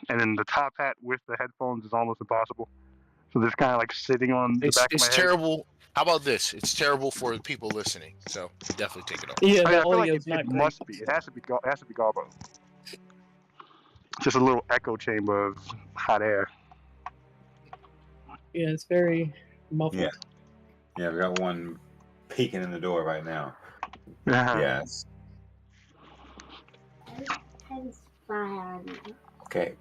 and then the top hat with the headphones is almost impossible. So just kind of like sitting on the back of It's my head. terrible. How about this? It's terrible for the people listening. So definitely take it off. Yeah, I, mean, the I feel like audio is not it great. must be. It has to be. It has to be Garbo. Just a little echo chamber of hot air. Yeah, it's very muffled. Yeah. Yeah, we got one peeking in the door right now. Yeah. Yes. Okay.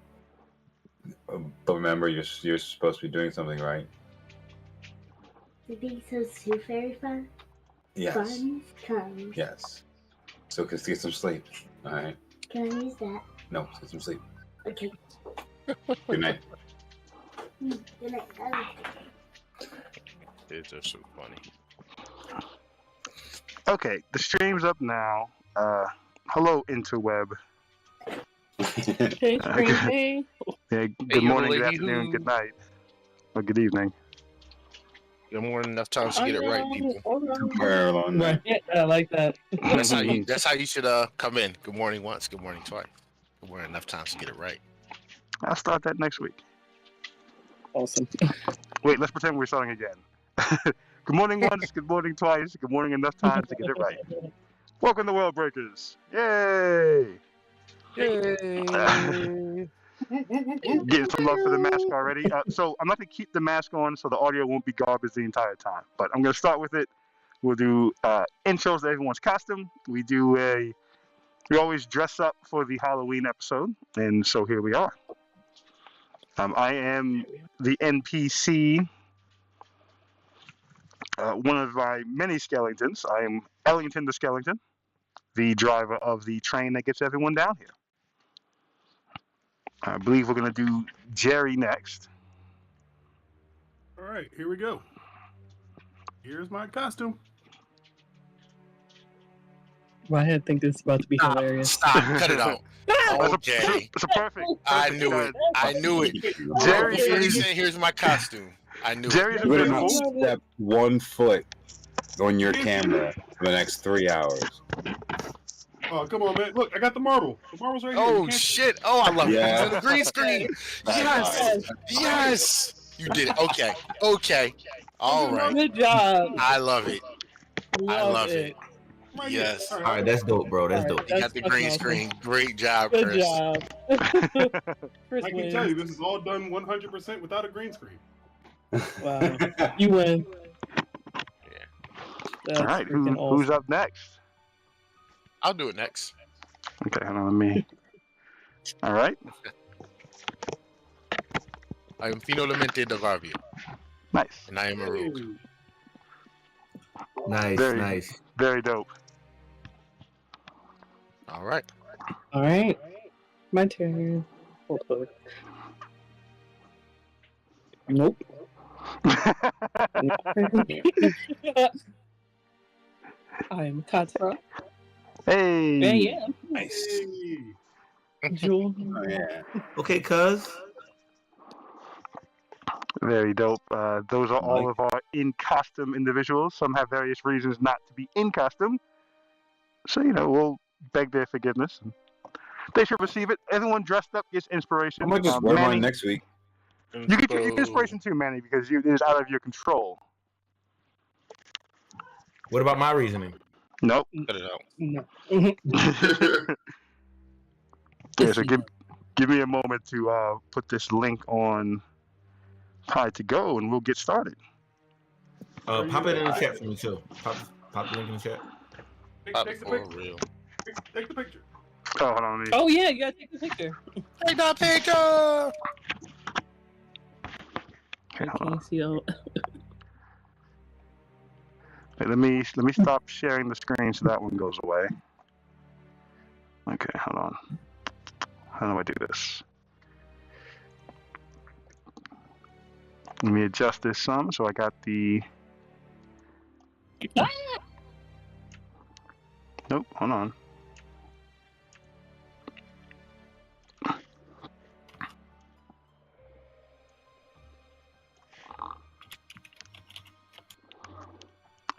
But remember, you're supposed to be doing something, right? You think so too, Fairy Fun? Yes. Fun comes. Yes. So get some sleep. All right. Can I use that? No, get some sleep. Okay. Good night. Good night, guys. These are so funny. Okay, the stream's up now. Hello, interweb. Hey, screen, hey. Yeah, good yo, morning, good lady afternoon, who. good night, or good evening. You have more than enough time to get it right, people. Very long night. Yeah, I like that. That's how you. That's how you should come in. Good morning once. Good morning twice. Good morning enough times to get it right. I'll start that next week. Awesome. Wait, let's pretend we're starting again. Good morning once, good morning twice, good morning enough times to get it right. Welcome to World Breakers. Yay! Yay! Getting some love for the mask already. So I'm not going to keep the mask on so the audio won't be garbage the entire time. But I'm going to start with it. We'll do intros to everyone's costume. We always dress up for the Halloween episode. And so here we are. I am the NPC, one of my many skeletons. I am Ellington the Skeleton, the driver of the train that gets everyone down here. I believe we're going to do Jerry next. All right, here we go. Here's my costume. My head think this is about to be hilarious. Stop! Cut it out. Okay. It's a perfect. I knew it. I knew it. Jerry Before you is- said, "Here's my costume," I knew Jerry's it. You better not invisible. step 1 foot on your camera for the next 3 hours. Oh, come on, man. Look, I got the marble. The marble's right here. Oh You can't- shit! Oh, I love Yeah. it. It's on the green screen. Yes, yes. You did it. Okay, okay. All right. Good job. I love it. I love it. Right here. Yes. All All right. right, that's dope, bro. That's All dope. right. You got the green That's screen. Great job, Good Chris. job. Chris I can wins. tell you, this is all done 100% without a green screen. Wow. You win. Yeah. That's All right, freaking who's awesome. up next? I'll do it next. Okay, hold on, let me. All right, I am finalmente de Varvio, nice, and I am a rogue. Ooh. Nice, Very- nice. very dope. All right. All right. My turn. Hold on. Nope. I am Katra. Hey. I am Nice. Hey. Jewel. Oh, yeah. Okay, cuz. Very dope. Those are all of our in costume individuals. Some have various reasons not to be in costume. So, we'll beg their forgiveness. They should receive it. Everyone dressed up gets inspiration. I might just wear Manny, mine next week. You get your inspiration too, Manny, because it is out of your control. What about my reasoning? Nope. Cut it out. No. Yeah, so give me a moment to put this link on High to Go, and we'll get started. Pop it in the chat for me too. Pop the link in the chat. Take the For picture. real. Take the picture. Oh, hold on. Let me... Oh yeah, you gotta take the picture. Take the picture. Okay, hold on. Can't see all. Wait, let me stop sharing the screen so that one goes away. Okay, hold on. How do I do this? Let me adjust this some so I got the. Nope, hold on.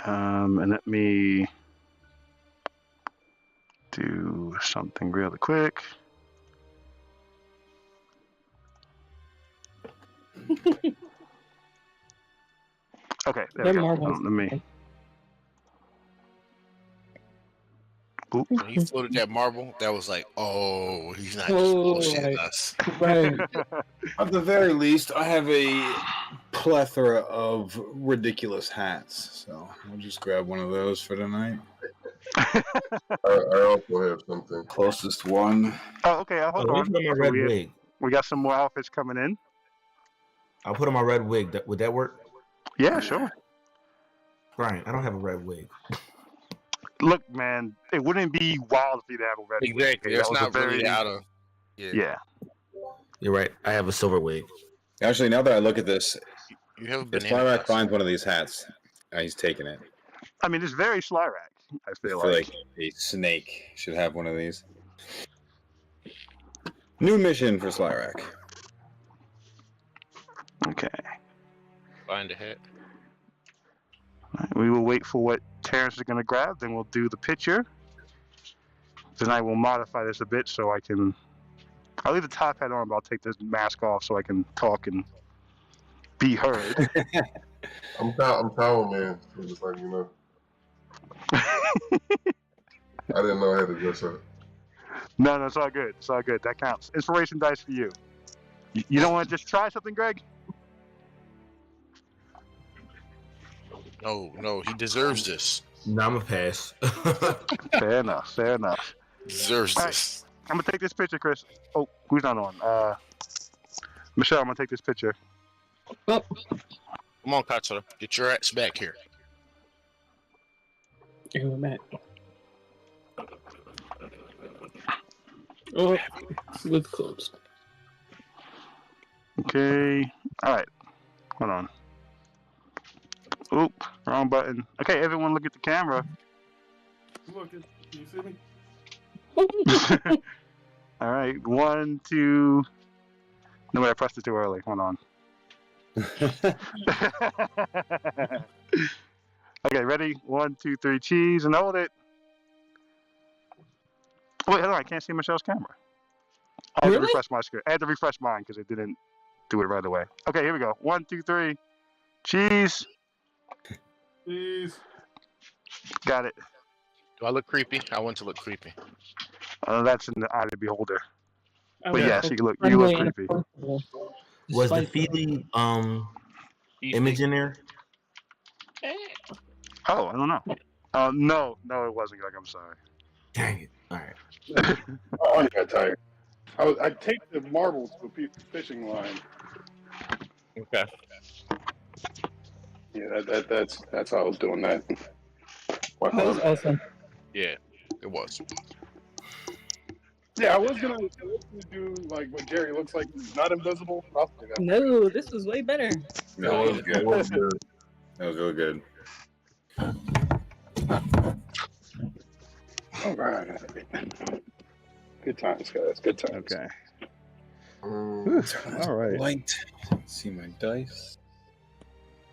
And let me do something really quick. Okay, there That we go. marbles. Let me. Oop. When he floated that marble, that was like, oh, he's not just Oh, bullshitting right. us. Right. At the very least, I have a plethora of ridiculous hats, so I'll just grab one of those for tonight. I also have something. Closest one. Oh, okay. Hold Let on. me put on my So red wig. we got some more outfits coming in. I'll put on my red wig. Would that work? Yeah, sure. Brian, I don't have a red wig. Look, man, it wouldn't be wild for you to have a red wig. Exactly. Okay? That's That was not a really very out of. yeah. You're right. I have a silver wig. Actually, now that I look at this, You have a if banana. Slyrak costume. finds one of these hats, he's taking it. I mean, it's very Slyrak. I I feel feel like. like a snake should have one of these. New mission for Slyrak. Okay. Find a hat. We will wait for what Terrence is going to grab, then we'll do the picture. Then I will modify this a bit so I can. I'll leave the top hat on, but I'll take this mask off so I can talk and be heard. I'm Power Man. So just like you know. I didn't know I had to dress up. No, it's all good. It's all good. That counts. Inspiration dice for you. You don't want to just try something, Greg? No, he deserves this. No, I'm a pass. Fair enough. Fair enough. Deserves All right. this. I'm gonna take this picture, Chris. Oh, who's not on? Michelle, I'm gonna take this picture. Well, Come on, Katsura. Get your ass back here. here I'm at. Oh, with closed. Okay. All right. Hold on. Oop, wrong button. Okay, everyone, look at the camera. Look, can you see me? All right, 1, 2. No, wait, I pressed it too early. Hold on. Okay, ready? 1, 2, 3, cheese, and hold it. Wait, hold on, I can't see Michelle's camera. I had to Really? refresh my screen. I had to refresh mine because it didn't do it right away. Okay, here we go. 1, 2, 3, cheese. Please. Got it. Do I look creepy? I want to look creepy. That's in the eye of the beholder. I But was yes, so you look friendly and creepy. approachable. Was the Despite- feeling image in there? Oh, I don't know. No, it wasn't, Greg. I'm sorry. Dang it. All right. Oh, I got tired. I take the marbles to the fishing line. Okay. Yeah, that's how I was doing that. That was awesome. Yeah, it was. Yeah, I was gonna do like what Jerry looks like. He's not invisible. I'll say that. No, this was way better. No, it was good. That was really good. All right. Good times, guys. Good times. Okay. Mm, All right. Light. See my dice.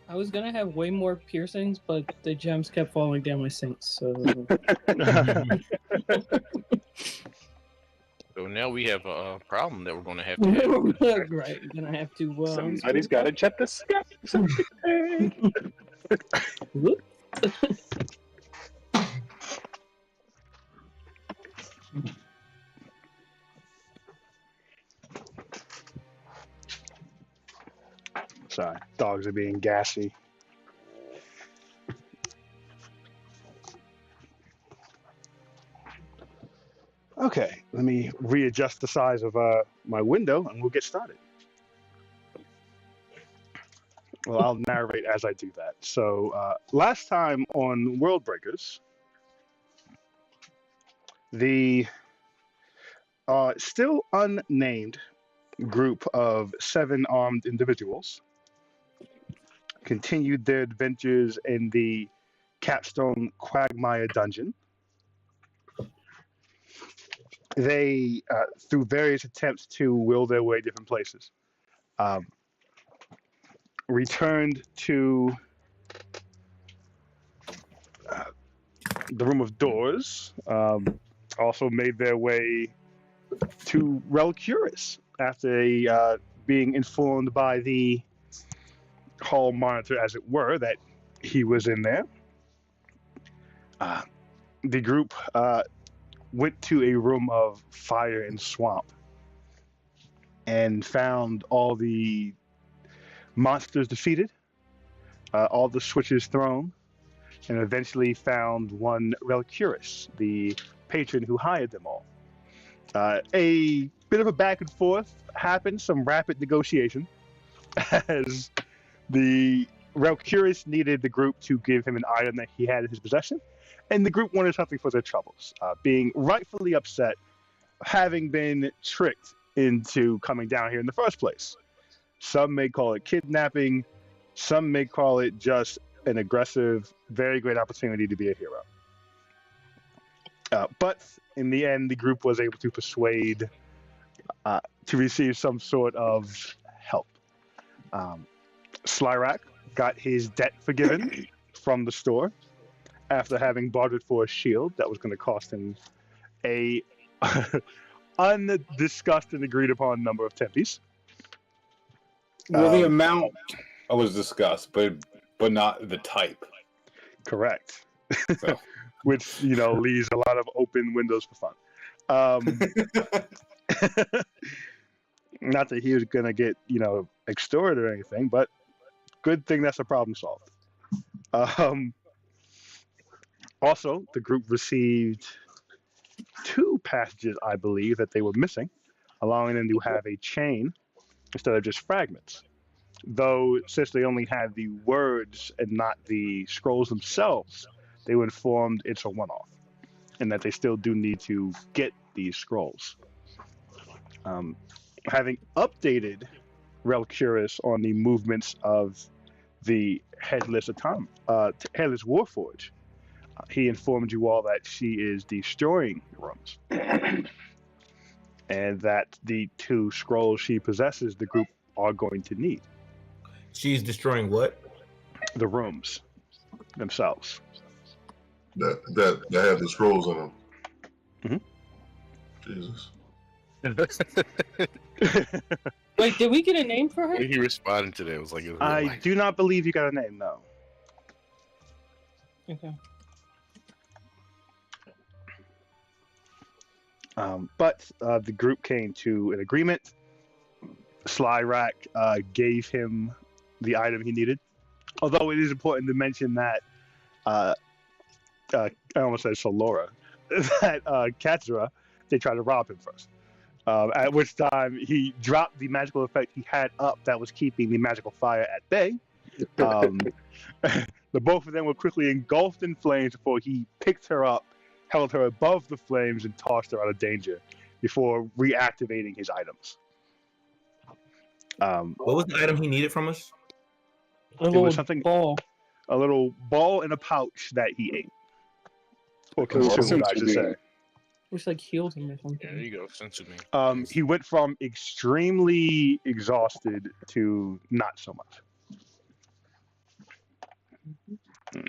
I was gonna have way more piercings, but the gems kept falling down my sinks, so So now we have a problem that we're going to have to have. right. Gonna have to Somebody's got to check this. whoop. Sorry, dogs are being gassy. Okay, let me readjust the size of my window and we'll get started. Well, I'll narrate as I do that. So, last time on World Breakers, the still unnamed group of 7 armed individuals continued their adventures in the Capstone Quagmire dungeon. They, through various attempts to will their way different places, returned to the Room of Doors, also made their way to Relcuris after a being informed by the hall monitor, as it were, that he was in there, the group went to a room of fire and swamp and found all the monsters defeated, all the switches thrown, and eventually found one Relcurus, the patron who hired them all. A bit of a back and forth happened, some rapid negotiation, as the Relcurus needed the group to give him an item that he had in his possession, and the group wanted something for their troubles, being rightfully upset, having been tricked into coming down here in the first place. Some may call it kidnapping, some may call it just an aggressive, very great opportunity to be a hero. But in the end, the group was able to persuade to receive some sort of help. Slyrak got his debt forgiven from the store after having bartered for a shield that was going to cost him a undiscussed and agreed upon number of tempies. Well, the amount was discussed, but not the type. Correct. So. Which, leaves a lot of open windows for fun. Not that he was going to get, extorted or anything, but good thing that's a problem solved. Also, the group received 2 passages, I believe, that they were missing, allowing them to have a chain instead of just fragments. Though, since they only had the words and not the scrolls themselves, they were informed it's a one-off, and that they still do need to get these scrolls. Having updated Relcurus on the movements of the Headless Warforge, he informed you all that she is destroying rooms, and that the 2 scrolls she possesses, the group are going to need. She's destroying what? The rooms themselves. That have the scrolls in them. Mm-hmm. Jesus. Wait, did we get a name for her? He responded to that. It was like, I do not believe you got a name, no. Okay. But the group came to an agreement. Slyrak gave him the item he needed. Although it is important to mention that, I almost said Solora, that Katsura, they tried to rob him first. At which time he dropped the magical effect he had up that was keeping the magical fire at bay. The both of them were quickly engulfed in flames before he picked her up, held her above the flames, and tossed her out of danger before reactivating his items. What was the item he needed from us? A little ball in a pouch that he ate. Or consumed, I should say. Which healed him or something. Yeah, there you go. Sensumi. He went from extremely exhausted to not so much.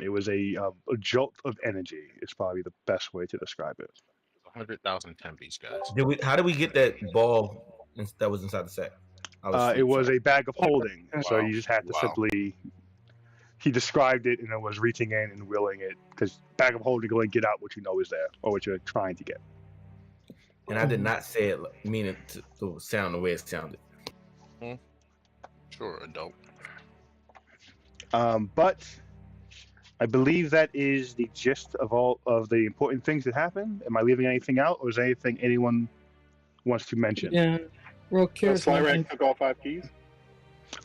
It was a jolt of energy. Is probably the best way to describe it. 100,000 tempies, guys. How did we get that ball that was inside the sack? It was a bag of holding, so you just had to simply. He described it, and it was reaching in and willing it, because bag of holding, go and get out what you know is there, or what you're trying to get. And I did not say it meaning to sound the way it sounded. Sure, adult. But I believe that is the gist of all of the important things that happened. Am I leaving anything out, or is there anything anyone wants to mention? Yeah, real curious. Slyrak took all 5 keys.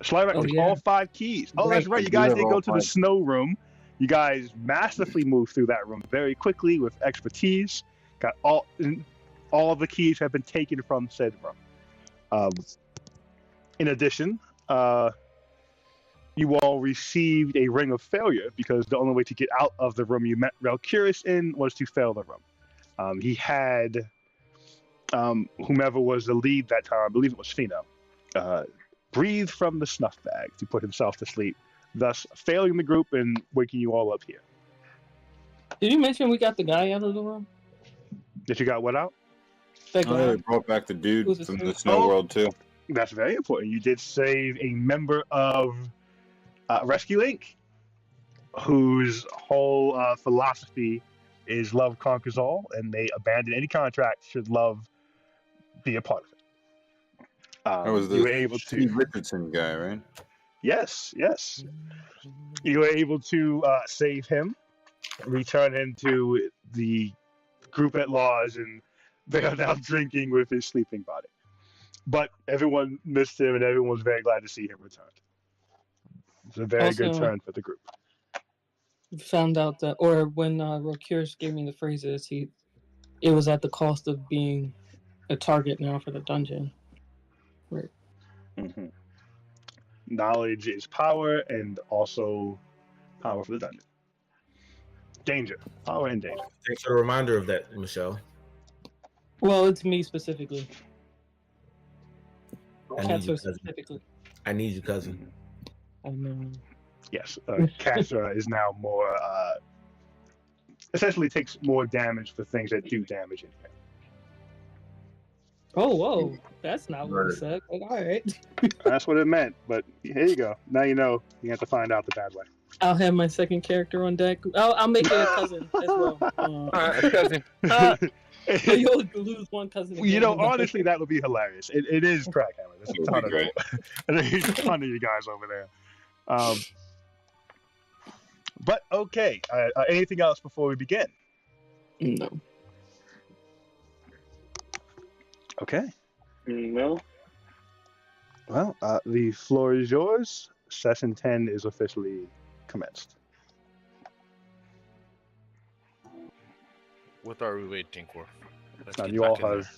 Slyrak took all 5 keys. Oh, that's right. You guys did go to the snow room. You guys masterfully moved through that room very quickly with expertise. Got all the keys have been taken from said room. In addition, you all received a ring of failure because the only way to get out of the room you met Relcurus in was to fail the room. He had whomever was the lead that time, I believe it was Fino, breathe from the snuff bag to put himself to sleep, thus failing the group and waking you all up here. Did you mention we got the guy out of the room? That you got what out? They brought back the dude from the snow world too. That's very important. You did save a member of Rescue Inc., whose whole philosophy is love conquers all, and they abandon any contract should love be a part of it. That was You were the able Steve to. Richardson guy, right? Yes, yes. You were able to save him, return him to the group at large, and they are now drinking with his sleeping body. But everyone missed him, and everyone's very glad to see him return. It's a very good Also, turn for the group. found out that, or when Rokurs gave me the phrases, it was at the cost of being a target now for the dungeon. Right. Mm-hmm. Knowledge is power, and also power for the dungeon. Danger, power and danger. Thanks for the reminder of that, Michelle. Well, it's me specifically. I need Cats you, are cousin. specifically. I need you, cousin. I know. Yes, Kasha is now more. Essentially, takes more damage for things that do damage in here. Oh, whoa. That's not what Right. it said. But all right. That's what it meant. But here you go. Now you know. You have to find out the bad way. I'll have my second character on deck. I'll make it a cousin as well. Cousin. So you'll lose one cousin. You again. know, honestly, that would be hilarious. It is Crackhammer. There's a That ton would be of there's a ton of you guys over there. But okay. Anything else before we begin? No. Okay. No. Well, the floor is yours. Session 10 is officially commenced. What are we waiting for? Let's Now get you all back in have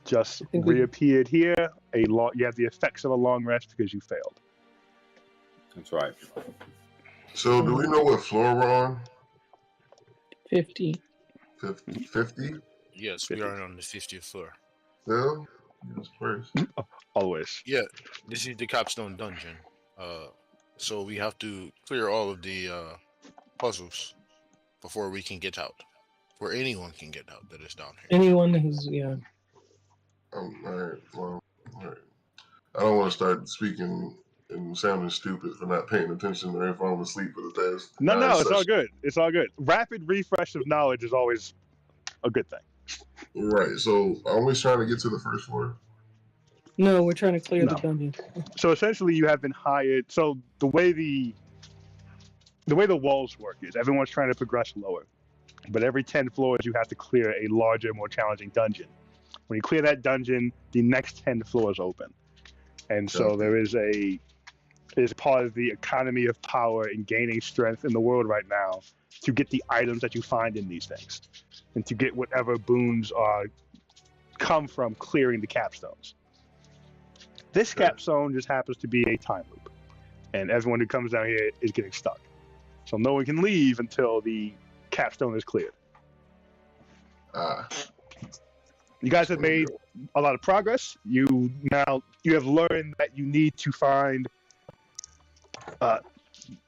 just think we- reappeared here. You have the effects of a long rest because you failed. That's right. So, do we know what floor we're on? 50. 50? there. Yes, we are on the 50th floor. Still? Yes, first. Always. Yeah, this is the capstone dungeon. So we have to clear all of the puzzles before we can get out. Before anyone can get out that is down here. Anyone who's, yeah. Alright, well, alright. I don't want to start speaking and sounding stupid for not paying attention or if I'm asleep for the past. No, nine it's all sessions. good. It's all good. Rapid refresh of knowledge is always a good thing. Right, so I'm always trying to get to the first floor. No, we're trying to clear No. the dungeon. So essentially, you have been hired. So the way the walls work is everyone's trying to progress lower, but every 10 floors you have to clear a larger, more challenging dungeon. When you clear that dungeon, the next 10 floors open, and so there is part of the economy of power and gaining strength in the world right now to get the items that you find in these things, and to get whatever boons come from clearing the capstones. This capstone just happens to be a time loop, and everyone who comes down here is getting stuck. So no one can leave until the capstone is cleared. You guys have made a lot of progress. You have learned that you need to find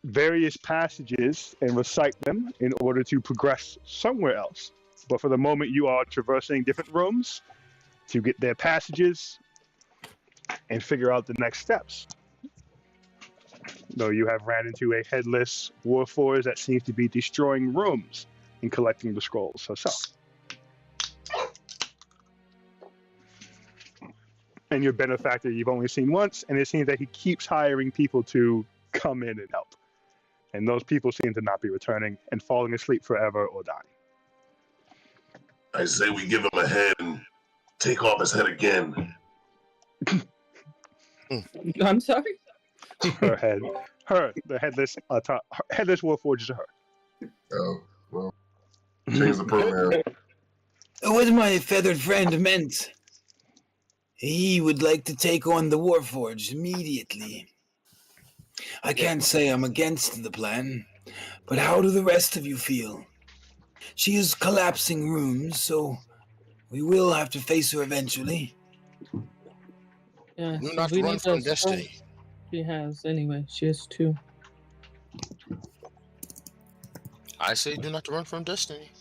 various passages and recite them in order to progress somewhere else. But for the moment, you are traversing different rooms to get their passages and figure out the next steps. Though you have ran into a headless warforged that seems to be destroying rooms and collecting the scrolls herself. And your benefactor you've only seen once, and it seems that he keeps hiring people to come in and help. And those people seem to not be returning and falling asleep forever or dying. I say we give him a head and take off his head again. I'm sorry? The headless warforged is her. Oh, well, change the program. What my feathered friend meant, he would like to take on the Warforged immediately. I can't say I'm against the plan, but how do the rest of you feel? She is collapsing rooms, so we will have to face her eventually. Yeah, Do so not we run need from to destiny. She has, anyway. She has 2. I say do not run from destiny.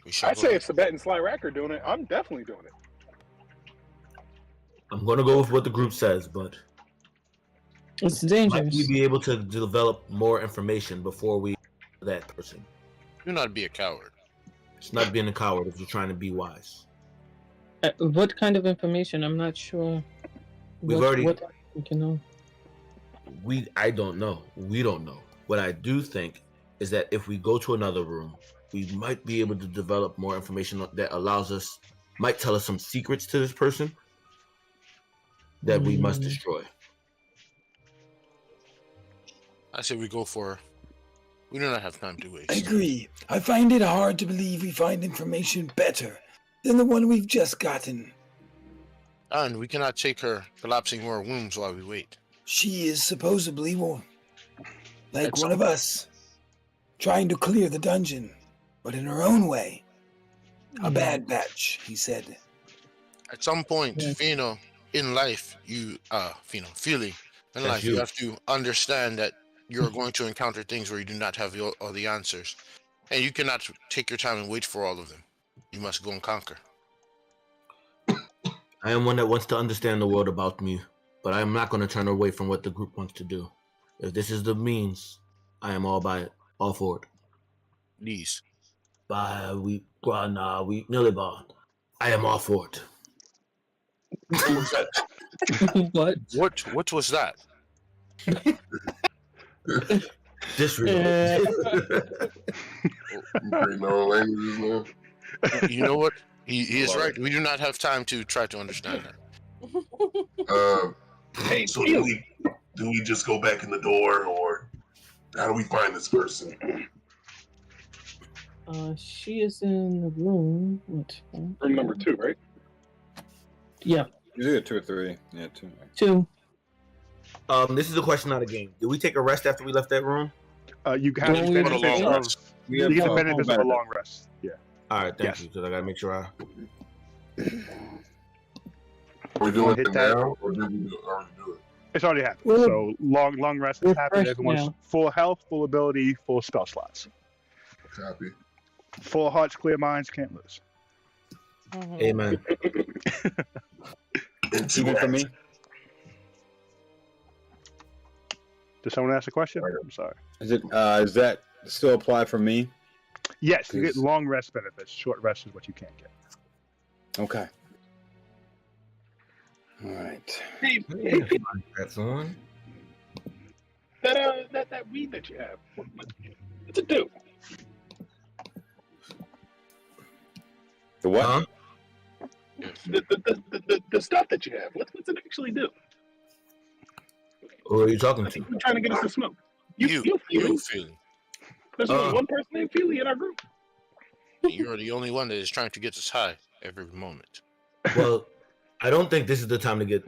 We shall I say go. if Sabet and Sly Rack are doing it, I'm definitely doing it. I'm gonna go with what the group says, but It's might dangerous. we be able to develop more information before we that person? Do not be a coward. It's not being a coward if you're trying to be wise. What kind of information? I'm not sure. We've what, already- What we can know. I don't know. We don't know. What I do think is that if we go to another room, we might be able to develop more information that might tell us some secrets to this person that we must destroy. I say we go for. We do not have time to waste. I agree. I find it hard to believe we find information better than the one we've just gotten. And we cannot take her collapsing more wombs while we wait. She is supposedly like At one some- of us, trying to clear the dungeon, but in her own way. A bad batch, he said. At some point, Yeah. Fino, in life, Feely, in That's life, you you. have to understand that you're going to encounter things where you do not have all the answers. And you cannot take your time and wait for all of them. You must go and conquer. I am one that wants to understand the world about me, but I am not going to turn away from what the group wants to do. If this is the means, I am all by it, all for it. Please. We nearly bought. I am all for it. What? What was that? Disregard. You know languages, man. You know what? He is right. We do not have time to try to understand that. Hey, So do we just go back in the door, or how do we find this person? She is in the room. room number 2, right? Yeah, You did 2 or 3. Yeah, 2. 2. This is a question, not a game. Did we take a rest after we left that room? You have Don't the we benefits get a long of rest? you get the benefits of a long rest. Yeah. All right, thank Yes. you, because I gotta make sure I. Are we doing Hit it that. now, or did we already do it? It's already happened. Well, So long rest has we're happened. fresh Everyone's now. full health, full ability, full spell slots. Copy. Full hearts, clear minds, can't lose. Amen. Even for me? Did someone ask a question? I'm sorry. Is that still apply for me? Yes, you get 'Cause- long rest benefits. Short rest is what you can't get. Okay. All right. Hey, That's on. that weed that you have, what's it do? The what? Huh? The stuff that you have, what's it actually do? Who are you talking to? You're trying to get us to smoke. You You, Feely. Feely. There's only one person named Feely in our group. You're the only one that is trying to get us high every moment. Well, I don't think this is the time to get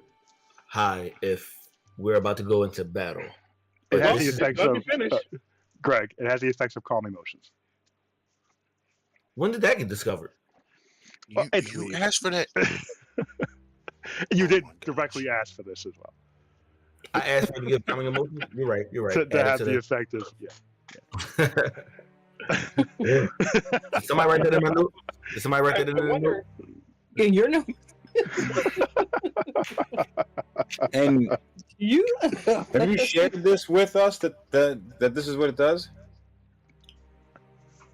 high if we're about to go into battle. It But has this the is- effects Let of me finish. Greg. It has the effects of calm emotions. when did that get discovered? You asked for that. You Oh did my gosh. directly ask for this as well. I asked for you to give calming emotions. You're right. You're right. To Add have it the to effect of Did somebody write that in my note? Did somebody write that in I the note? wonder, Yeah, you're no. And You. have you shared this with us that this is what it does?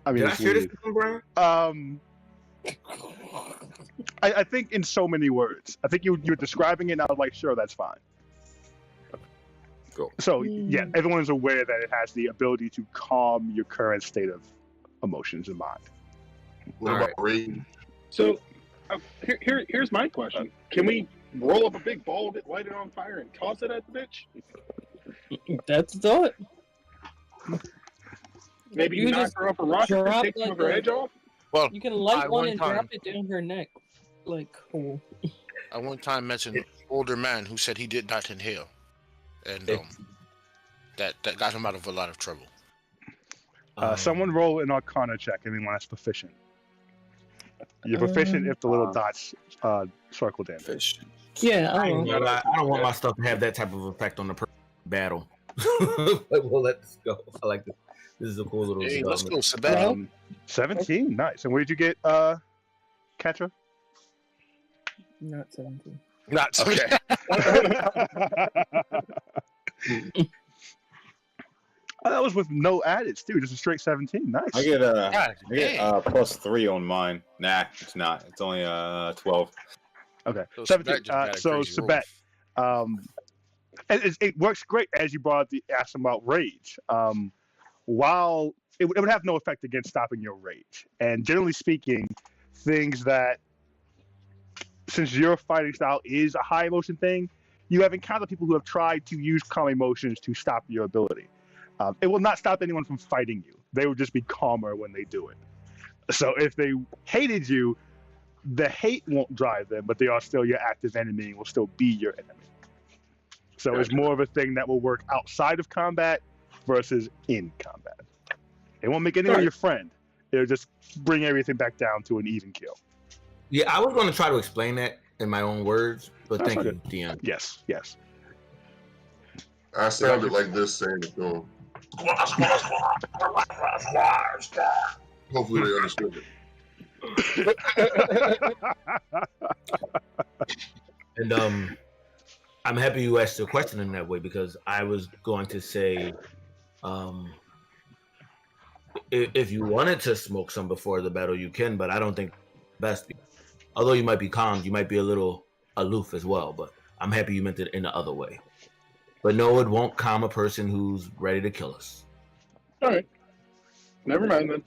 I mean, Did I it's share this weird. with you, Brian? I think in so many words. I think you're describing it, and I was like, sure, that's fine. Cool. So yeah, everyone's aware that it has the ability to calm your current state of emotions and mind. What about rage? so here's my question. Can we roll up a big ball of it, light it on fire, and toss it at the bitch? That's the thought. Maybe You knock just her off a rocket and drop take some like of her a- edge off? Well, You can light I one one and time- drop it down her neck. Like, cool. I one time met an older man who said he did not inhale, and that got him out of a lot of trouble. Someone roll an Arcana check. Anyone that's proficient. You're proficient if the little dots circle damage. Fish. Yeah, I I ain't don't know. gonna lie, I don't want my stuff to have that type of effect on the battle. But we'll let this go. I like this. This is a cool little Hey, let's go, development. Sebastian. 17, nice. And where did you get Katra? Not 17. Not Okay. That was with no addeds too, just a straight 17. Nice. I get dang. +3 on mine. Nah, it's not. It's only 12. Okay. So 17. Sabat just got a So crazy roll. Sabat, it works great as you brought the asked about rage. While it would have no effect against stopping your rage, and generally speaking, things that, since your fighting style is a high emotion thing, you have encountered people who have tried to use calm emotions to stop your ability. It will not stop anyone from fighting you. They will just be calmer when they do it. So if they hated you, the hate won't drive them, but they are still your active enemy and will still be your enemy. So it's more of a thing that will work outside of combat versus in combat. It won't make anyone your friend. It'll just bring everything back down to an even kill. Yeah, I was going to try to explain that in my own words, but That's thank you, good. DM. Yes. I sounded like this saying it to him. Hopefully they understood it. And I'm happy you asked the question in that way, because I was going to say, if you wanted to smoke some before the battle, you can, but I don't think best. Although you might be calmed, you might be a little aloof as well. But I'm happy you meant it in the other way. But no, it won't calm a person who's ready to kill us. All right. Never mind then.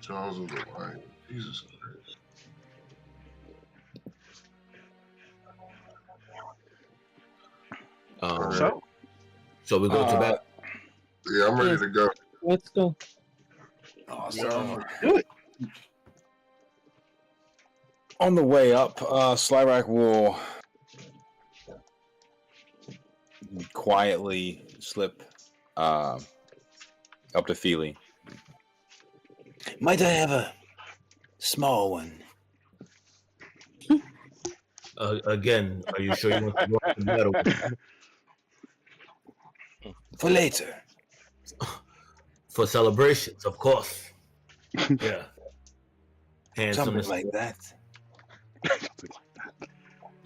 Charles of the Lion. Jesus Christ. So we go to battle. Yeah, I'm ready to go. Let's go. Awesome. Good. On the way up, Slyrak will quietly slip up to Feely. Might I have a small one? Again, are you sure you want to go to battle? For later. For celebrations, of course. Yeah. Something like that.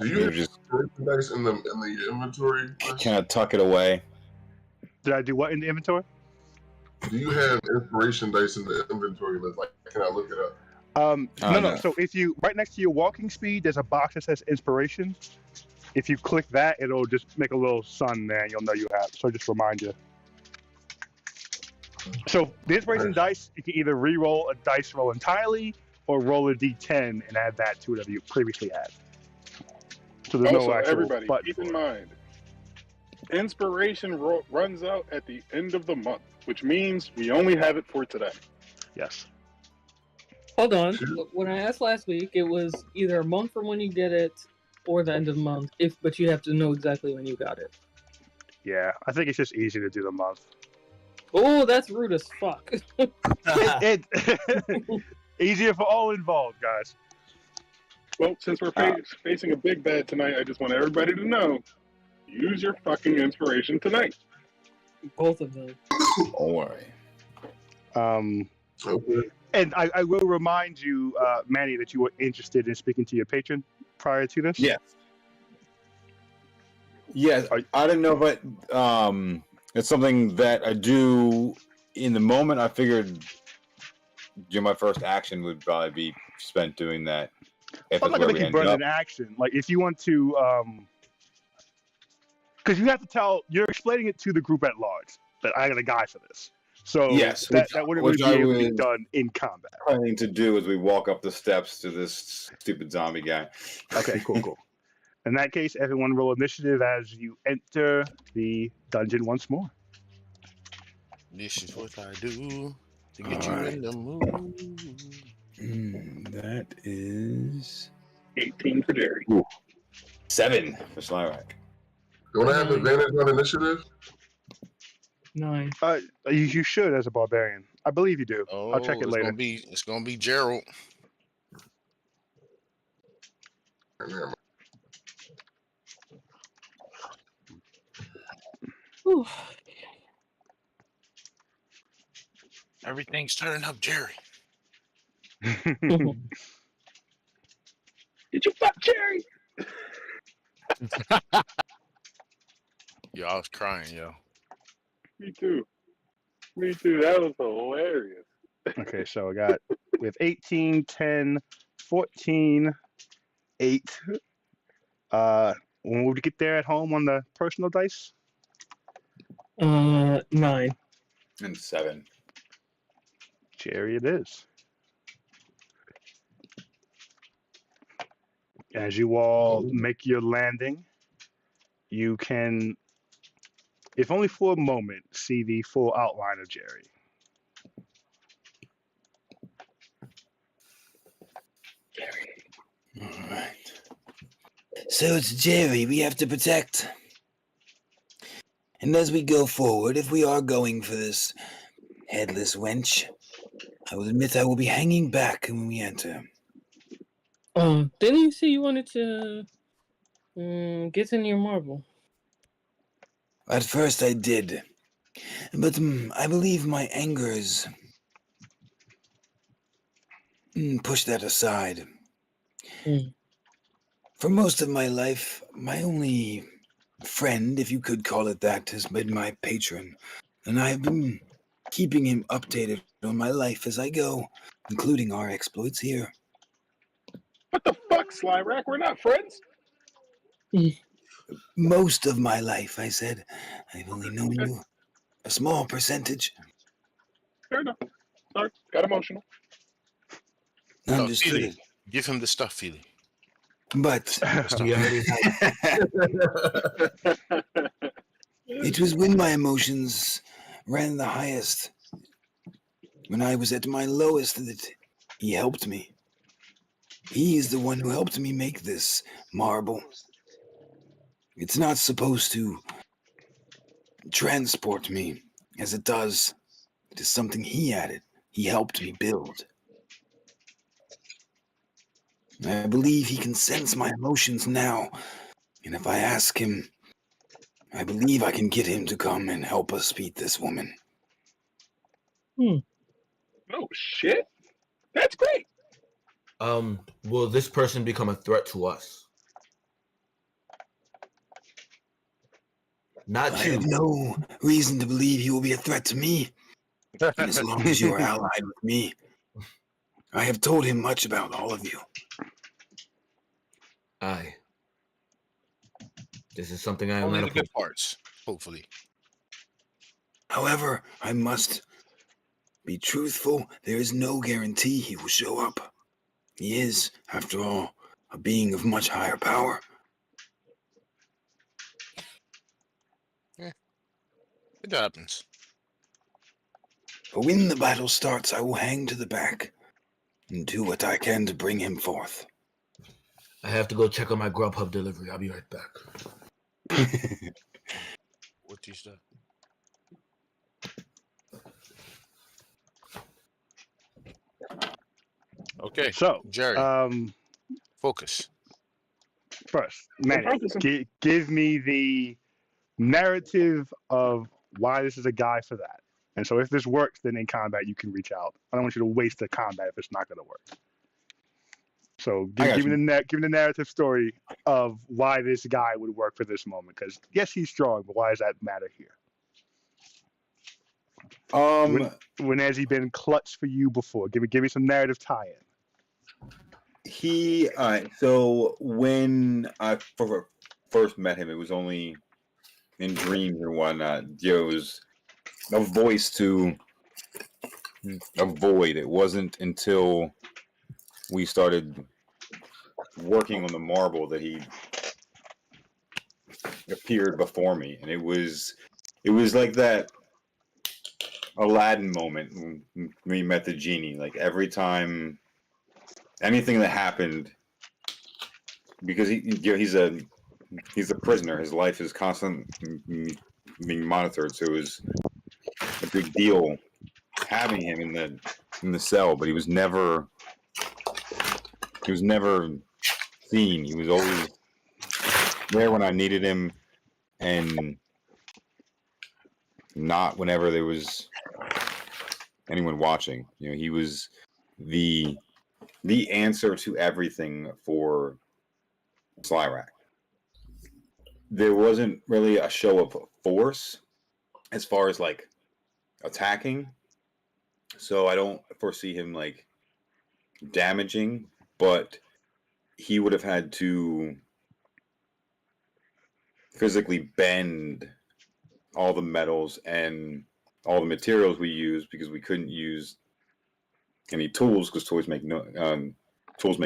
Do you have merchandise in the inventory? Can I tuck it away? Did I do what in the inventory? Do you have inspiration dice in the inventory list? Like, can I look it up? No. So if you, right next to your walking speed, there's a box that says inspiration. If you click that, it'll just make a little sun there, and you'll know you have. So just remind you. So the inspiration dice, you can either re-roll a dice roll entirely, or roll a d10 and add that to whatever you previously had. So there's Also, no actual everybody, button keep for in it. mind, inspiration runs out at the end of the month, which means we only have it for today. Yes. Hold on. When I asked last week, it was either a month from when you get it or the end of the month. But you have to know exactly when you got it. Yeah, I think it's just easy to do the month. Oh, that's rude as fuck. Easier for all involved, guys. Well, since we're facing a big bad tonight, I just want everybody to know, use your fucking inspiration tonight. Both of them. Don't worry. And I will remind you, Manny, that you were interested in speaking to your patron prior to this. Yes. Yes, I didn't know, but it's something that I do in the moment. I figured my first action would probably be spent doing that. If I'm not going to keep running action. Like, if you want to, because you have to you're explaining it to the group at large that I got a guy for this. So yes, that wouldn't really be able to be done in combat. Planning to do as we walk up the steps to this stupid zombie guy. Okay, cool. In that case, everyone roll initiative as you enter the dungeon once more. This is what I do to get you in the mood. That is 18 for Jerry. 7 for Slyrak. Don't I have advantage on initiative? 9. You should as a barbarian. I believe you do. I'll check it later. It's gonna be Gerald. Everything's turning up, Jerry. Did you fuck Jerry? Yo, I was crying, yo. Me too. Me too. That was hilarious. Okay, so we have 18, 10, 14, 8. When would you get there at home on the personal dice? 9. And 7. Jerry, it is. As you all make your landing, you can, if only for a moment, see the full outline of Jerry. All right. So it's Jerry we have to protect. And as we go forward, if we are going for this headless wench, I will admit I will be hanging back when we enter. Didn't you say you wanted to get in your marble? At first I did, but I believe my angers pushed that aside. For most of my life, my only friend, if you could call it that, has been my patron, and I have been keeping him updated on my life as I go, including our exploits here. What the fuck, Slyrack? We're not friends? Most of my life, I said. I've only known you a small percentage. Fair enough. Sorry, got emotional. Understood. Feely. Give him the stuff, Feely. But it was when my emotions ran the highest, when I was at my lowest, that he helped me. He is the one who helped me make this marble. It's not supposed to transport me as it does. It is something he added. He helped me build. I believe he can sense my emotions now, and if I ask him, I believe I can get him to come and help us beat this woman. No shit. That's great. Will this person become a threat to us? Not I you. have no reason to believe he will be a threat to me. And as long as you are allied with me, I have told him much about all of you. Aye. This is something I am Only not the good opposed to. parts, hopefully. However, I must be truthful. There is no guarantee he will show up. He is, after all, a being of much higher power. It happens. But when the battle starts, I will hang to the back and do what I can to bring him forth. I have to go check on my Grubhub delivery. I'll be right back. What is that? Okay. So, Jerry, focus. First, Manny, give me the narrative of why this is a guy for that. And so if this works, then in combat you can reach out. I don't want you to waste the combat if it's not going to work. So give me the narrative story of why this guy would work for this moment. Because yes, he's strong, but why does that matter here? When has he been clutch for you before? Give me some narrative tie-in. So when I first met him, it was only in dreams or whatnot. There was a voice to a void. It wasn't until we started working on the marble that he appeared before me, and it was like that Aladdin moment when we met the genie. Like every time, anything that happened, because he's a prisoner. His life is constantly being monitored, so it was a big deal having him in the cell. But he was never seen. He was always there when I needed him, and not whenever there was anyone watching. He was the answer to everything for Slyrak. There wasn't really a show of force as far as like attacking, so I don't foresee him like damaging, but he would have had to physically bend all the metals and all the materials we use because we couldn't use any tools because tools make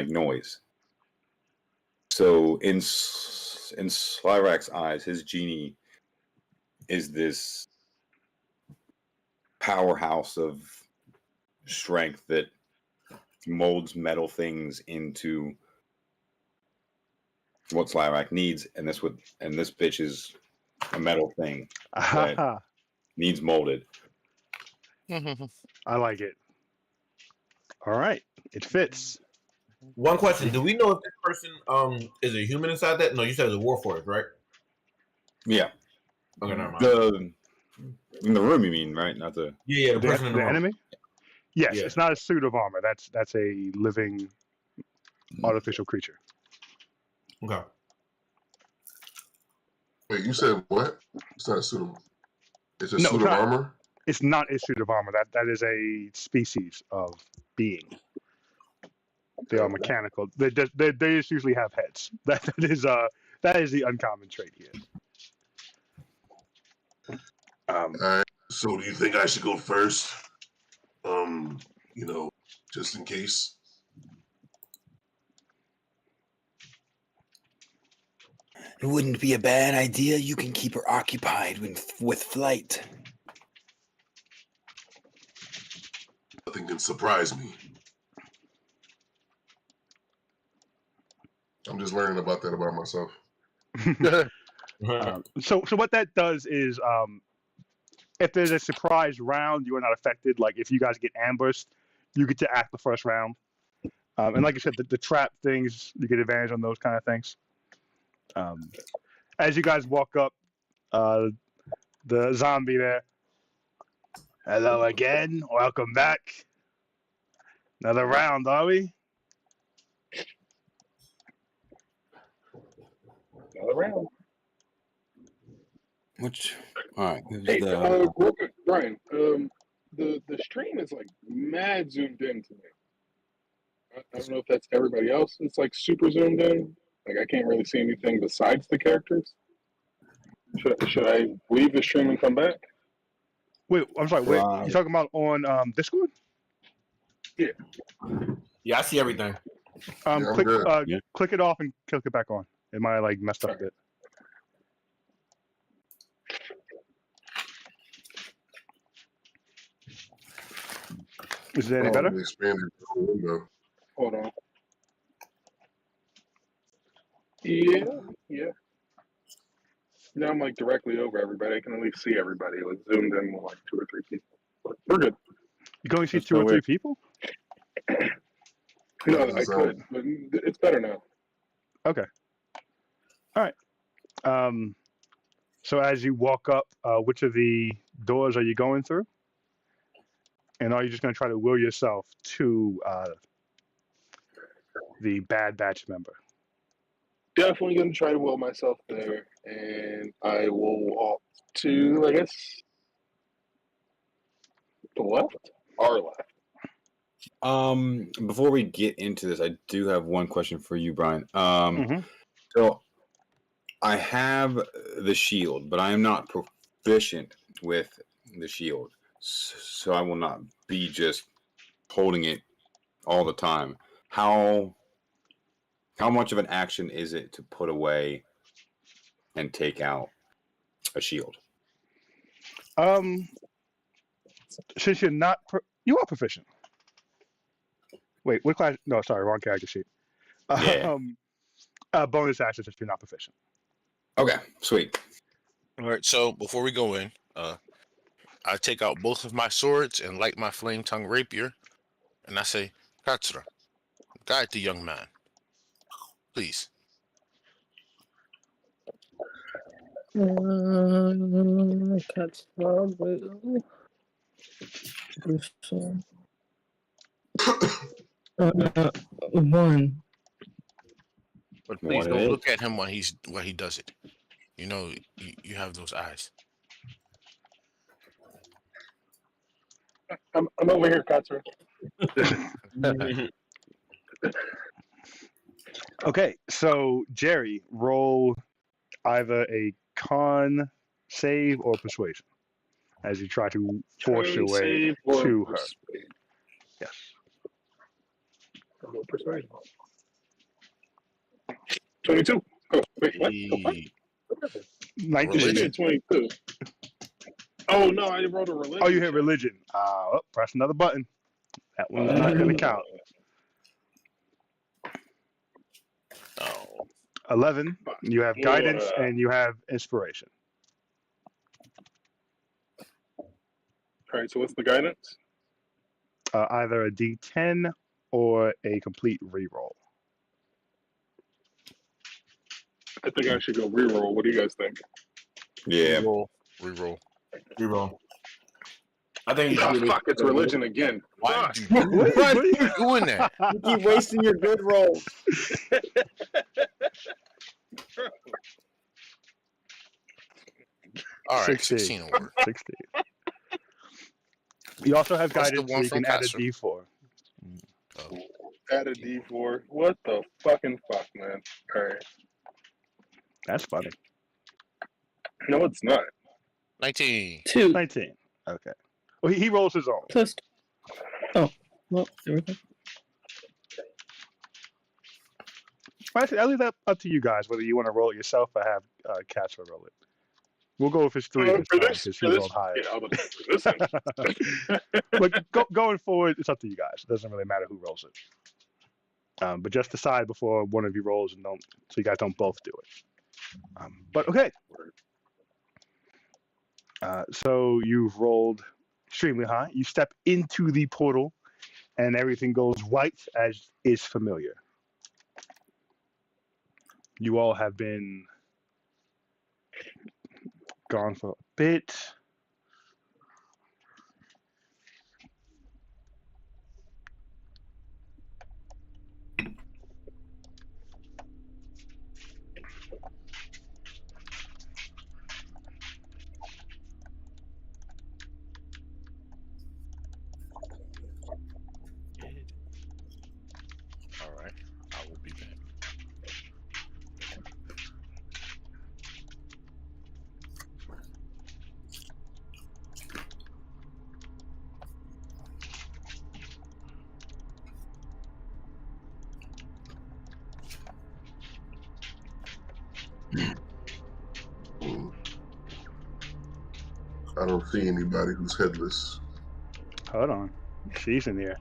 noise. So in Slyrak's eyes, his genie is this powerhouse of strength that molds metal things into what Slyrak needs, and this bitch is a metal thing that needs molded. I like it. All right, it fits. One question: do we know if this person is a human inside that? No, you said it's a warforged, right? Yeah. Okay, never mind. In the room, you mean, right? Not the the person in the room. Enemy. Yes, Yeah. it's not a suit of armor. That's a living artificial creature. Okay. Wait, you said what? It's not a suit of. It's a No, suit it's of not. armor. It's not a suit of armor. That is a species of being. They are mechanical. They just usually have heads. That is the uncommon trait here. All right. So, do you think I should go first? Just in case. It wouldn't be a bad idea. You can keep her occupied with flight. Nothing can surprise me. I'm just learning about that about myself. So what that does is, if there's a surprise round, you are not affected. Like if you guys get ambushed, you get to act the first round. And like I said, the trap things, you get advantage on those kind of things. As you guys walk up, the zombie there. Hello again. Welcome back. Another round, are we? Another round. All right. Hey, real quick, Brian. The stream is like mad zoomed in to me. I don't know if that's everybody else. It's like super zoomed in. Like I can't really see anything besides the characters. Should I leave the stream and come back? Wait, I'm sorry. Wait, you talking about on Discord? Yeah. Yeah, I see everything. Click it off and click it back on. It might like messed up a bit. Is it any better? Hold on. Yeah. Now I'm like directly over everybody. I can at least see everybody. Like zoomed in with like 2 or 3 people. But we're good. You can only see 2 or 3 people? No, I could, but it's better now. Okay. All right. So as you walk up, which of the doors are you going through? And are you just going to try to will yourself to the Bad Batch member? Definitely going to try to will myself there, and I will walk to, I guess, the left? Our left. Before we get into this, I do have one question for you, Brian. Mm-hmm. So I have the shield, but I am not proficient with the shield, so I will not be just holding it all the time. How much of an action is it to put away and take out a shield? Since you're not, you are proficient. Wait, what class? No, sorry, wrong character sheet. Yeah. Bonus action since you're not proficient. Okay, sweet. All right, so before we go in, I take out both of my swords and light my flame tongue rapier, and I say, Katsura, guide the young man, please. Katsura will do so. 1. But please What don't it look at him while he does it. You know, you have those eyes. I'm over here, Katsura. Okay, so Jerry, roll either a con save or persuasion as you try to force your way Save or to her. persuade? Yes. I'll go persuasion. 22. Oh, wait, what? He- What happened? 19. Religion. 22. Oh, no, I wrote a religion. Oh, you hit religion. Press another button. That one's not going to count. Oh, 11. You have guidance and you have inspiration. All right, so what's the guidance? Either a D10 or a complete reroll. I think I should go reroll. What do you guys think? Yeah. reroll. Reroll. I think Oh, fuck, it's religion again. Why Fuck. would you why are you doing that? You keep wasting your good rolls. All right, 16. 16 will work. 16. You also have Plus the guidance, so one you from can add a Pastor. D4. Oh, Add a D4. What the fucking fuck, man? All right. That's funny. No, it's not. 19. 2 19. Okay. Well, he rolls his own. plus. Oh, well, there we go. Actually, I'll leave that up to you guys, whether you want to roll it yourself or have Cats roll it. We'll go with his 3 this For time this, because for he this, rolled higher. yeah, I was, for this instance. But going forward, it's up to you guys. It doesn't really matter who rolls it. But just decide before one of you rolls, and don't so you guys don't both do it. But okay. So you've rolled extremely high. You step into the portal, and everything goes white as is familiar. You all have been gone for a bit. All right, I will be back. I don't see anybody who's headless. Hold on. She's in here.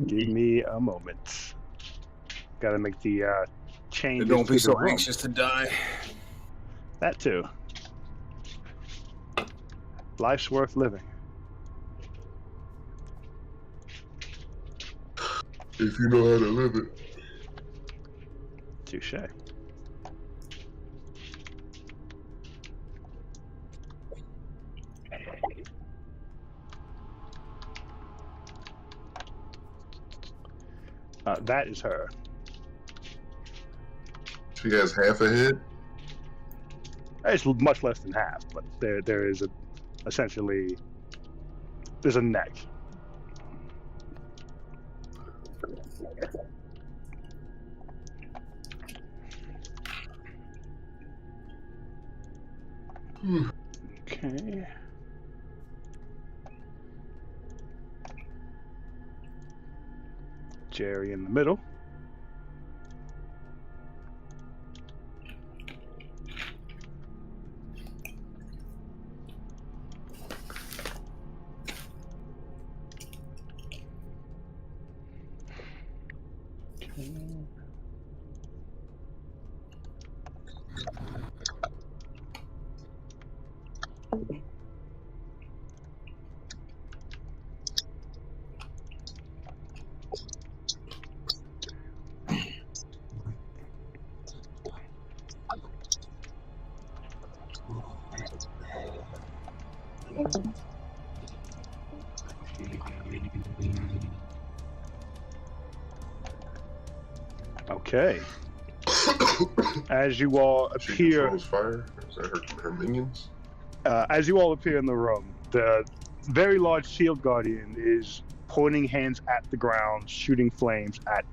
Give me a moment. Gotta make the changes. Don't be to so the room. anxious to die. That too. Life's worth living. If you know how to live it. Touche. That is her. She has half a head. It's much less than half, but there is essentially there's a neck. Okay. Jerry in the middle. Okay. As you all She appear, controls fire. Is that her minions? as you all appear in the room, the very large shield guardian is pointing hands at the ground, shooting flames at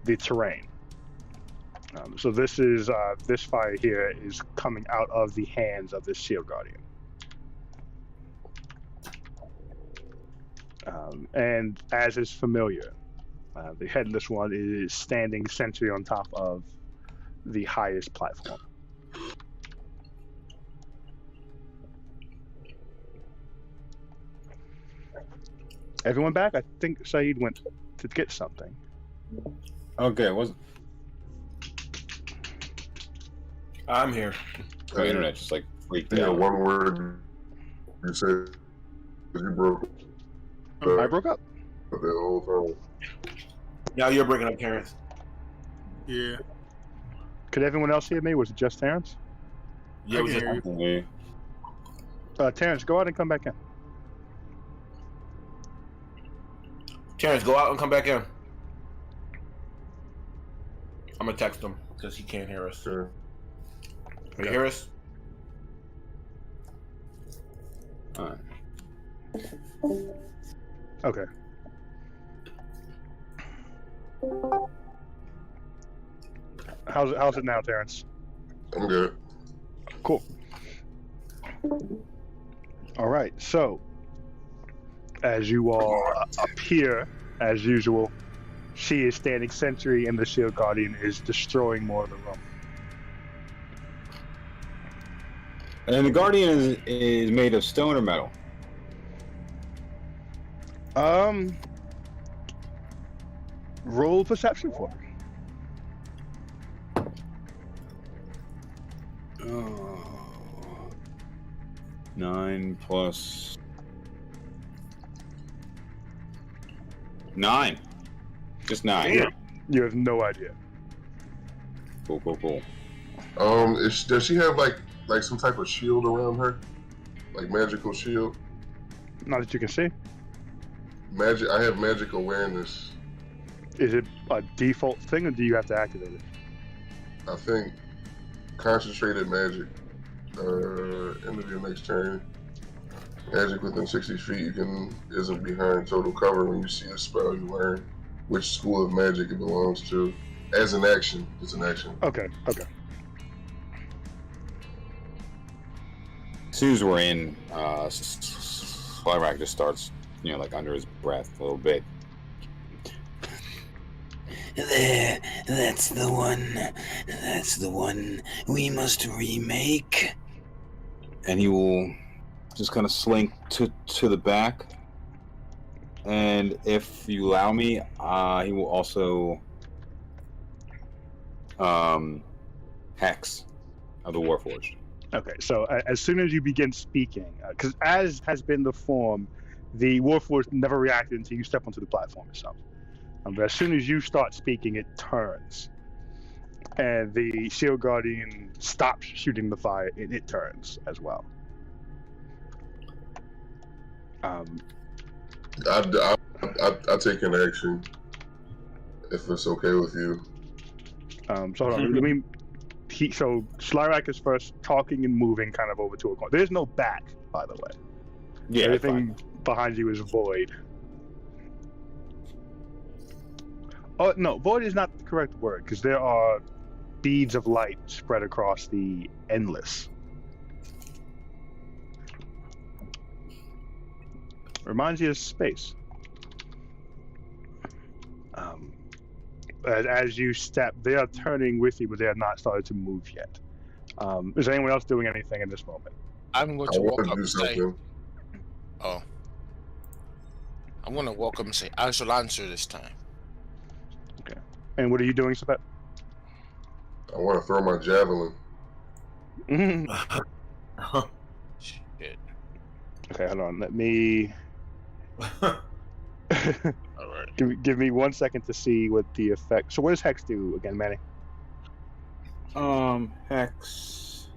the terrain. So this is this fire here is coming out of the hands of this shield guardian. And as is familiar, the headless one is standing sentry on top of the highest platform. Everyone back? I think Saeed went to get something. Okay, was I'm here. the internet just like freaked Yeah, out? one word. You said you broke. I broke up. The whole time. Now you're breaking up, Terrence. Yeah. Could everyone else hear me? Was it just Terrence? Yeah, I we can just hear you. Terrence, go out and come back in. Terrence, go out and come back in. I'm gonna text him because he can't hear us. Sure. Can you hear us? Alright. Okay. How's it now, Terrence? I'm good. Cool. All right. So, as you all appear, as usual, she is standing sentry, and the shield guardian is destroying more of the room. And the Guardian is made of stone or metal? Roll perception for me. 9 plus 9. Just 9. Yeah. You have no idea. Cool. Does she have like some type of shield around her, like magical shield? Not that you can see. Magic. I have magic awareness. Is it a default thing, or do you have to activate it? I think concentrated magic. End of your next turn. Magic within 60 feet isn't behind total cover. When you see a spell, you learn which school of magic it belongs to. As an action, it's an action. Okay. As soon as we're in, Slyrak just starts, like under his breath a little bit. There, that's the one. That's the one we must remake. And he will just kind of slink to the back. And if you allow me, he will also hex of the Warforged. Okay, so as soon as you begin speaking, because as has been the form, the Warforged never reacted until you step onto the platform itself. But as soon as you start speaking, it turns. And the Shield Guardian stops shooting the fire, and it turns as well. I take an action if it's okay with you. So hold on, let me. So Slyrak is first talking and moving kind of over to a corner. There's no back, by the way. Yeah, everything behind you is void. Oh no, void is not the correct word, because there are beads of light spread across the endless. Reminds you of space. As you step, they are turning with you, but they have not started to move yet. Is anyone else doing anything in this moment? I'm going to walk up and say, I'm going to walk up and say, I shall answer this time. Okay. And what are you doing, Sabet? I want to throw my javelin. Shit. Okay, hold on. Let me... All right. Give me 1 second to see what the effect... So what does Hex do again, Manny? Hex...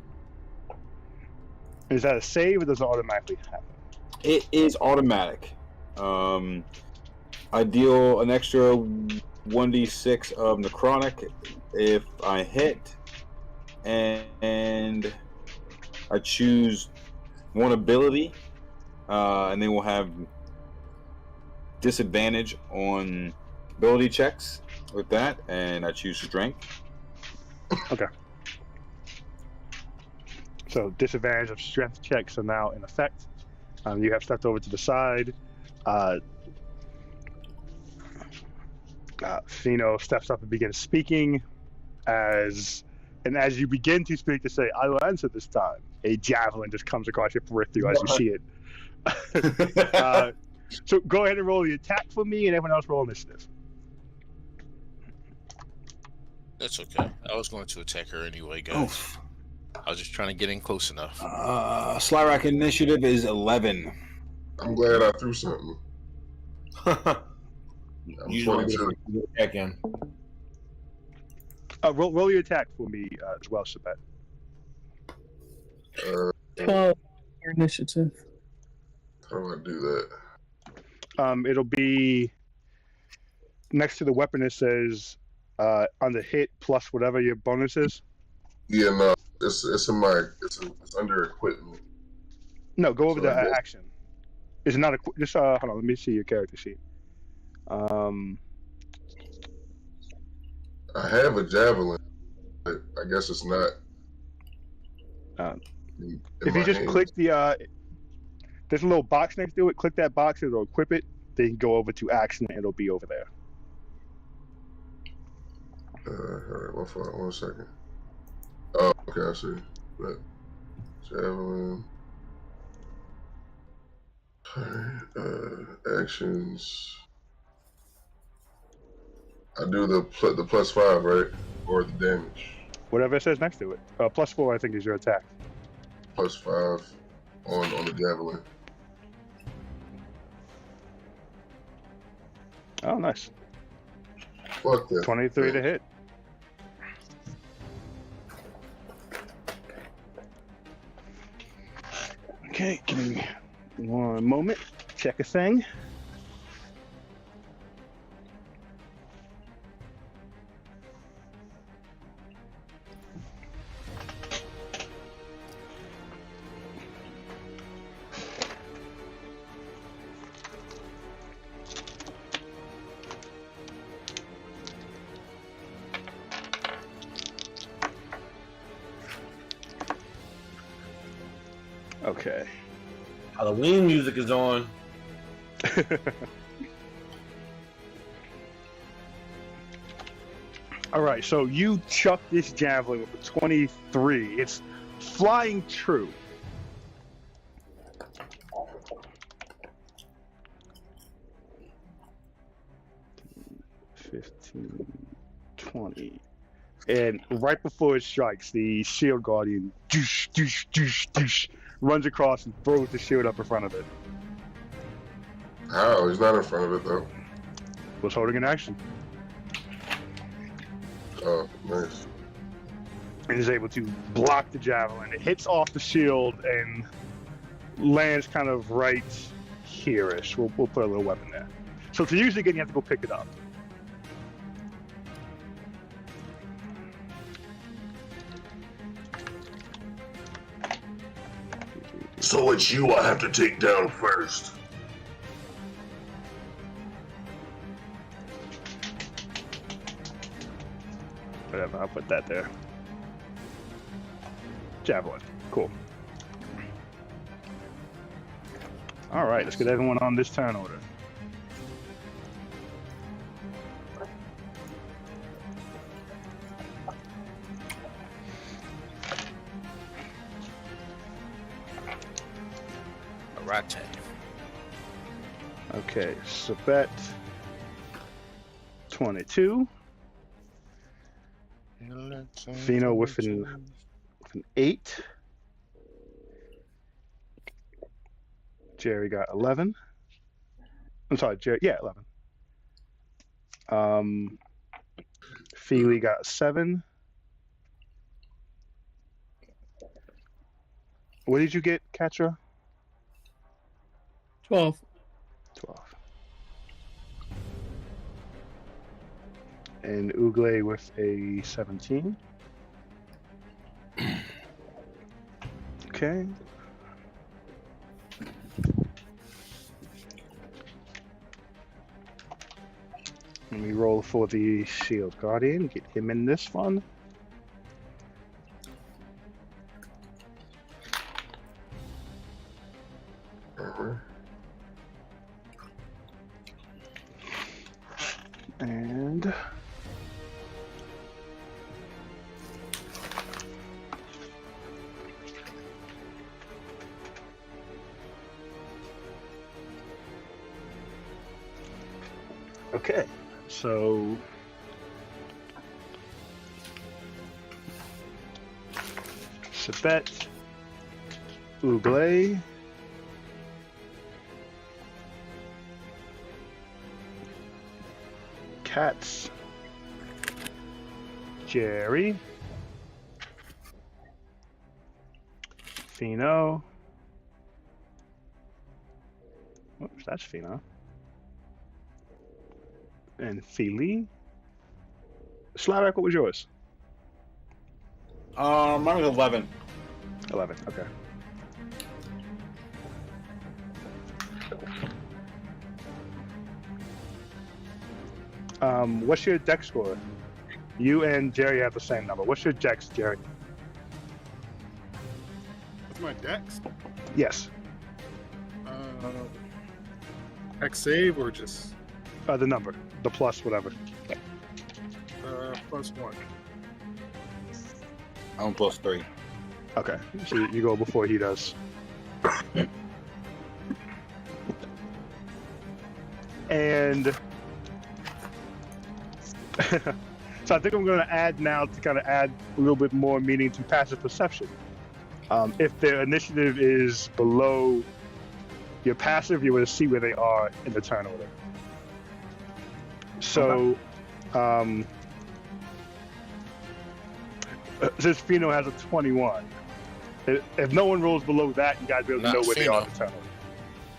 Is that a save, or does it automatically happen? It is automatic. I deal an extra 1d6 of necrotic if I hit, and I choose one ability, and then we'll have disadvantage on ability checks with that, and I choose strength. Okay. So disadvantage of strength checks are now in effect. You have stepped over to the side. Fino steps up and begins speaking. As you begin to speak to say, "I will answer this time," a javelin just comes across your peripheral as you see it. So go ahead and roll the attack for me, and everyone else roll initiative. That's okay. I was going to attack her anyway, guys. I was just trying to get in close enough. Slyrock initiative is 11. I'm glad I threw something. I'm You want to 22. get attack in. Roll your attack for me as well, Sabet. 12 your initiative. How do I do that? It'll be next to the weapon. It says on the hit plus whatever your bonus is. Yeah, no, it's in my it's under equipment. No, go over So the I guess- action. Is it not just hold on? Let me see your character sheet. I have a javelin, but I guess it's not. in If my you just hands. click the there's a little box next to it. Click that box, it'll equip it. Then you go over to action, and it'll be over there. All right, my fault. 1 second. Oh, okay, I see. But javelin. Actions. I do the +5, right, or the damage. Whatever it says next to it. +4, I think, is your attack. +5 on the javelin. Oh, nice. Fuck that. 23 to hit. Okay, give me one moment. Check a thing. Okay. Halloween music is on. All right, so you chuck this javelin with a 23. It's flying true. $15, $20. And right before it strikes, the shield guardian doosh, doosh, doosh, doosh, runs across and throws the shield up in front of it. How? He's not in front of it though. Was holding an action. Oh, nice. And is able to block the javelin. It hits off the shield and lands kind of right here-ish. We'll put a little weapon there. So to use it again, you have to go pick it up. So it's you I have to take down first. Whatever, I'll put that there. Javelin. Cool. All right, let's get everyone on this turn order. Right. Okay, Sabet 22. Fino with an 8. Jerry got 11. I'm sorry, Jerry. Yeah, 11. Feely got 7. What did you get, Katra? 12. 12. And Ugle with a 17. Okay. Let me roll for the Shield Guardian, get him in this one. And okay, so Sabet, Ugle, Cats, Jerry, Fino. Oops, that's Fino. And Feely. Slavak, what was yours? Mine was 11. 11, okay. What's your dex score? You and Jerry have the same number. What's your dex, Jerry? What's my dex? Yes. Dex save or just The number. The plus whatever. +1. I'm +3. Okay. So you go before he does. And so I think I'm going to add now to kind of add a little bit more meaning to passive perception. If their initiative is below your passive, you're going to see where they are in the turn order. So, since Fino has a 21, if no one rolls below that, you guys will be able to know where they are in the turn order.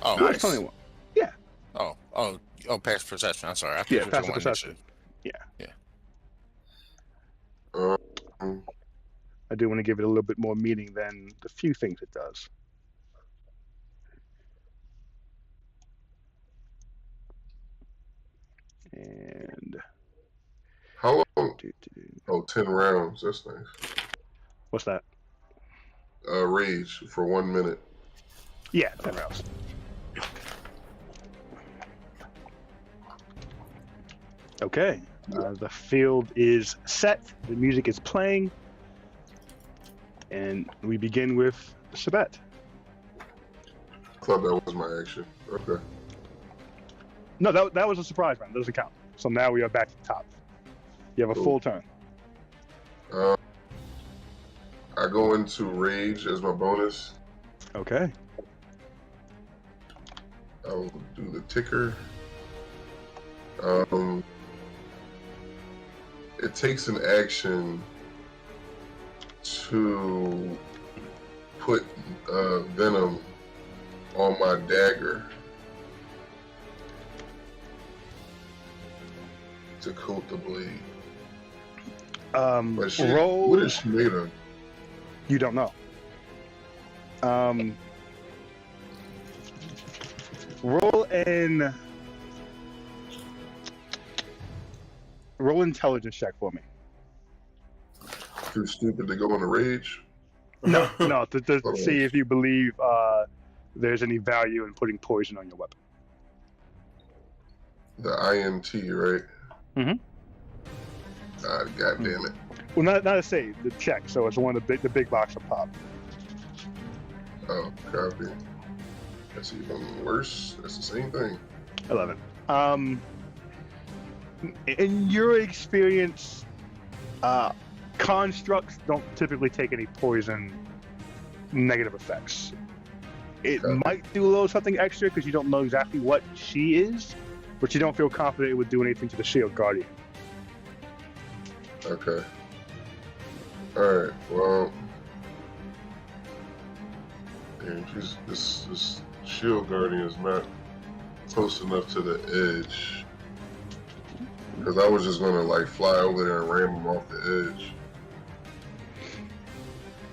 Oh, No, nice. it's 21. Yeah. Oh, passive perception. I'm sorry. I thought Yeah, you were passive talking about perception. initiative. Yeah. I do want to give it a little bit more meaning than the few things it does. And how long? Oh, 10 rounds. That's nice. What's that? Rage for 1 minute. Yeah, 10 rounds. Okay, the field is set, the music is playing, and we begin with Sabet. I thought that was my action. Okay. No, that was a surprise round, doesn't count. So now we are back to the top. You have a full turn. I go into Rage as my bonus. Okay. I'll do the ticker. It takes an action to put venom on my dagger to coat the blade. But roll. What is she made of? You don't know. Roll intelligence check for me. Too stupid to go into Rage? No, to see if you believe there's any value in putting poison on your weapon. The INT, right? Mm-hmm. God damn it. Well, not a save, the check. So it's one of the big box of pop. Oh, copy. That's even worse. That's the same thing. 11. In your experience, constructs don't typically take any poison negative effects. It might do a little something extra because you don't know exactly what she is, but you don't feel confident it would do anything to the Shield Guardian. Okay. Alright, well. Damn, this Shield Guardian is not close enough to the edge. Because I was just gonna like fly over there and ram him off the edge.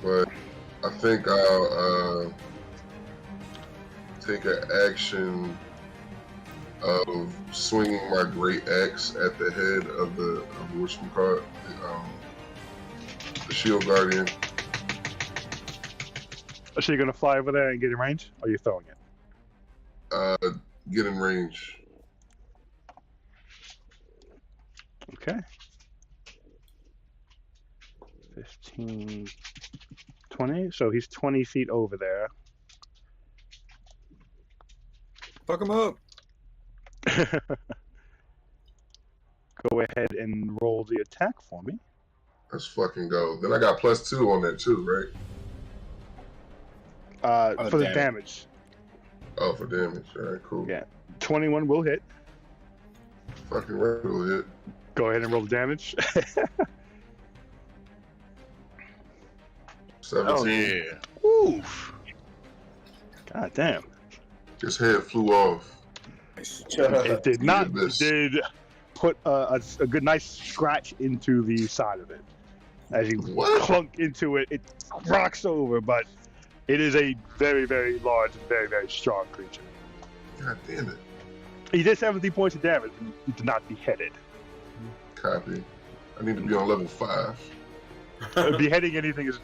But I think I'll take an action of swinging my great axe at the head of the whatchamacallit, the shield guardian. So you're gonna fly over there and get in range, or are you throwing it? Get in range. Okay. 15, 20. So he's 20 feet over there. Fuck him up. Go ahead and roll the attack for me. Let's fucking go. Then I got +2 on that too, right? For the damage. Oh, for damage. All right, cool. Yeah. 21 will hit. Fucking will hit. Go ahead and roll the damage. 17. Oh yeah. Oof. God damn. His head flew off. It did not. It did put a good nice scratch into the side of it. As you clunk into it, it rocks over, but it is a very, very large and very, very strong creature. God damn it. He did 17 points of damage, but he did not beheaded. Copy. I need to be on level 5. Beheading anything is...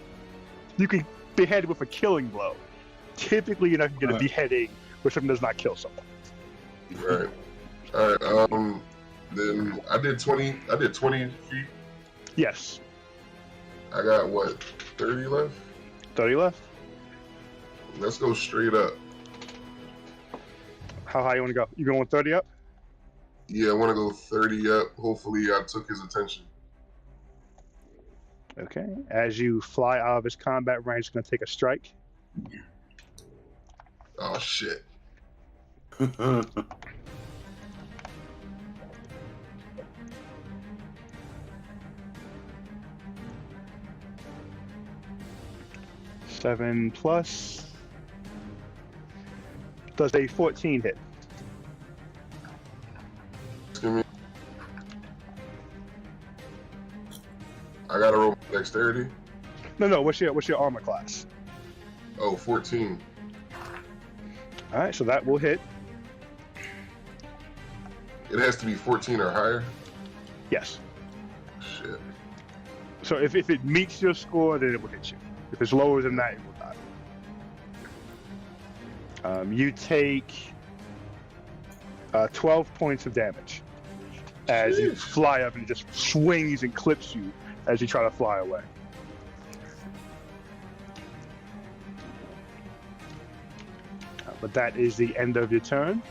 You can behead with a killing blow. Typically, you're not going to get a beheading where something does not kill someone. Right. Alright, then I did 20 feet. Yes. I got what, 30 left? 30 left? Let's go straight up. How high you want to go? You going 30 up? Yeah, I want to go 30 up. Hopefully I took his attention. Okay. As you fly out of his combat range, it's going to take a strike. Oh, shit. Seven plus. Does a 14 hit? Excuse me. I gotta roll dexterity. No. What's your armor class? Oh, 14. All right, so that will hit. It has to be 14 or higher. Yes. Shit. So if it meets your score, then it will hit you. If it's lower than that, it will not. You take 12 points of damage as you fly up and it just swings and clips you as you try to fly away. But that is the end of your turn.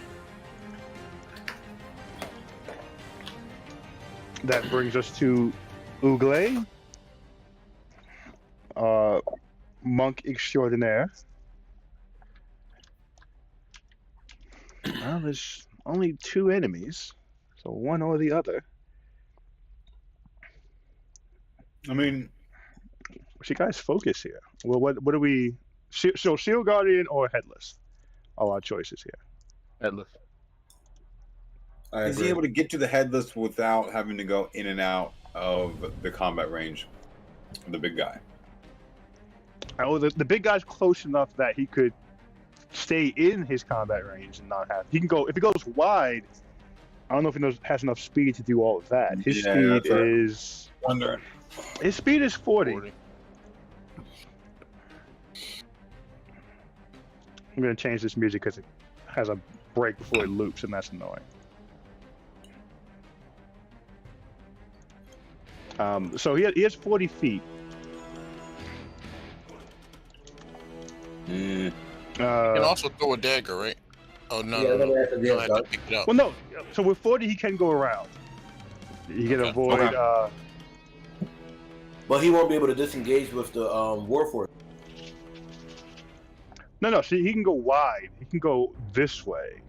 That brings us to Ugle, monk extraordinaire. Well, there's only 2 enemies, so one or the other. I mean, what's your guys' focus here? Well, what do we? So Shield Guardian or Headless? All our choices here. Headless. Is he able to get to the Headless without having to go in and out of the combat range? The big guy. Oh, the big guy's close enough that he could stay in his combat range and not have. He can go if he goes wide. I don't know if he has enough speed to do all of that. His speed is. Wondering. His speed is 40. I'm gonna change this music because it has a break before it loops, and that's annoying. So he has 40 feet. You can also throw a dagger, right? Oh no, Yeah, no. that's a You'll deal, have to pick it up. Well, no. So with 40, he can go around. He can avoid. But he won't be able to disengage with the Warforged. No. See, he can go wide. He can go this way.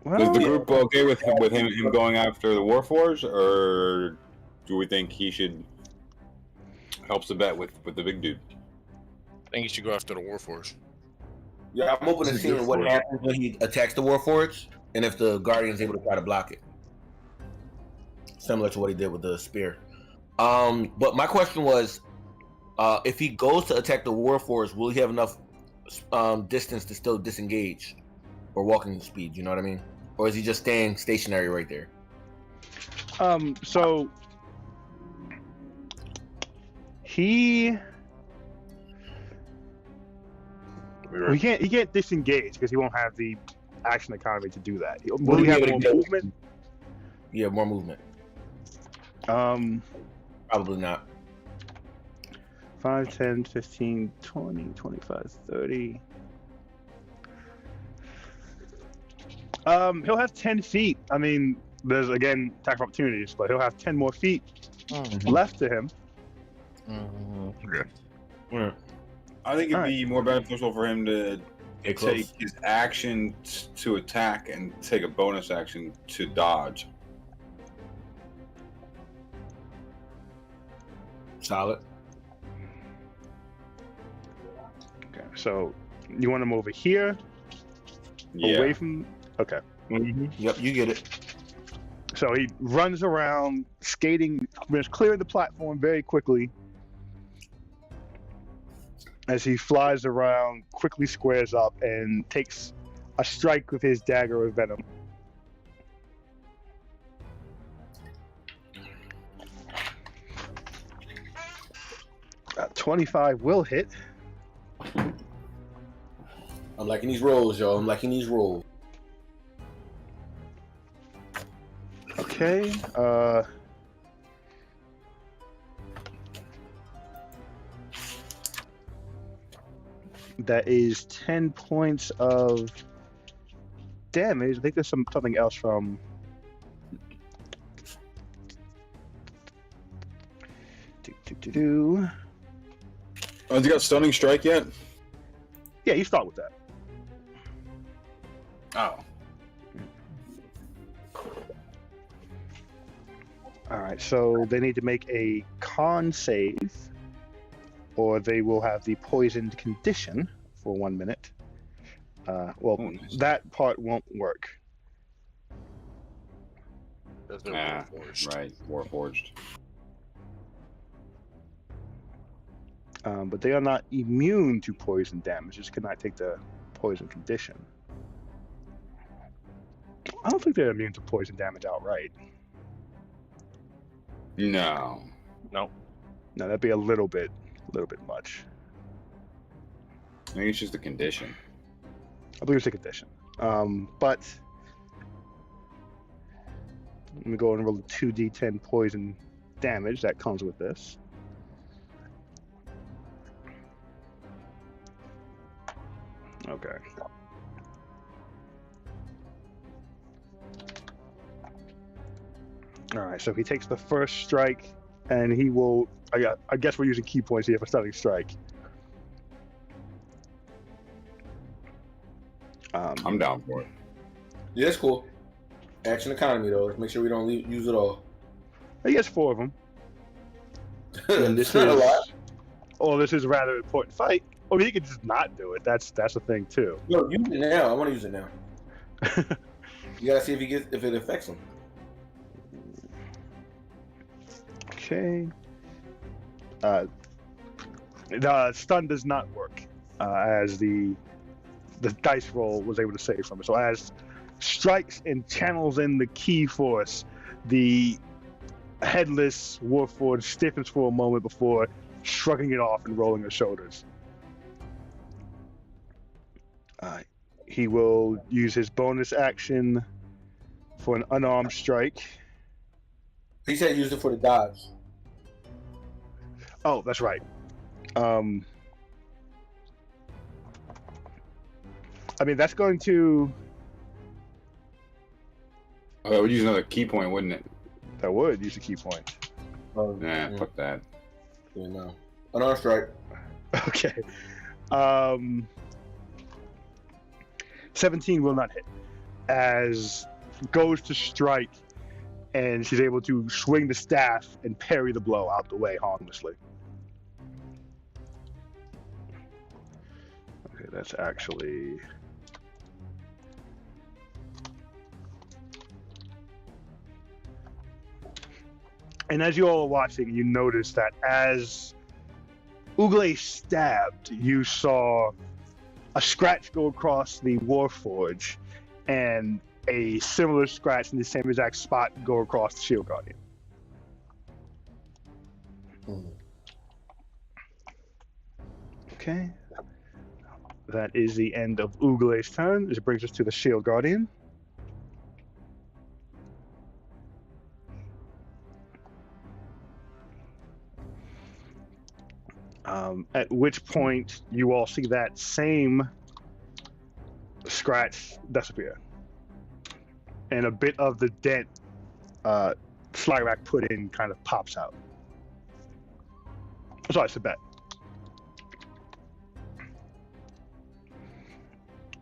Well, Is the group okay with him going after the Warforged, or do we think he should help Sabet with the big dude? I think you should go after the Warforged. Yeah, I'm open to seeing what happens when he attacks the Warforged. and if the Guardian's able to try to block it, similar to what he did with the spear. But my question was, if he goes to attack the Warforged, will he have enough distance to still disengage or walking speed? You know what I mean? Or is he just staying stationary right there? So he can't disengage because he won't have the action economy to do that. Will he have more movement? Yeah, more movement. Probably not. 5, 10, 15, 20, 25, 30. He'll have 10 feet. I mean, there's again attack opportunities, but he'll have 10 more feet left to him. Okay. I think it'd be more beneficial for him to take his action to attack and take a bonus action to dodge. Solid. Okay, so you want him over here? Yeah. Away from... Okay. Yep, you get it. So he runs around, skating, clearing the platform very quickly. As he flies around, quickly squares up, and takes a strike with his dagger of venom. 25 will hit. I'm liking these rolls, y'all. I'm liking these rolls. Okay. That is 10 points of damage. I think there's something else from... Oh, has he got Stunning Strike yet? Yeah, you start with that. Oh. Alright, so they need to make a con save, or they will have the poisoned condition for 1 minute. That part won't work. Right, Warforged. But they are not immune to poison damage, just cannot take the poison condition. I don't think they're immune to poison damage outright. No. No, that'd be a little bit much. I think it's just a condition. I believe it's a condition. But let me go and roll the 2d10 poison damage that comes with this. Okay. All right, so he takes the first strike, and he will. I guess we're using key points here for stunning strike. I'm down for it. Yeah, that's cool. Action economy, though. Let's make sure we don't use it all. He gets 4 of them. And this is not a lot. Oh, this is a rather important fight. Or he could just not do it. That's a thing too. No, use it now. I want to use it now. You gotta see if it affects him. Okay. The stun does not work, as the dice roll was able to save from it. So as strikes and channels in the key force, the headless Warforged stiffens for a moment before shrugging it off and rolling his shoulders. He will use his bonus action for an unarmed strike. He said use it for the dodge. Oh, that's right. I mean, that's going to... Oh, that would use another key point, wouldn't it? That would use a key point. Nah, fuck that. Yeah, no. Unarmed strike. Okay. 17 will not hit. As goes to strike, and she's able to swing the staff and parry the blow out the way harmlessly. Okay, that's actually And as you all are watching, you notice that as Ugle stabbed, you saw a scratch go across the Warforge, and a similar scratch in the same exact spot go across the Shield Guardian. Okay. That is the end of Ugle's turn. This brings us to the Shield Guardian. At which point you all see that same scratch disappear. And a bit of the dent Slyrak put in kind of pops out. Sorry, it's a bet.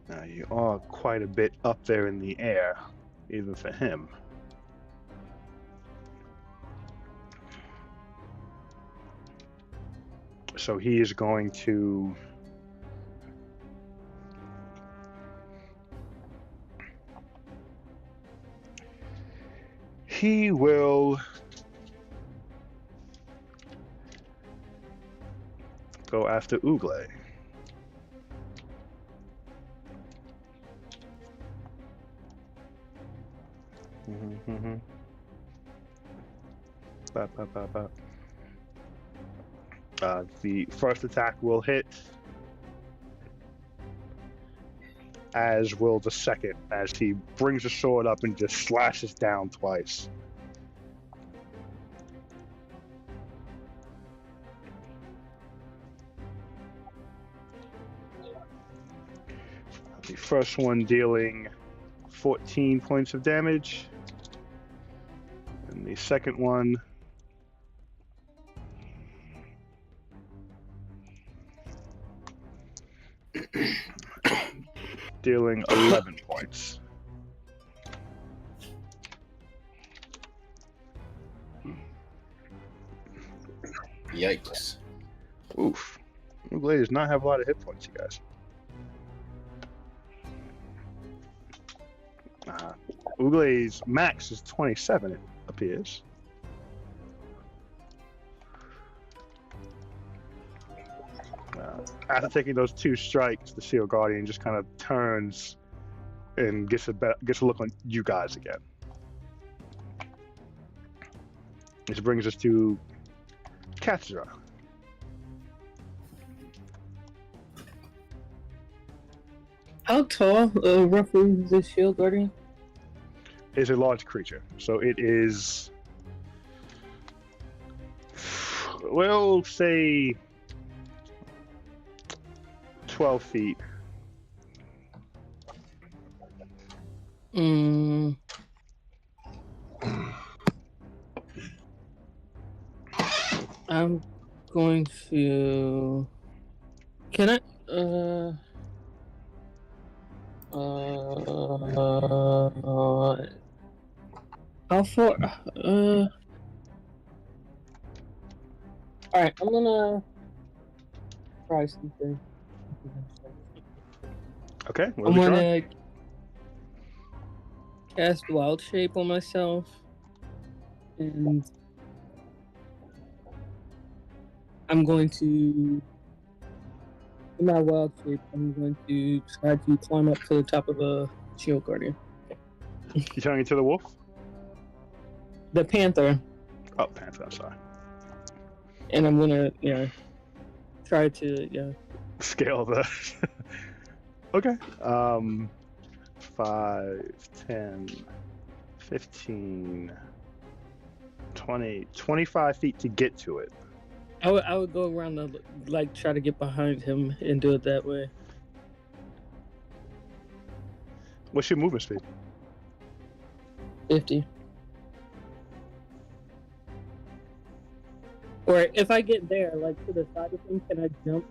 Now you are quite a bit up there in the air, even for him. So he is going to he will go after Ugle. The first attack will hit, as will the second, as he brings the sword up and just slashes down twice. The first one dealing 14 points of damage, and the second one dealing 11 points. Yikes. Oof. Ugle does not have a lot of hit points, you guys. Ugle's max is 27, it appears. After taking those two strikes, the Shield Guardian just kind of turns and gets a look on you guys again. This brings us to Katsura. How tall, roughly, is this Shield Guardian? It's a large creature, so it is, we'll say 12 feet. I'm going to... Can I... how far... Alright, I'm gonna try something. Okay, I'm gonna cast Wild Shape on myself, and I'm going to, in my Wild Shape, I'm going to try to climb up to the top of a Shield Guardian. You turning into the wolf? The Panther. Oh, Panther, I'm sorry. And I'm gonna, try to, scale the... Okay. 5, 10, 15, 20, 25 feet to get to it. I would go around the, try to get behind him and do it that way. What's your movement speed? 50. Or if I get there, to the side of him, can I jump?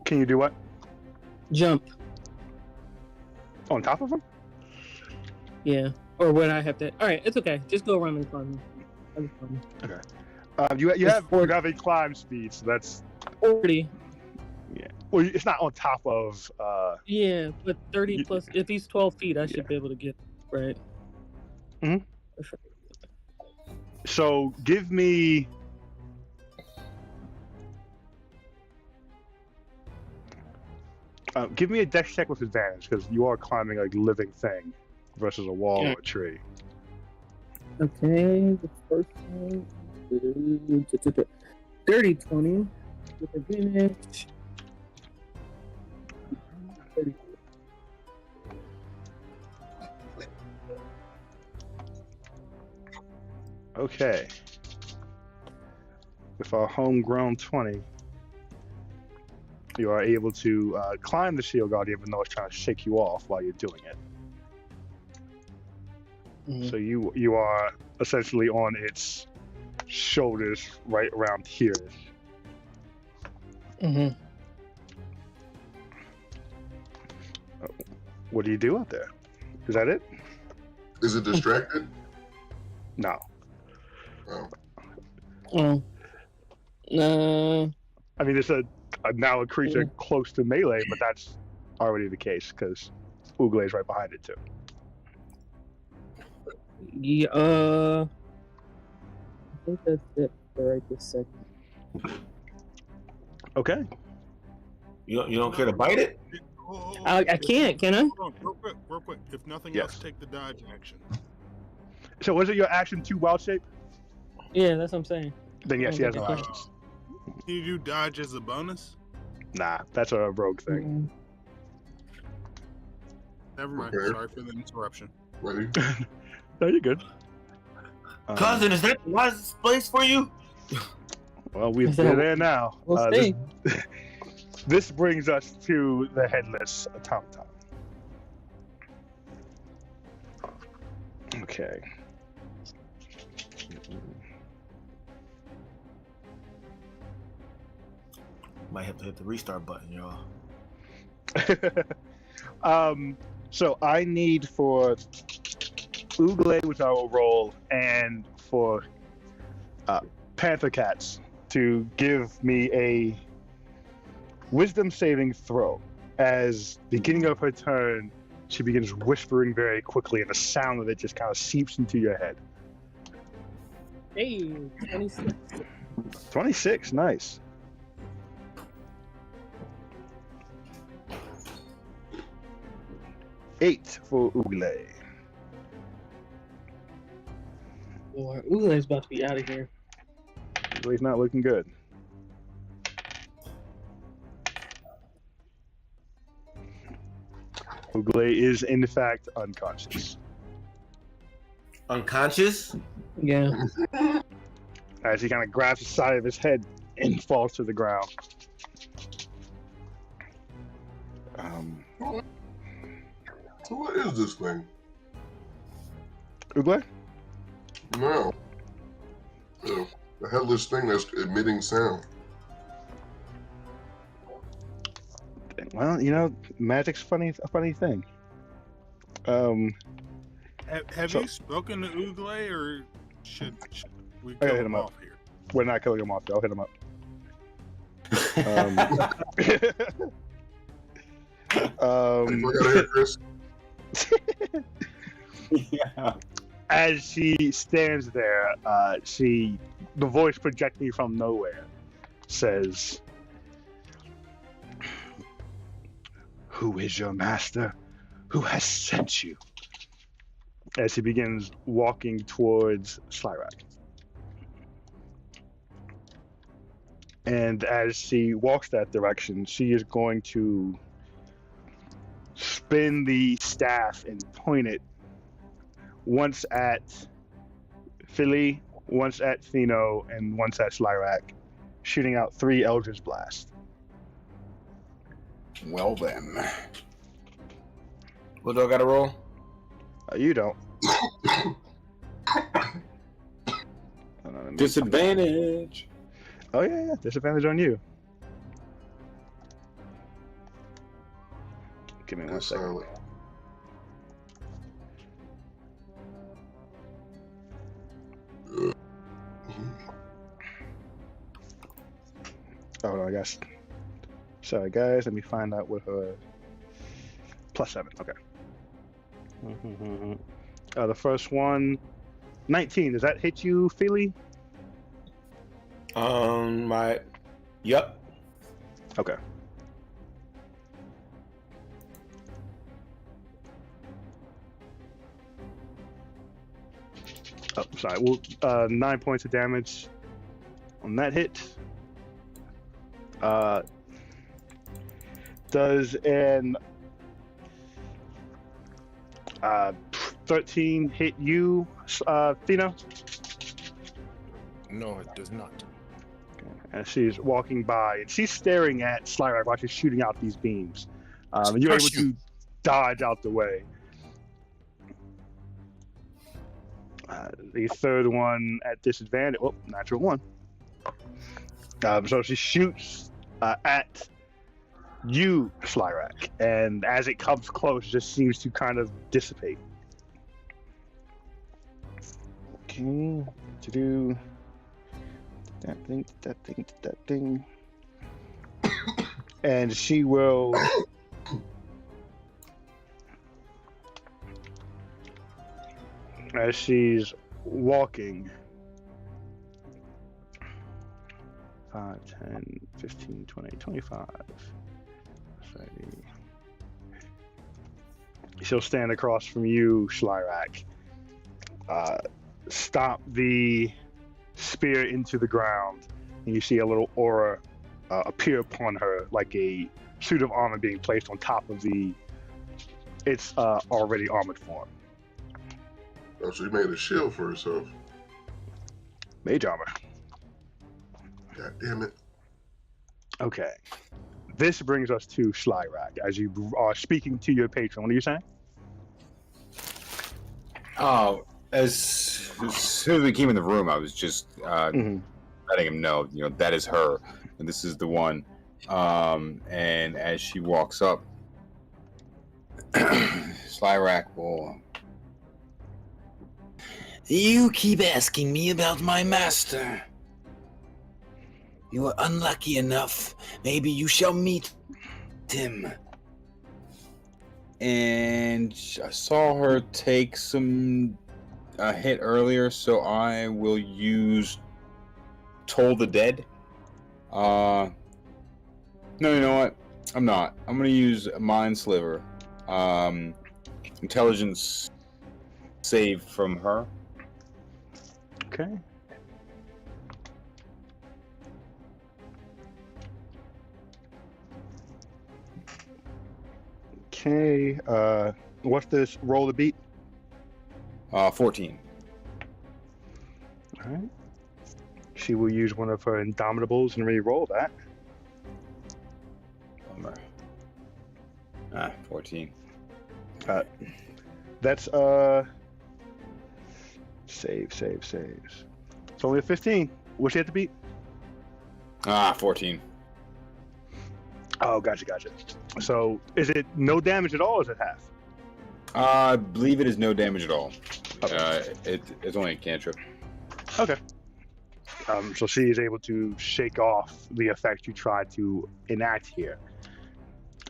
Can you do what? Jump. On top of him? Yeah. Or would I have to? All right, it's okay. Just go around and climb. Okay. You have a climb speed, so that's 40. Yeah. Well, it's not on top of. Yeah, but 30 plus. If he's 12 feet, I should be able to get right. Mm-hmm. So give me. Give me a dex check with advantage because you are climbing a living thing versus a wall or a tree. Okay, the first one is dirty 20 with advantage. 30. Okay. With our homegrown 20, you are able to climb the shield guard even though it's trying to shake you off while you're doing it. Mm-hmm. So you are essentially on its shoulders right around here. Mm-hmm. What do you do out there? Is that it? Is it distracted? No. Oh. No. I mean, it's now a creature close to melee, but that's already the case because Ugle is right behind it too. Yeah, I think that's it for right this second. Okay. You don't care to bite it? I can't, can I? Hold on, real quick. If nothing else, take the dodge action. So was it your action to wild shape? Yeah, that's what I'm saying. Then yes, he has no actions. Can you do dodge as a bonus? Nah, that's a rogue thing. Never mind. Okay. Sorry for the interruption. Ready? No, you're good. Cousin, is that the wisest place for you? Well, we're there now. We'll see. This brings us to the headless automaton. Okay. Might have to hit the restart button, y'all. So I need for Ugle, which I will roll, and for Panther Cats to give me a wisdom saving throw. As beginning of her turn, she begins whispering very quickly, and the sound of it just kind of seeps into your head. Hey, 26. 26, nice. Eight for Ugle. Boy, Ugle's about to be out of here. Ugle's not looking good. Ugle is in fact unconscious. Unconscious? Yeah. As he kind of grabs the side of his head and falls to the ground. So what is this thing? Ugle? No. The headless thing that's emitting sound. Well, you know, magic's a funny thing. Have you spoken to Ugle, or should we I gotta kill hit him him off up. here? We're not killing him off. I'll hit him up. I gotta hear Chris. Yeah. As she stands there, the voice projecting from nowhere says, "Who is your master? Who has sent you?" As he begins walking towards Slyrak. And as she walks that direction, she is going to spin the staff and point it once at Philly, once at Theno, and once at Slyrak, shooting out 3 Eldritch Blasts. Well then. What do I gotta roll? You don't. Disadvantage. Oh yeah, disadvantage on you. Give me 1 second. Oh no, I guess. Sorry guys, let me find out what her +7. Okay. The first one 19. Does that hit you, Feely? Yep. Okay. Oh, sorry. Well, 9 points of damage on that hit. Does an 13 hit you, Fino? No, it does not. And she's walking by, and she's staring at Slyrak while she's shooting out these beams. And you're able to dodge out the way. The third one at disadvantage. Oh, natural one. So she shoots at you, Slyrak, and as it comes close, it just seems to kind of dissipate. Okay, to do that thing. And she will as she's walking 5, 10, 15, 20, 25, 30. She'll stand across from you, Slyrak. Stomp the spear into the ground, and you see a little aura appear upon her, like a suit of armor being placed on top of its already armored form. Oh, so you made a shield for herself. Mage armor. God damn it. Okay. This brings us to Slyrak. As you are speaking to your patron, what are you saying? Oh, as soon as we came in the room, I was just letting him know, that is her, and this is the one. And as she walks up, Slyrak will. You keep asking me about my master. You are unlucky enough. Maybe you shall meet him. And I saw her take a hit earlier, so I will use Toll the Dead. No, you know what? I'm not. I'm gonna use Mind Sliver. Intelligence save from her. Okay. Okay. What's this roll to beat? 14. All right. She will use one of her Indomitables and re-roll that. Bummer. 14. That's saves. It's only a 15. What's she have to beat? 14. Oh, gotcha. So, is it no damage at all, or is it half? I believe it is no damage at all. Okay. It's only a cantrip. Okay. So she is able to shake off the effect you tried to enact here.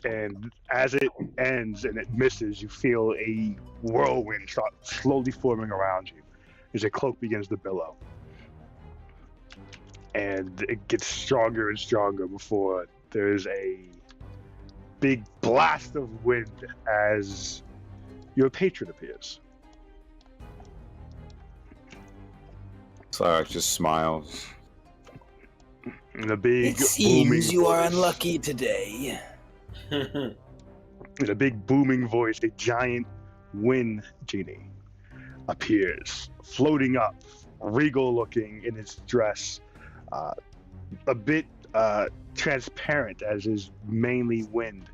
And as it ends and it misses, you feel a whirlwind start slowly forming around you as your cloak begins to billow. And it gets stronger and stronger before there is a big blast of wind as your patron appears. Slyrak just smiles. And a big It seems you are unlucky today. In a big booming voice, a giant wind genie appears, floating up, regal looking in its dress, a bit transparent as is mainly wind.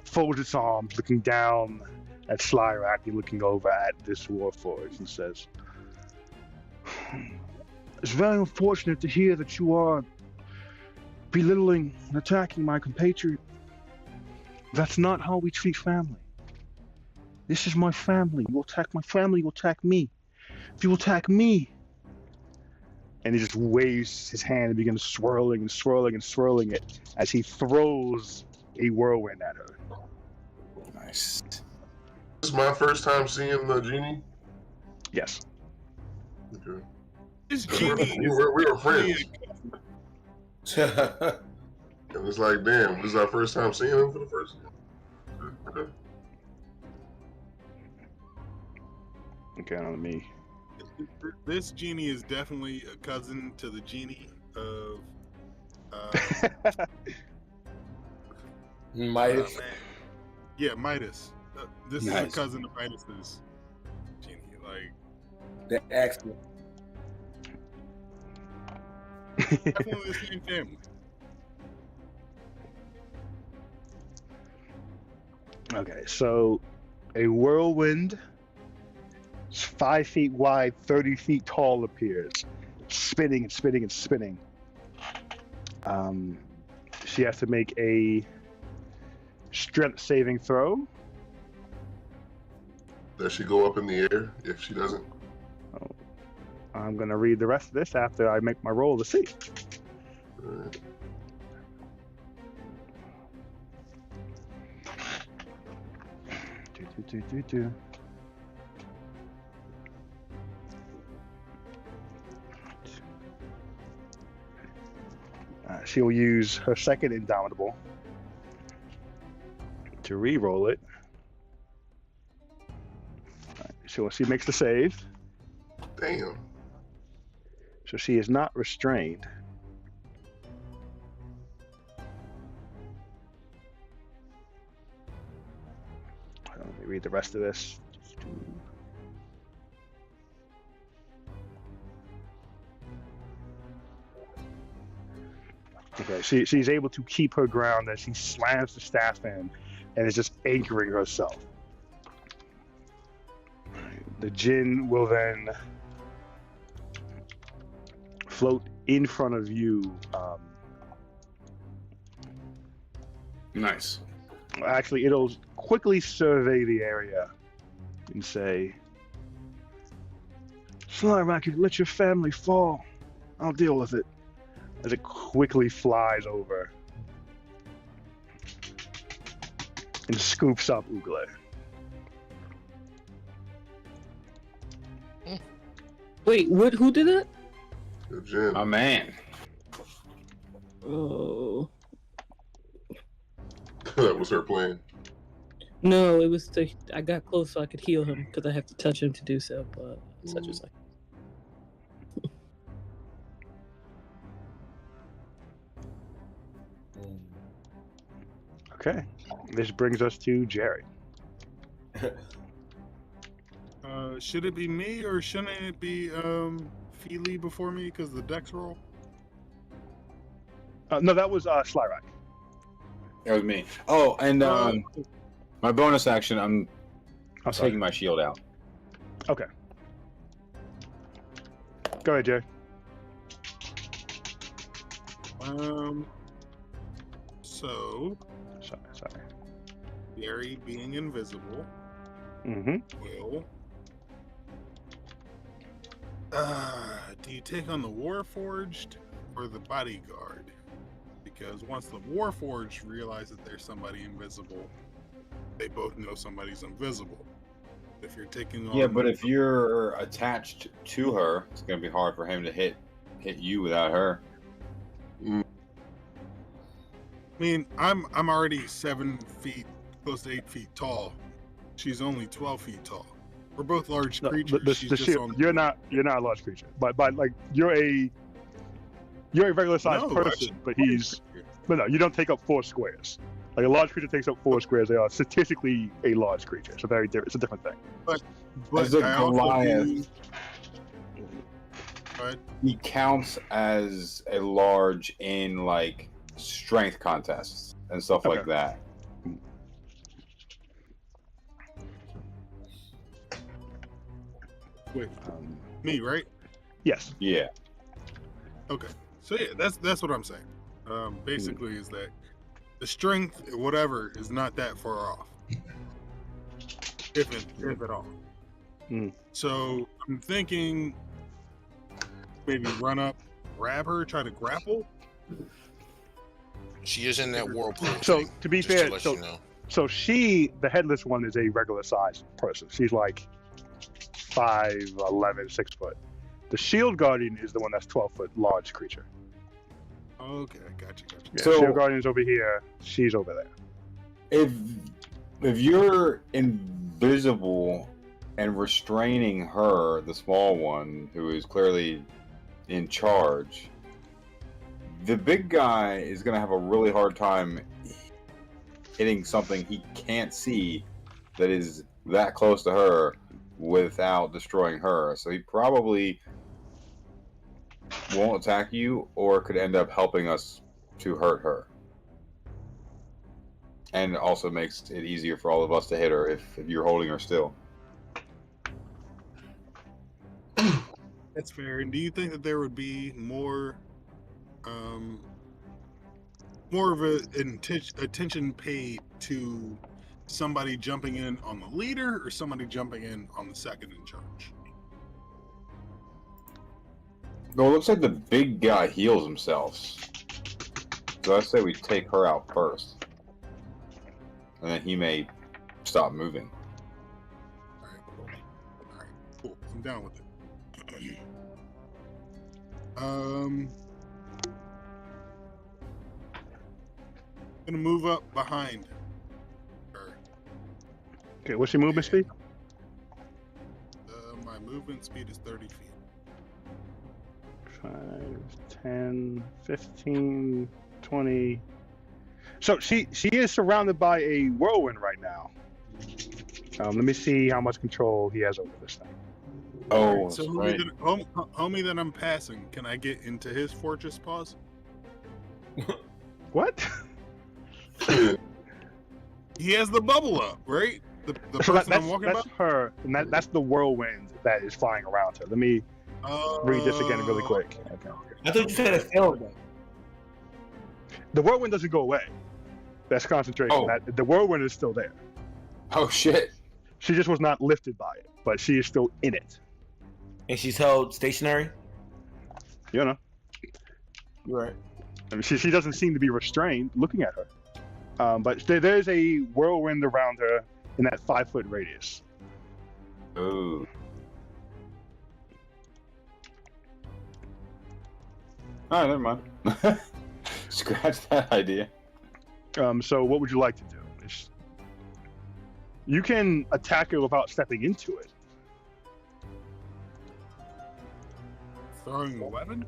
Folds its arms, looking down at Slyrak, looking over at this warforged, and says, "It's very unfortunate to hear that you are belittling and attacking my compatriot. That's not how we treat family. This is my family. You attack my family, you attack me. If you attack me..." And he just waves his hand and begins swirling it as he throws a whirlwind at her. Nice. This is my first time seeing the genie. Yes. Okay. This genie we is were friends. Okay. And it's like, damn, this is our first time seeing him for the first time. Okay. Okay, let me. This genie is definitely a cousin to the genie of Midas. man. Yeah, Midas. This is Nice. a cousin of Midas's genie. Like The accent. definitely the same family. Okay, so a whirlwind, 5 feet wide, 30 feet tall, appears, spinning and spinning and spinning. She has to make a strength saving throw. Does she go up in the air if she doesn't? I'm going to read the rest of this after I make my roll to see. Alright. She'll use her second Indomitable to re-roll it. So she makes the save. Damn. So she is not restrained. Let me read the rest of this. Okay, she's able to keep her ground as she slams the staff in and is just anchoring herself. The djinn will then float in front of you. Nice. Actually, it'll quickly survey the area and say, Slyrak, you let your family fall. I'll deal with it. As it quickly flies over and scoops up Ugle. Wait, what? Who did it? The djinn. My man. Oh That was her plan. no, it was to. I got close so I could heal him because I have to touch him to do so. But such as like. Okay, this brings us to Jerry. Should it be me or shouldn't it be Feely before me because the dex roll? No, that was Slyrak. That was me. Oh, and my bonus action, I'm taking my shield out. Okay. Go ahead, Jerry. So sorry. Gary being invisible Mm-hmm. will. Do you take on the Warforged or the Bodyguard? Because once the Warforged realize that there's somebody invisible, they both know somebody's invisible. If you're taking on, Yeah, but if you're attached to her, it's gonna be hard for him to hit you without her. I mean, I'm already 7 feet, close to 8 feet tall. She's only 12 feet tall. We're both large creatures. She's just on... You're not a large creature, but like you're a regular sized person, but no, you don't take up 4 squares. Like a large creature takes up 4 squares. They are statistically a large creature. It's it's a different thing. But As a I also Goliath, But he counts as a large in like strength contests and stuff like that. wait, me, right? Yes. Yeah. Okay. So yeah, that's what I'm saying. Basically, is that the strength, whatever, is not that far off, if at all. So I'm thinking maybe run up, grab her, try to grapple. She is in that whirlpool. So thing, to be just fair, let so you know. so the headless one, is a regular sized person. She's like 5'11", 6 foot. The shield guardian is the one that's 12-foot large creature. Okay, gotcha. Yeah, So- shield guardian's over here. She's over there. If you're invisible and restraining her, the small one who is clearly in charge, the big guy is going to have a really hard time hitting something he can't see that is that close to her without destroying her. So he probably won't attack you, or could end up helping us to hurt her. And it also makes it easier for all of us to hit her if you're holding her still. That's fair. And do you think that there would be more of attention paid to somebody jumping in on the leader or somebody jumping in on the second in charge? No, it looks like the big guy heals himself. So I say we take her out first. And then he may stop moving. Alright, cool. I'm down with it. Gonna move up behind her. Okay, what's your movement speed? My movement speed is 30 feet. 5, 10, 15, 20. So she is surrounded by a whirlwind right now. Let me see how much control he has over this thing. Oh, so right. homie that I'm passing, can I get into his fortress paws? What? He has the bubble up, right? The So person that's I'm walking that's about? her, and that's the whirlwind that is flying around her. Let me read this again really quick. Okay. I thought you said it failed. Then. The whirlwind doesn't go away. That's concentration. Oh. The whirlwind is still there. Oh, shit. She just was not lifted by it, but she is still in it. And she's held stationary. You know. You're right. I mean, she doesn't seem to be restrained looking at her. But there's a whirlwind around her in that 5-foot radius. Ooh. Alright, never mind. Scratch that idea. So what would you like to do? You can attack her without stepping into it. Throwing a weapon?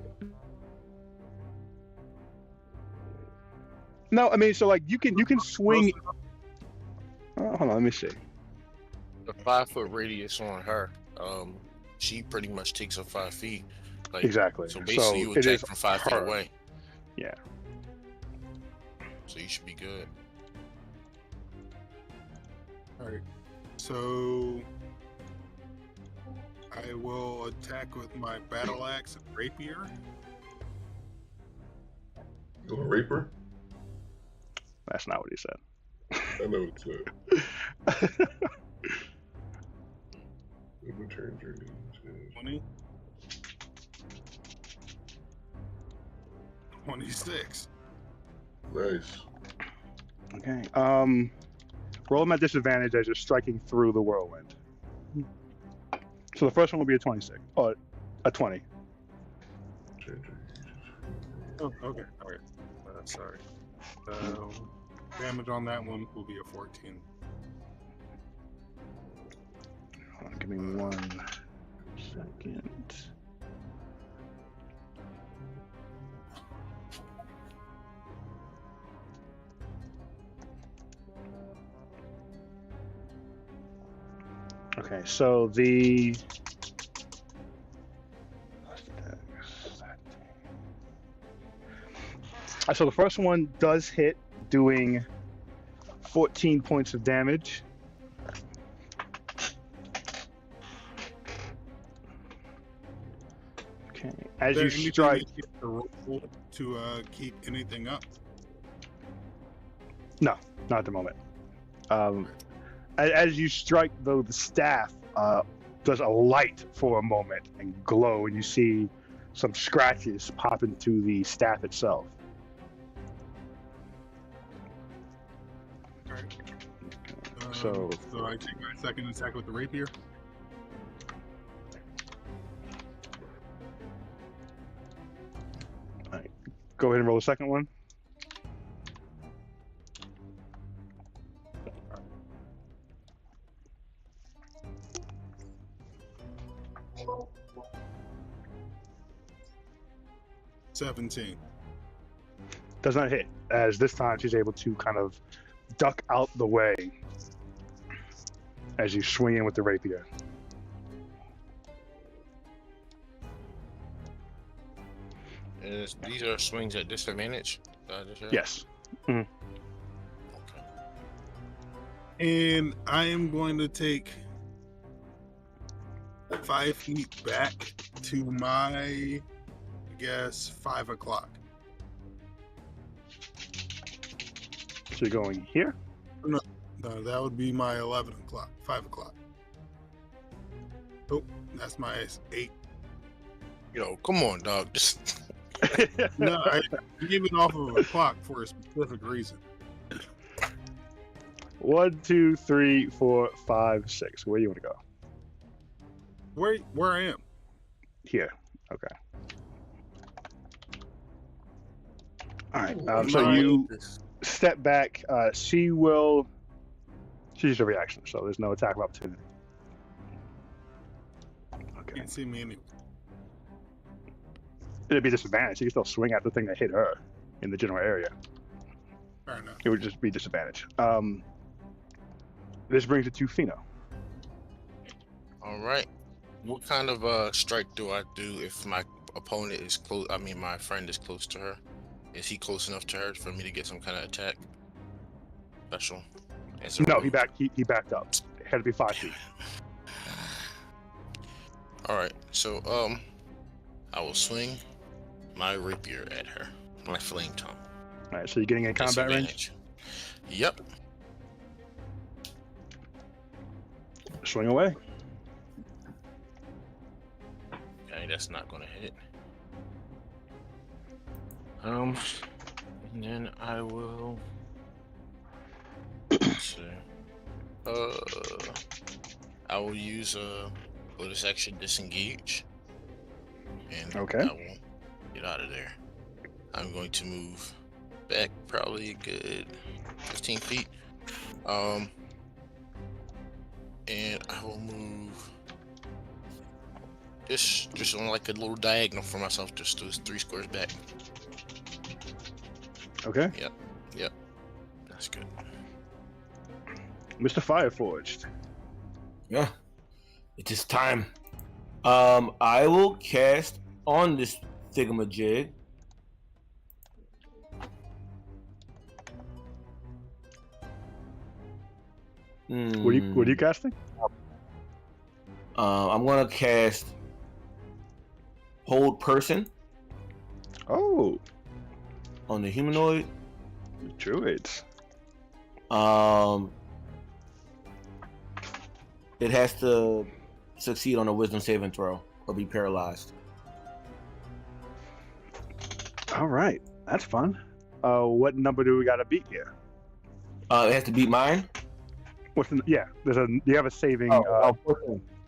No, I mean, so like you can swing. Hold on, let me see. The 5-foot radius on her, she pretty much takes up 5 feet. Like, Exactly. So basically, you it attack is from 5 feet her. away. Yeah. So you should be good. Alright. So I will attack with my battle axe and rapier. You want a raper? That's not what he said. I know what it said. Return journey. 20. 26. Nice. Okay. Roll them at disadvantage as you're striking through the whirlwind. So the first one will be a 26 or a 20. Oh, okay. Alright. Sorry. Damage on that one will be a 14. Hold on, give me 1 second. Okay, so so the first one does hit, doing 14 points of damage. Okay, as you strike. To keep anything up. No, not at the moment. As you strike, though, the staff does a light for a moment and glow, and you see some scratches pop into the staff itself. So I take my second attack with the rapier. Go ahead and roll the second one. $17. Does not hit, as this time she's able to kind of duck out the way as you swing in with the rapier. These are swings at disadvantage? Yes. Okay. And I am going to take 5 feet back to my, I guess, 5 o'clock. So you're going here? No, that would be my 11 o'clock, 5 o'clock. Oh, that's my 8. Yo, come on, dog. Just... No, I gave it off of a clock for a specific reason. 1, 2, 3, 4, 5, 6. Where do you want to go? Where I am. Here. Okay. All right. So you step back. She will. She's a reaction, so there's no attack of opportunity. Okay. Can't see me anyway. It'd be disadvantage. You can still swing at the thing that hit her in the general area. Fair enough. It would just be disadvantage. This brings it to Fino. All right. What kind of strike do I do if my opponent is close? I mean, my friend is close to her. Is he close enough to her for me to get some kind of attack? Special. No, he backed up. It had to be 5 feet. All right. So I will swing my rapier at her, my flame tongue. All right. So you're getting in combat range. Yep. Swing away. Okay, that's not gonna hit. And then I will. Let's see. I will use bonus action disengage, and okay. I will get out of there. I'm going to move back probably a good 15 feet. And I will move just on like a little diagonal for myself, just those 3 squares back. Okay. Yep. That's good. Mr. Fireforged. Yeah. It is time. I will cast on this thingamajig. What are you casting? I'm gonna cast Hold Person. Oh. On the humanoid. Druids. It has to succeed on a wisdom saving throw or be paralyzed. All right. That's fun. What number do we got to beat here? It has to beat mine. What's the, yeah, you have a saving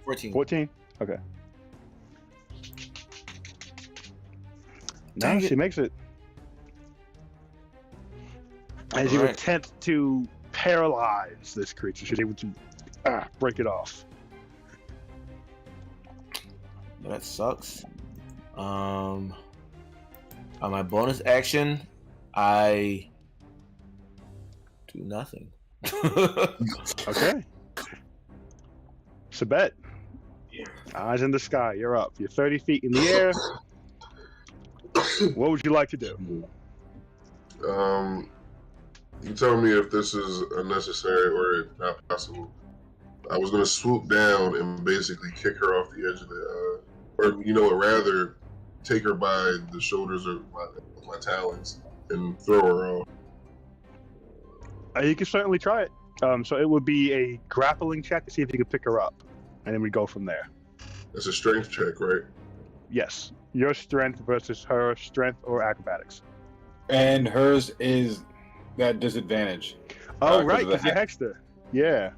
14. 14? Okay. No, she makes it. As you attempt to paralyze this creature, she's able to break it off. That sucks. On my bonus action, I do nothing. Okay. Sabet. Eyes in the sky. You're up. You're 30 feet in the air. What would you like to do? You tell me if this is unnecessary or not possible. I was going to swoop down and basically kick her off the edge of the, or you know what, rather take her by the shoulders of my talons and throw her off. You can certainly try it. So it would be a grappling check to see if you can pick her up, and then we go from there. It's a strength check, right? Yes. Your strength versus her strength or acrobatics. And hers is that disadvantage. Oh, right, because you hexed her. Yeah.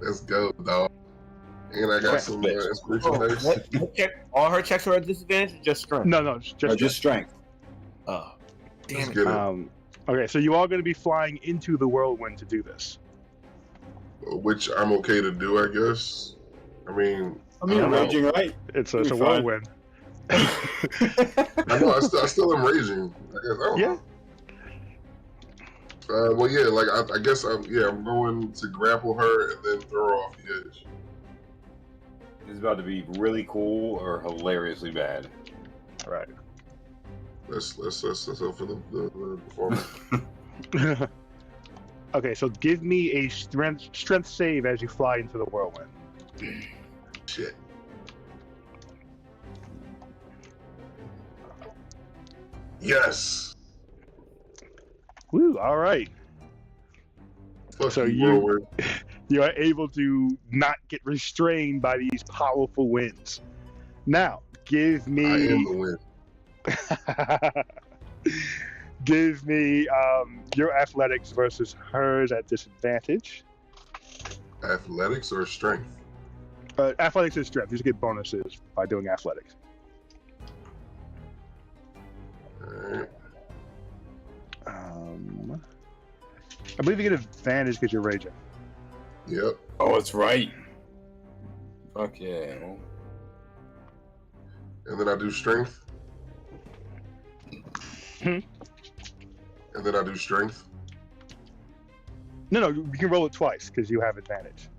Let's go, dog. And I got some inspiration. All her checks are at disadvantage or just strength? No, just strength. Oh, damn Let's it. get it. Okay, so you are going to be flying into the whirlwind to do this. Which I'm okay to do, I guess. I mean, I mean, don't know. raging, right? It's You'll a be fine. whirlwind. I know. I still am raging. I guess. I don't Yeah. know. Well, yeah. Like I guess I'm going to grapple her and then throw her off the edge. It's about to be really cool or hilariously bad. Right. Let's hope for the performance. Okay, so give me a strength save as you fly into the whirlwind. Shit. Yes. Woo! All right. Fuck So you, whirlwind. you are able to not get restrained by these powerful winds. Now, give me. I am the wind. Give me your athletics versus hers at disadvantage. Athletics or strength? Athletics is strength. You just get bonuses by doing athletics. Alright. I believe you get advantage because you're raging. Yep. Oh, it's right. Fuck yeah. And then I do strength. Hmm? And then I do strength. No, you can roll it twice because you have advantage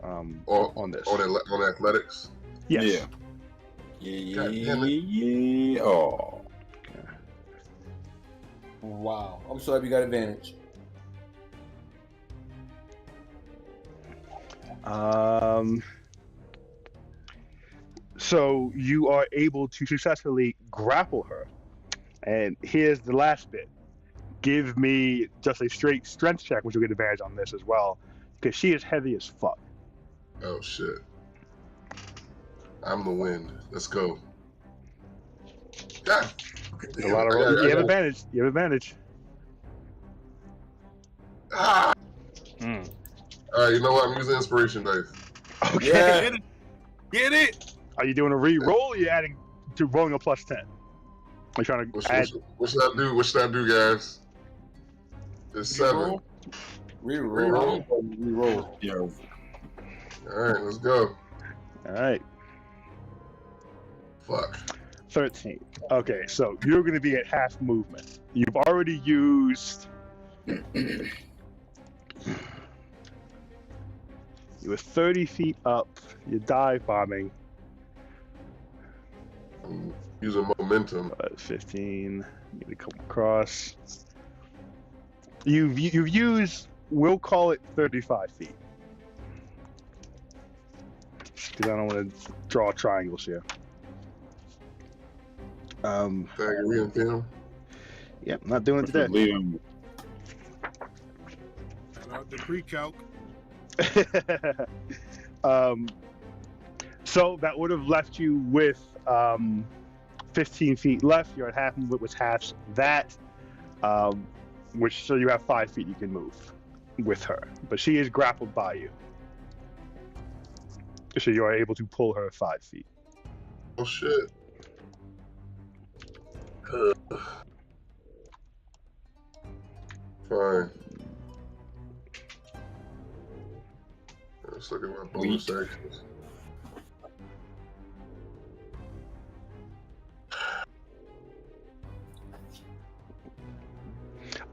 on this. On athletics. Yes. Yeah. Yeah. Oh. Wow. I'm sorry you got advantage. So you are able to successfully grapple her. And here's the last bit. Give me just a straight strength check, which you'll get advantage on this as well, because she is heavy as fuck. Oh shit. I'm the wind. Let's go. God. There's a lot of roll. You have advantage. You have advantage. Ah! Alright, you know what? I'm using inspiration dice. Okay. Get it. Get it. Are you doing a re-roll or are you adding to rolling a plus 10? Are you trying to add? What should I do? What should I do, guys? It's 7. Reroll. Yeah. Alright, let's go. Alright. Fuck. 13. Okay, so you're going to be at half movement. You've already used. You were 30 feet up. You're dive bombing. I'm using momentum. 15. You need to come across. You've used. We'll call it 35 feet. Because I don't want to draw triangles here. Tag and film. Yep, not doing it today. Leaving. Out the pre-calc. So that would have left you with 15 feet left. You're at half movement, which halves that. Which so you have 5 feet you can move with her, but she is grappled by you, so you are able to pull her 5 feet. Oh shit. Fine. Let's look at my bonus actions.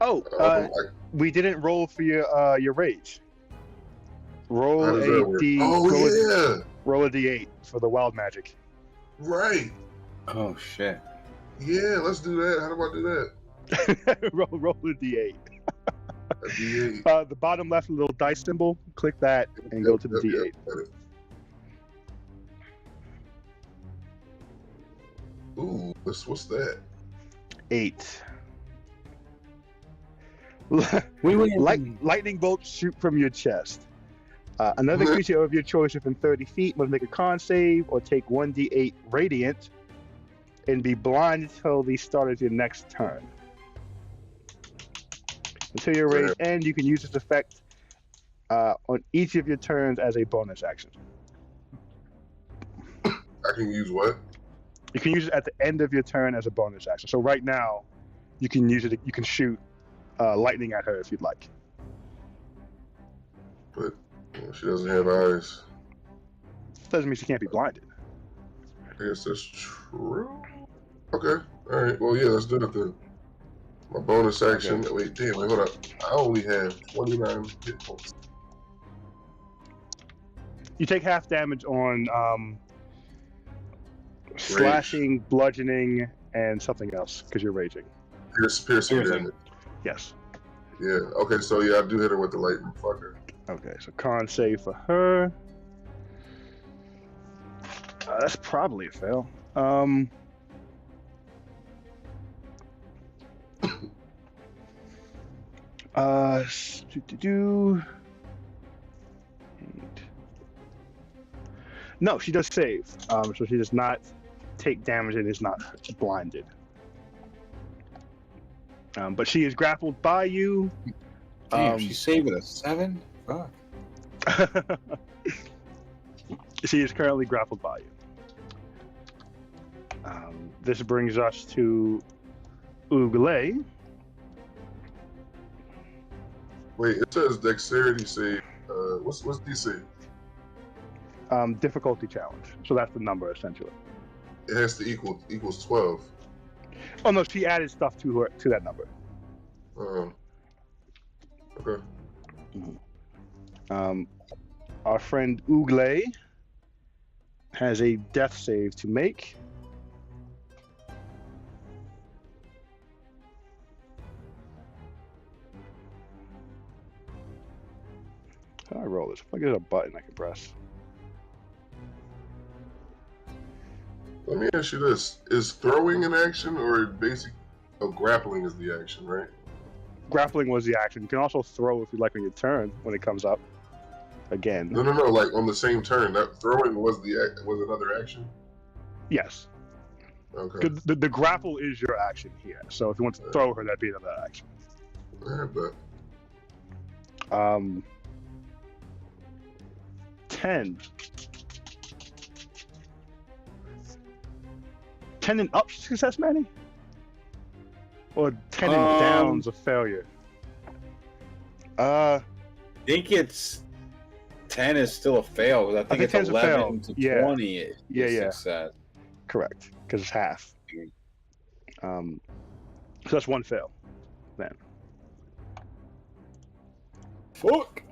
Oh, we didn't roll for your rage. Roll How does a that work? d. Oh, roll a d8 for the wild magic. Right. Oh shit. Yeah, let's do that. How do I do that? roll a d8. A D8. The bottom left little dice symbol. Click that and go to the d8. Got it. Ooh, what's that? 8. We Lightning bolts shoot from your chest. Another creature of your choice within 30 feet must make a con save or take 1d8 radiant and be blind until the start of your next turn. Until your rage ends, you can use this effect on each of your turns as a bonus action. I can use what? You can use it at the end of your turn as a bonus action. So right now, you can use it. You can shoot lightning at her if you'd like. But she doesn't have eyes. Doesn't mean she can't be blinded. I guess that's true. Okay. All right. Well, yeah, let's do it then. My bonus action. Okay. Wait, damn. Wait, hold up. I only have 29 hit points. You take half damage on slashing, bludgeoning, and something else because you're raging. Piercing damage. Yes. Yeah. Okay. So yeah, I do hit her with the lightning. Fuck her. Okay. So con save for her. That's probably a fail. No, she does save. So she does not take damage and is not blinded. But she is grappled by you. Damn, she saved with a 7? Fuck. She is currently grappled by you. This brings us to Ugle. Wait, it says dexterity save. What's DC? Difficulty challenge. So that's the number essentially. It has to equals 12. Oh no, she added stuff to that number. Okay. Our friend Ugle has a death save to make. How do I roll this? If I get a button I can press. Let me ask you this: is throwing an action, or basic? Oh, grappling is the action, right? Grappling was the action. You can also throw if you like on your turn when it comes up. Again. No. Like on the same turn, that throwing was another action. Yes. Okay. The grapple is your action here. So if you want to throw her, that'd be another action. I bet. 10. 10 and up success, Manny? Or 10 and down's a failure? I think it's 10 is still a fail, because I think it's 10's 11 to 20 is yeah. success. Correct, because it's half. So that's one fail, then. Fuck!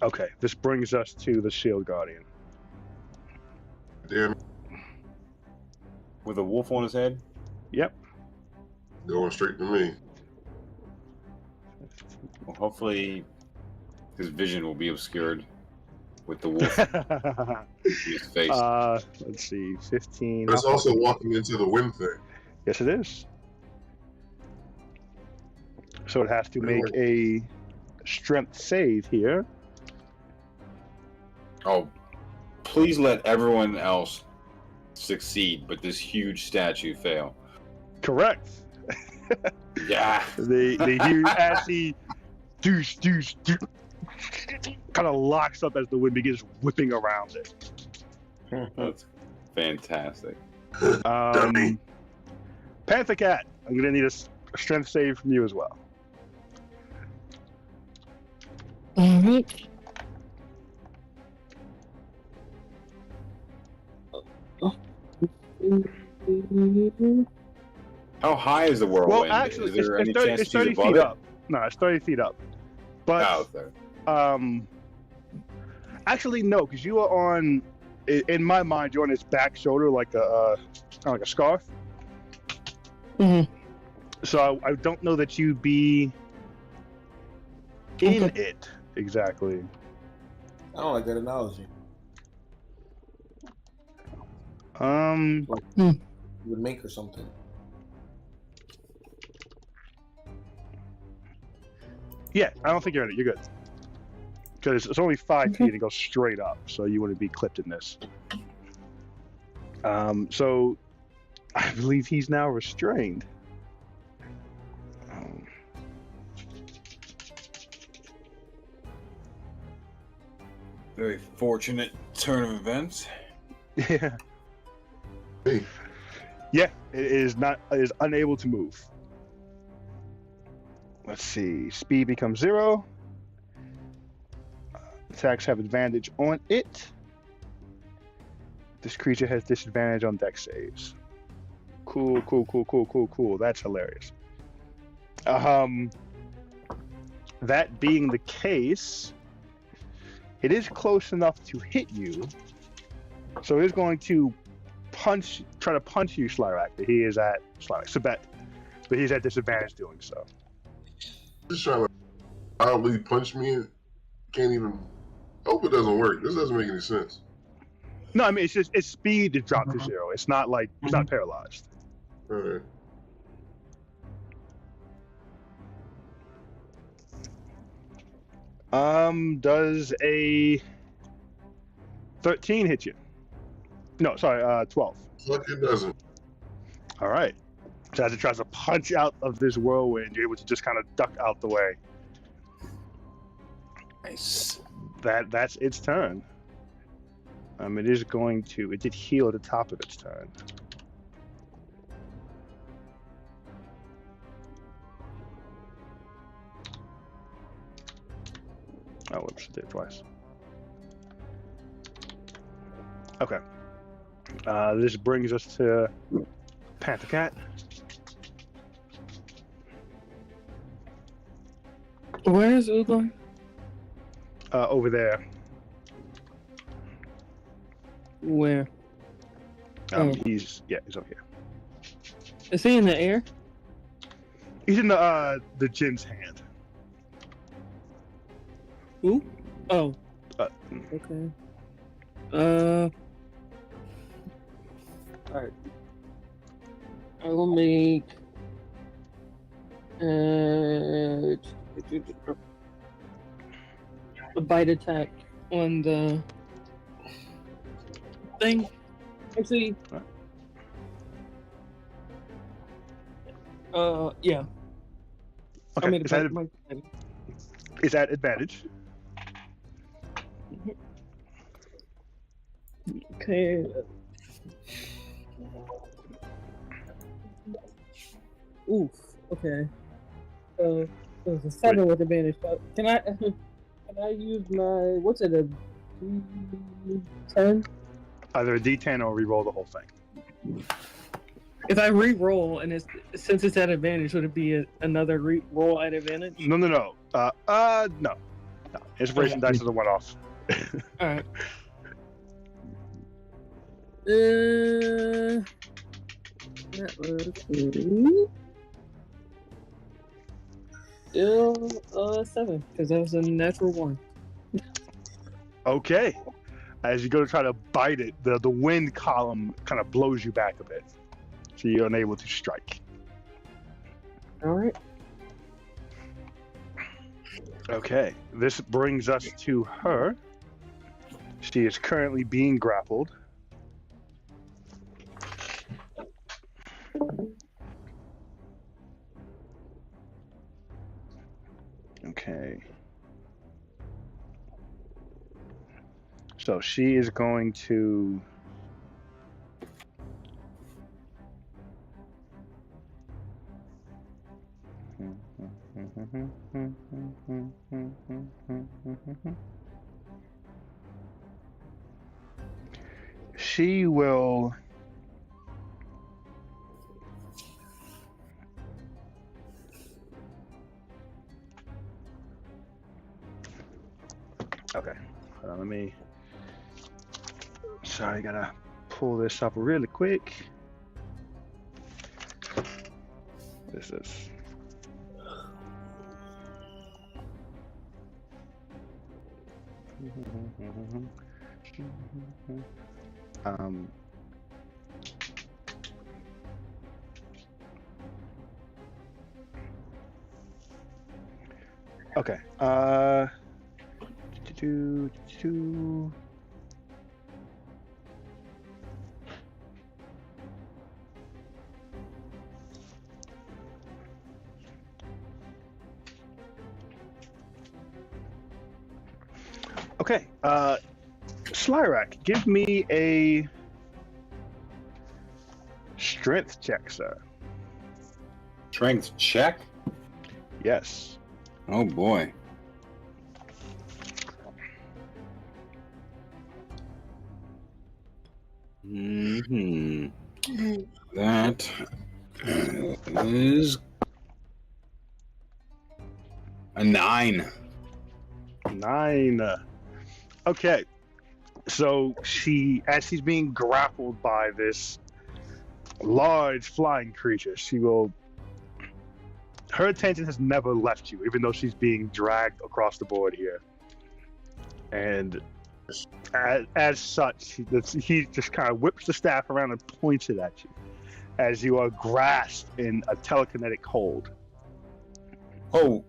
Okay, this brings us to the Shield Guardian. Damn. With a wolf on his head? Yep. Going straight to me. Well, hopefully his vision will be obscured with the wolf in his face. Let's see, 15. But it's also walking into the wind thing. Yes, it is. So it has to make a strength save here. Oh, please let everyone else succeed, but this huge statue fail. Correct. Yeah. They hear as he deuce, kind of locks up as the wind begins whipping around it. That's fantastic. Panther Cat, I'm gonna need a strength save from you as well. Alright. How high is the whirlwind? Well, actually, is there any chance it's to 30 use above feet it? up. No, it's 30 feet up. But actually, no, because you are on. In my mind, you're on its back shoulder, like a scarf. Mm-hmm. So I don't know that you'd be in it exactly. I don't like that analogy. Like, you would make or something. Yeah, I don't think you're in it. You're good. Because it's only 5 feet and it goes straight up, so you wouldn't be clipped in this. So I believe he's now restrained. Very fortunate turn of events. Yeah. Hey. Yeah, it is not. It is unable to move. Let's see. Speed becomes 0. Attacks have advantage on it. This creature has disadvantage on dex saves. Cool. That's hilarious. That being the case, it is close enough to hit you. So it is going to try to punch you, Slyrak, but he is at Sabet, but he's at disadvantage doing so. Just trying to wildly punch me. Can't even. Hope it doesn't work. This doesn't make any sense. No, I mean it's speed to drop to 0. It's not like he's not paralyzed. All right. Does a 13 hit you? No, sorry, 12. Fuck, it doesn't. All right. So as it tries to punch out of this whirlwind, you're able to just kind of duck out the way. Nice. That's its turn. It is going to. It did heal at the top of its turn. Oh, whoops! It did twice. Okay. This brings us to Panther Cat. Where is Udon? Over there. Where? He's over here. Is he in the air? He's in the Jin's hand. Who? Oh. Okay. Alright. I will make a bite attack on the thing. Actually, yeah. Okay. I Is that advantage? Okay. Oof. Okay. So it's a 7 with advantage. So can I use my what's it, a D10? Either a D10 or re-roll the whole thing. If I re-roll and since it's at advantage, would it be another re-roll at advantage? No. No. Inspiration dice is a one-off. All right. That was still 7 because that was a natural 1. Okay. As you go to try to bite it, the wind column kind of blows you back a bit, so you're unable to strike. All right. Okay. This brings us to her. She is currently being grappled. Okay. So she is going to she will okay. Hold on, let me sorry, gotta pull this up really quick. This is okay. Okay, Slyrak, give me a strength strength check, sir. Strength check? Yes. Oh boy. That is a 9. 9. Okay. So as she's being grappled by this large flying creature, her attention has never left you, even though she's being dragged across the board here. And as such, he just kind of whips the staff around and points it at you as you are grasped in a telekinetic hold. Oh,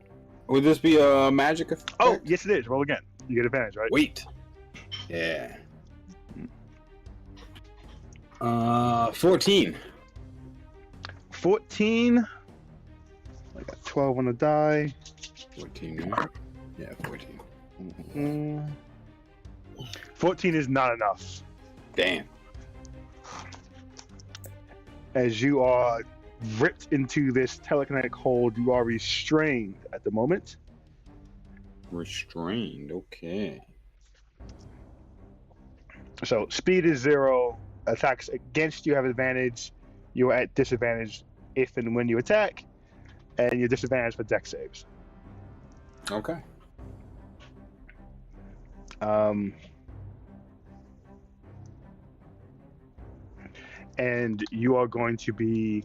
would this be a magic effect? Oh, yes it is. Roll again. You get advantage, right? Wait. Yeah. 14. 14. I got 12 on the die. 14. Yeah, 14. 14 is not enough. Damn. As you are ripped into this telekinetic hold, you are restrained at the moment. Restrained, okay. So speed is 0. Attacks against you have advantage. You are at disadvantage if and when you attack, and you're disadvantaged for dex saves. Okay. And you are going to be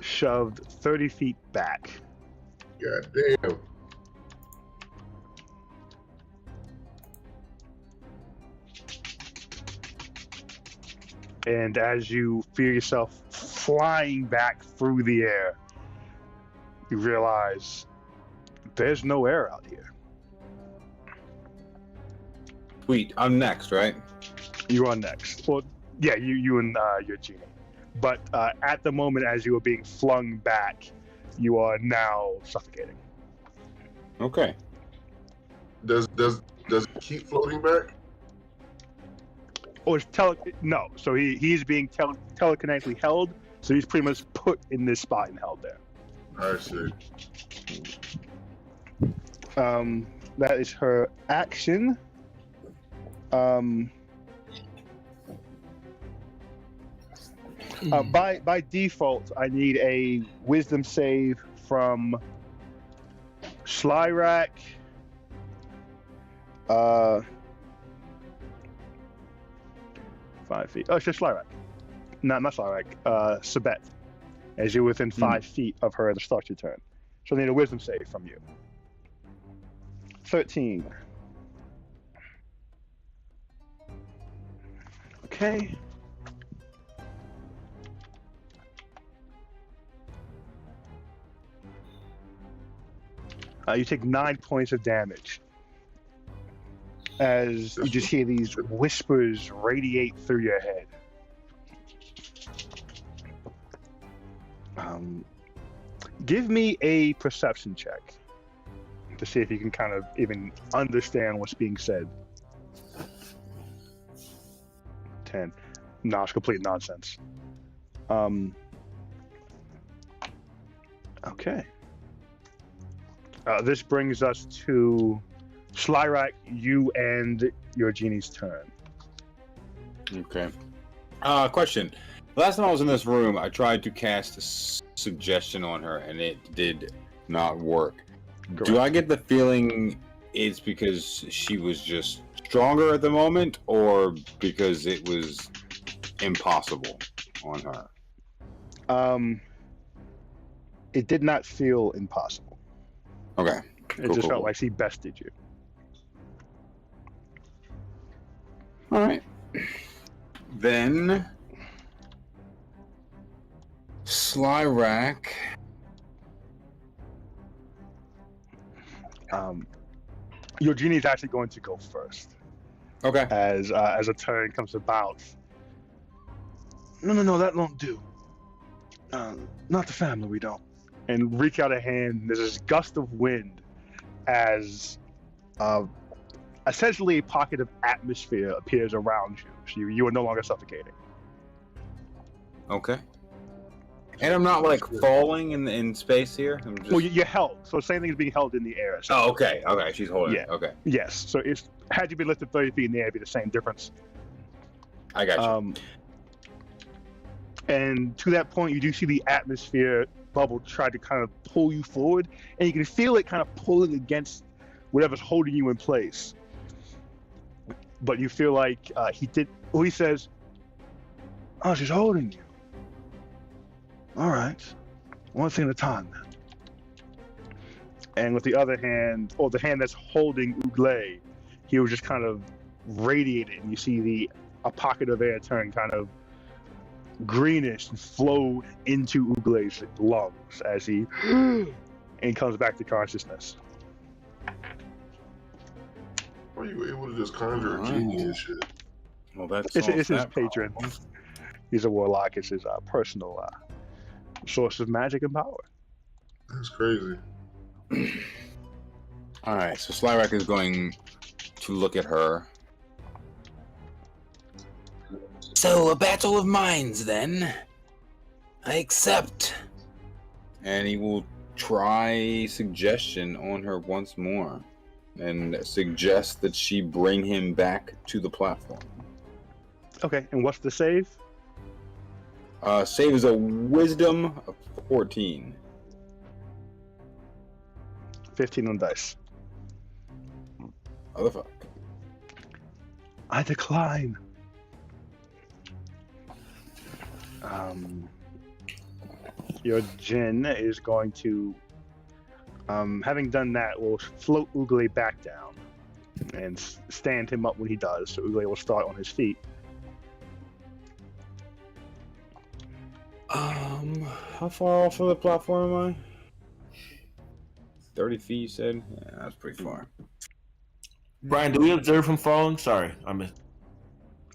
shoved 30 feet back. God damn. And as you feel yourself flying back through the air, you realize there's no air out here. Sweet. I'm next, right? You are next. Well, yeah, you and your genie. But at the moment, as you are being flung back, you are now suffocating. Okay. Does it keep floating back? Oh, it's no. So he's being telekinetically held. So he's pretty much put in this spot and held there. I see. That is her action. By default, I need a wisdom save from Slyrak. 5 feet. Oh, it's just Slyrak. No, not Slyrak. Sabet. As you're within 5 feet of her at the start of your turn. So I need a wisdom save from you. 13. Okay. You take 9 points of damage as you just hear these whispers radiate through your head. Give me a perception check to see if you can kind of even understand what's being said. 10. No, it's complete nonsense. Okay. This brings us to Slyrak, you and your genie's turn. Okay. Question. Last time I was in this room, I tried to cast a suggestion on her, and it did not work. Correct. Do I get the feeling it's because she was just stronger at the moment, or because it was impossible on her? It did not feel impossible. Okay. It just felt like she bested you. All right. Then Slyrak. Your genie is actually going to go first. Okay. As a turn comes about. No, that won't do. Not the family, we don't. And reach out a hand. There's this gust of wind as essentially a pocket of atmosphere appears around you. So you are no longer suffocating. Okay. And I'm not like falling in space here. I'm just. Well, you're held. So same thing as being held in the air. So. Oh, okay. Okay, she's holding Yeah. it. Okay. Yes. So it's had you been lifted 30 feet in the air, it'd be the same difference. I got you. And to that point, you do see the atmosphere bubble try to kind of pull you forward, and you can feel it kind of pulling against whatever's holding you in place. But you feel like he says, "Oh, she's holding you. All right, one thing at a time, then." And with the other hand, or the hand that's holding Ugle, he was just kind of radiated, and you see a pocket of air turn kind of greenish and flow into Ugle's lungs as he and comes back to consciousness. Are you able to just conjure a genie and shit? Well, that's it's his patron. He's a warlock. It's his personal source of magic and power. That's crazy. All right, so Slyrak is going to look at her. So, a battle of minds, then. I accept. And he will try suggestion on her once more. And suggest that she bring him back to the platform. Okay, and what's the save? Save is a wisdom of 14. 15 on dice. Motherfucker. I decline. Your djinn is going to, having done that, will float Ugle back down and stand him up when he does. So Ugle will start on his feet. How far off of the platform am I? 30 feet, you said? Yeah, that's pretty far. Brian, do we observe him falling? Sorry, I missed.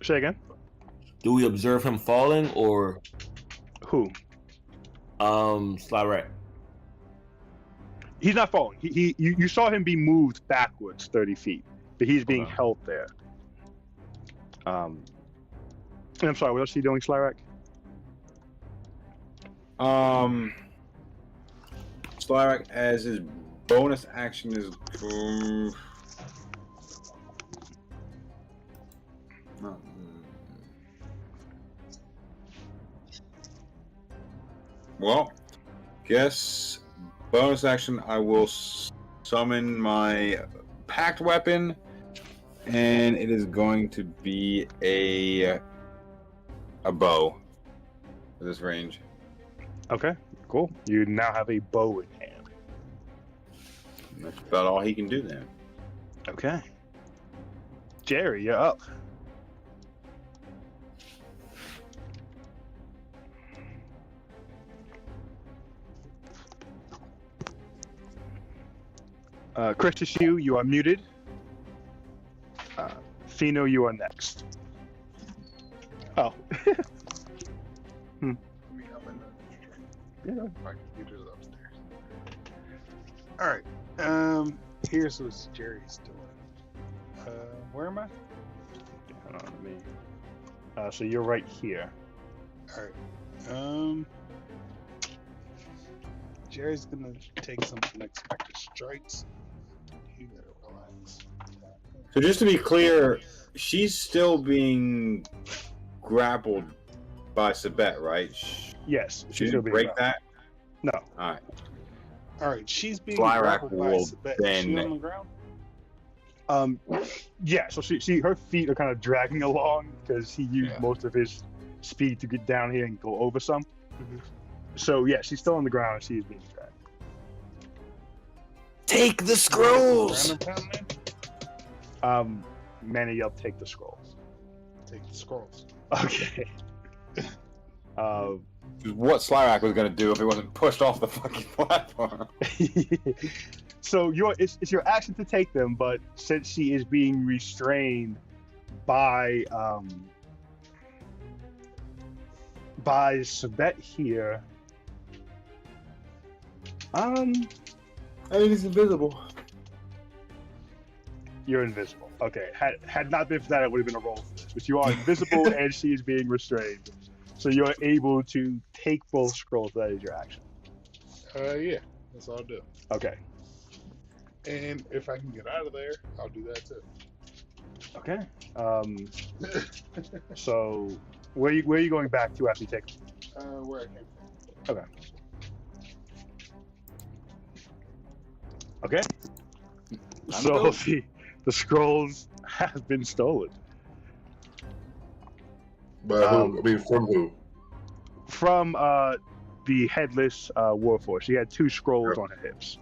Say again? Do we observe him falling or who? Slyrak. He's not falling. You saw him be moved backwards 30 feet, but he's being held there. And I'm sorry, what else are you doing, Slyrak? Slyrak, as his bonus action is. Well, guess bonus action. I will summon my packed weapon, and it is going to be a bow for this range. Okay, cool. You now have a bow in hand. That's about all he can do then. Okay. Jerry, you're up. Christus, you are muted. Fino, you are next. Oh. Yeah. My computer's upstairs. All right. Here's what Jerry's doing. Where am I? Hold on, let me. So you're right here. All right. Jerry's gonna take some unexpected strikes. You gotta relax. So just to be clear, she's still being grappled by Sabet, right? Yes. She didn't break that? No. Alright. Alright, she's being Slyrak grappled by will Sabet. then... Is she on the ground? Yeah, so she her feet are kind of dragging along because he used most of his speed to get down here and go over some. Mm-hmm. So yeah, she's still on the ground and she's being dragged. Take the scrolls! Manny yelled, take the scrolls. Take the scrolls. Okay. What Slyrak was going to do if he wasn't pushed off the fucking platform. So it's your action to take them, but since she is being restrained by Sabet here, I think he's invisible. You're invisible. Okay. Had not been for that, it would have been a roll for this. But you are invisible and she is being restrained. So you're able to take both scrolls. That is your action. Yeah, that's all I'll do. Okay. And if I can get out of there, I'll do that too. Okay. So where are you going back to after you take? Where I came from. Okay. Okay. So the scrolls have been stolen. By who? I mean, from who? From the headless warforged. She had 2 scrolls on her hips.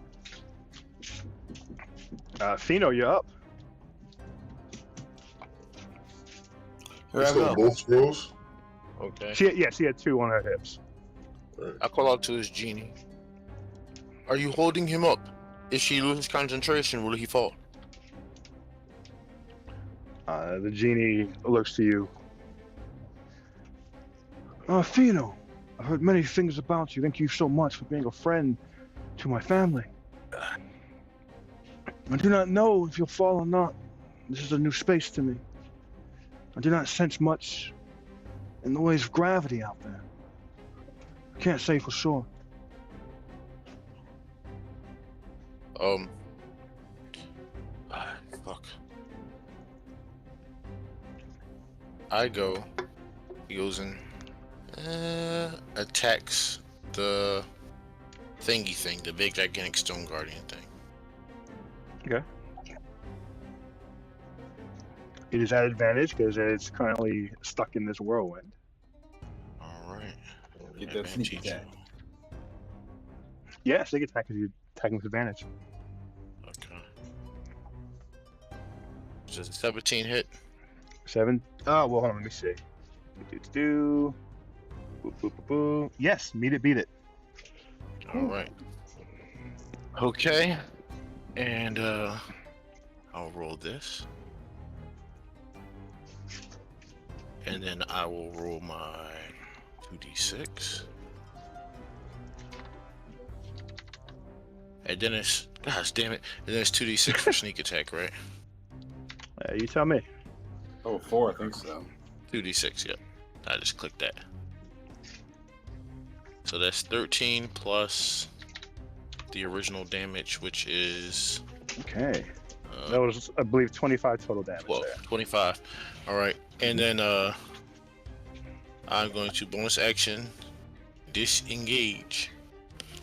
Fino, you're up. They stole both scrolls? Okay. She had 2 on her hips. I call out to his genie. Are you holding him up? If she loses concentration, will he fall? The genie looks to you. Fino, I've heard many things about you. Thank you so much for being a friend to my family. I do not know if you'll fall or not. This is a new space to me. I do not sense much in the ways of gravity out there. I can't say for sure. Fuck. I go. He goes and attacks the thingy thing, the big gigantic stone guardian thing. Okay. It is at advantage because it's currently stuck in this whirlwind. All right. Get that sneak attack. Yeah, sneak attack is you attacking with advantage. Okay. Does a 17 hit? 7. Oh, well, hold on. Let me see. Boop, boop, boop, boop. Yes, meet it, beat it. All right. Okay. And I'll roll this. And then I will roll my 2d6. And then it's, gosh damn it. And then it's 2d6 for sneak attack, right? You tell me. Oh, 4, I think so. 2d6, yep. I just clicked that. So that's 13 plus the original damage, which is... Okay. That was, I believe, 25 total damage 12, there. 25. All right. And then I'm going to bonus action disengage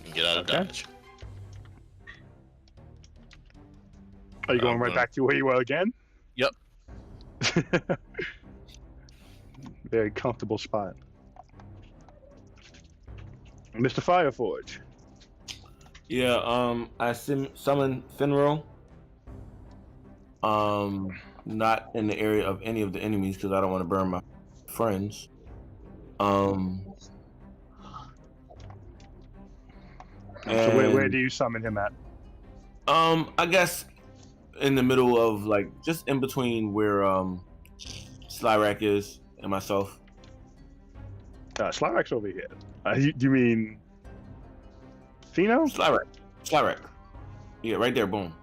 and get out of dodge. Are you going right back to where you were again? Yep. Very comfortable spot. Mr. Fireforge. Yeah, I summon Finro. Not in the area of any of the enemies because I don't want to burn my friends. So where do you summon him at? I guess in the middle of, like, just in between where Slyrak is and myself. Slyrak's over here. Do you mean Fino? Slyrak. Yeah, right there. Boom.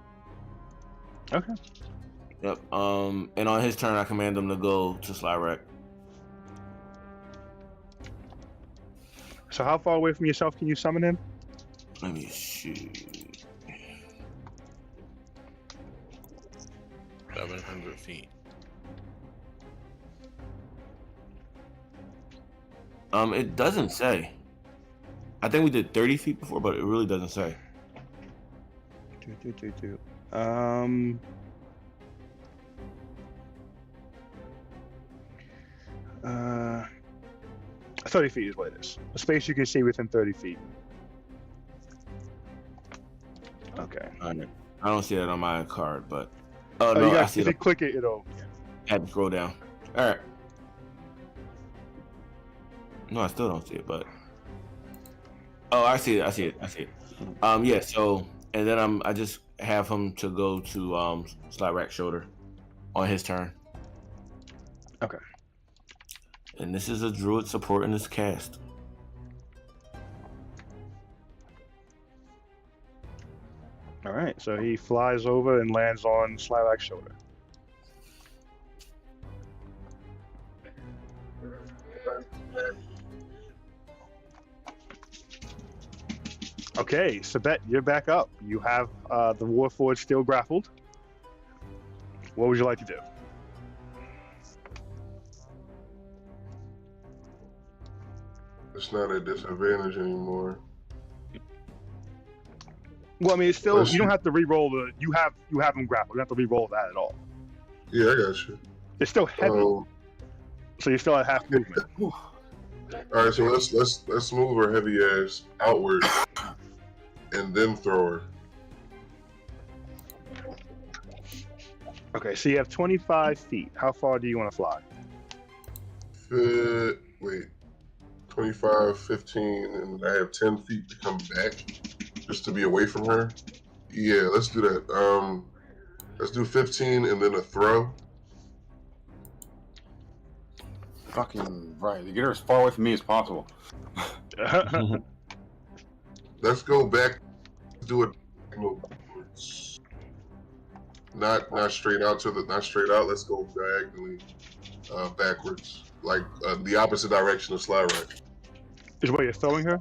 Okay. Yep. And on his turn, I command him to go to Slyrak. So how far away from yourself can you summon him? Let me see. 700 feet. It doesn't say. I think we did 30 feet before, but it really doesn't say. 30 feet is what it is. A space you can see within 30 feet. Okay. I don't see that on my card, but no, I see if it. you click it, it'll. I had to scroll down. All right. No, I still don't see it, but I see it. Yeah. So, and then I just have him to go to Slyrak's shoulder on his turn. Okay. And this is a druid supporting this cast. All right. So he flies over and lands on Slyrak's shoulder. Okay, Sabet, you're back up. You have the Warforged still grappled. What would you like to do? It's not a disadvantage anymore. Well, I mean, it's still. Unless You don't you- have to re-roll the. You have him grappled. You don't have to re-roll that at all. Yeah, I got you. It's still heavy, so you're still at half movement. All right, so let's move her heavy ass outward, and then throw her. Okay, so you have 25 feet. How far do you want to fly? Wait, 25, 15, and I have 10 feet to come back, just to be away from her. Yeah, let's do that. Let's do 15 and then a throw. Fucking right. You get her as far away from me as possible. Let's go back. Do it. Not straight out not straight out. Let's go diagonally backwards, like the opposite direction of Sly Right. Is where you're throwing her?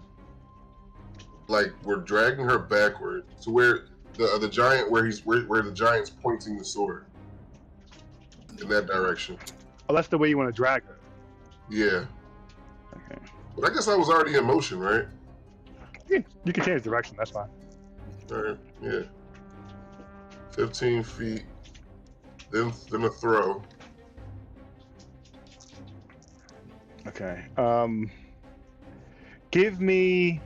Like we're dragging her backward to where the giant where the giant's pointing the sword in that direction. Oh, that's the way you want to drag her. Yeah. Okay. But I guess I was already in motion, right? Yeah, you can change direction. That's fine. All right. Yeah. 15 feet, then a throw. Okay. Give me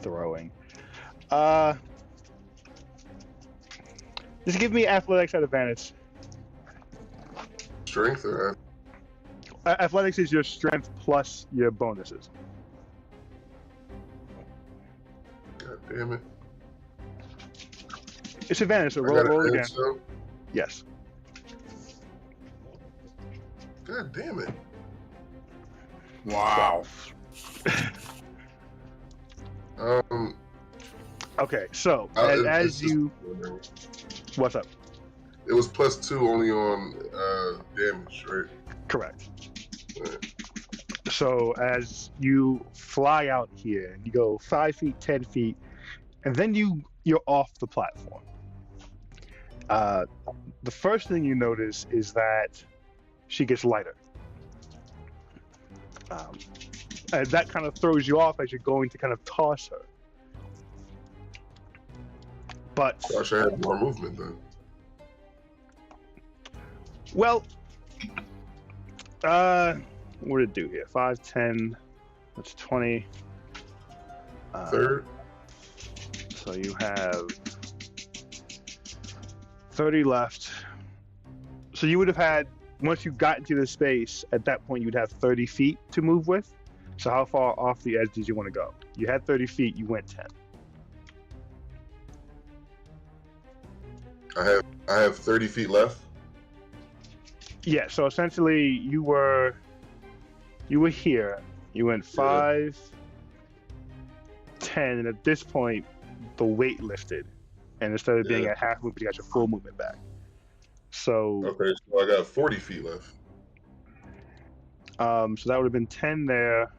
throwing. Just give me athletics at advantage. Strength or athletics is your strength plus your bonuses. God damn it. It's advantage, so I roll, got roll an again. answer. Yes. God damn it. Wow. Okay, so as you, what's up? It was +2 only on damage, right? Correct. So as you fly out here, you go 5 feet, 10 feet, and then you're off the platform. The first thing you notice is that she gets lighter. And that kind of throws you off as you're going to kind of toss her. But I wish I had more movement then. Well, what did it do here? 5, 10, that's 20. Third. So you have 30 left. So you would have had, once you got into the space, at that point you'd have 30 feet to move with. So how far off the edge did you want to go? You had 30 feet, you went 10. I have 30 feet left. Yeah, so essentially you were here. You went 5, 10, and at this point the weight lifted. And instead of being at half movement, you got your full movement back. So okay, so I got 40 feet left. So that would have been 10 there.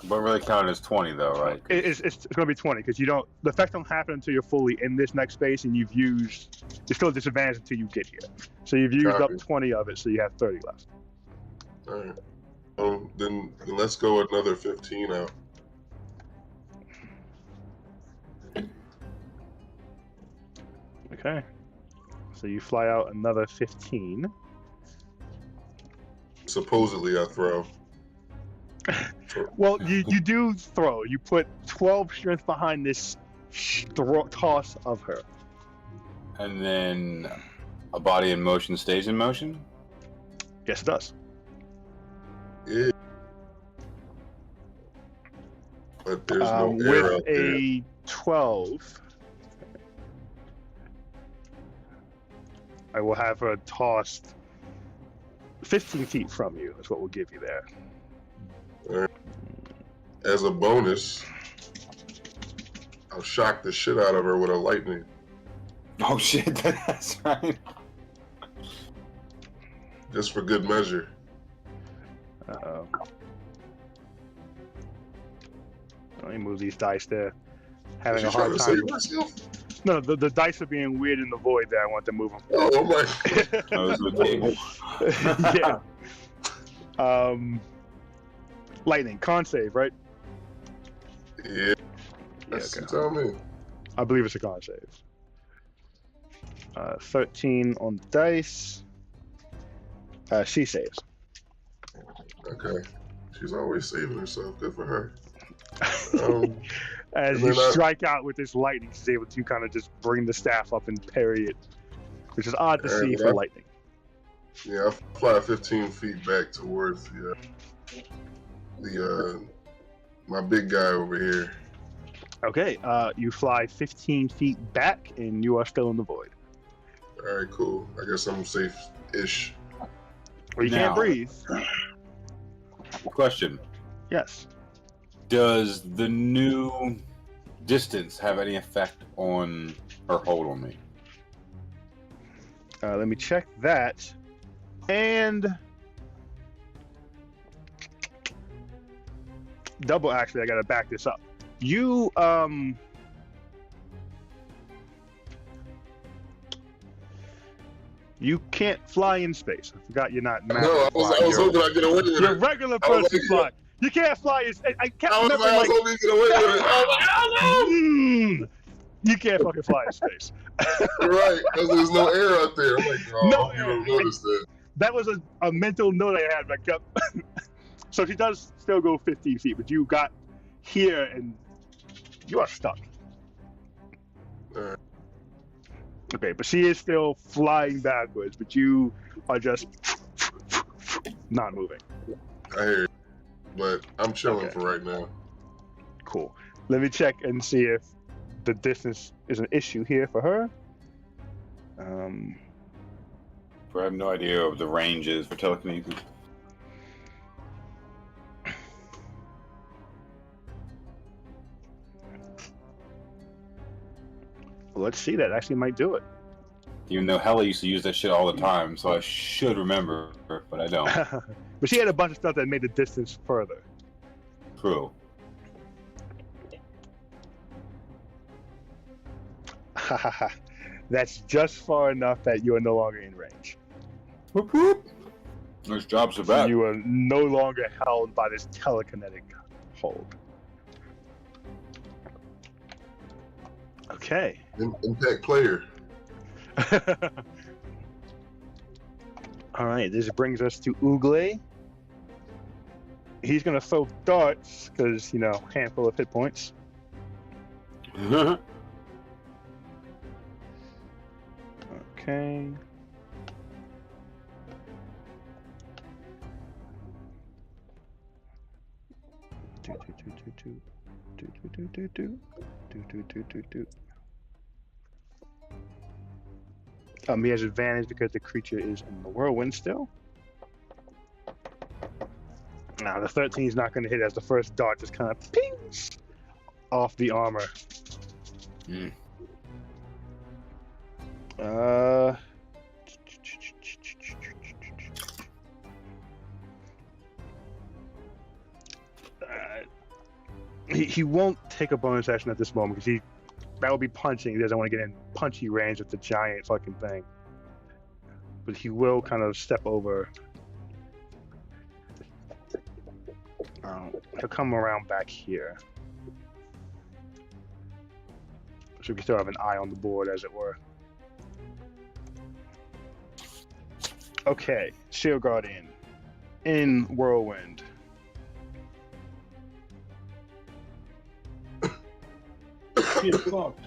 But really counted as 20 though, right? It's going to be 20 because you don't. The effect don't happen until you're fully in this next space, and you've used. You're still a disadvantage until you get here. So you've used up 20 of it, so you have 30 left. All right. Then let's go another 15 out. Okay. So you fly out another 15. Supposedly I throw. Well, you do throw. You put 12 strength behind this toss of her. And then a body in motion stays in motion? Yes, it does. Yeah. But there's no air with out there. a 12, I will have her tossed 15 feet from you. That's what we'll give you there. Right. As a bonus, I'll shock the shit out of her with a lightning. Oh shit, that's right. Just for good measure. Uh-oh. Let me move these dice there. Having Is a she trying hard to time. save herself? No, the dice are being weird in the void there. I want to move them. Oh my! That was the table. Yeah. Lightning, con save, right? Yeah. That's okay. you tell me. I believe it's a con save. 13 on the dice. She saves. Okay. She's always saving herself. Good for her. As you strike out with this lightning, she's able to kind of just bring the staff up and parry it, which is odd to see for lightning. Yeah, I fly 15 feet back towards the my big guy over here. Okay, you fly 15 feet back, and you are still in the void. All right, cool. I guess I'm safe-ish. Well, you can't breathe. Question. Yes. Does the new distance have any effect on her hold on me? Let me check that. And double, actually, I gotta back this up. You you can't fly in space. I forgot you're not. No, I was hoping I'd get away with it. You're a regular person fly. You can't fly. I can't remember. I was hoping you'd get away with it. I was like, oh no! You can't fucking fly in space. You're right, because there's no air out there. I'm like, oh, No you don't notice that. That was a mental note I had. I kept. So she does still go 15 feet, but you got here and you are stuck. Okay, but she is still flying backwards, but you are just not moving. I hear you, but I'm chilling for right now. Cool. Let me check and see if the distance is an issue here for her. I have no idea what the range is for telekinesis. Well, let's see. That actually might do it. Even though Hella used to use that shit all the time, so I should remember, but I don't. But she had a bunch of stuff that made the distance further. True. That's just far enough that you are no longer in range. Whoop whoop. Those jobs are So back. you are no longer held by this telekinetic hold. Okay. Impact player. All right, this brings us to Ugle. He's gonna throw darts because, you know, handful of hit points. Okay. He has advantage because the creature is in the whirlwind still. Now the 13 is not going to hit as the first dart just kind of pings off the armor. He won't take a bonus action at this moment because that would be punching. He doesn't want to get in punchy range with the giant fucking thing. But he will kind of step over. He'll come around back here. So we can still have an eye on the board, as it were. Okay, Shield Guardian. In Whirlwind. Shit, fucked.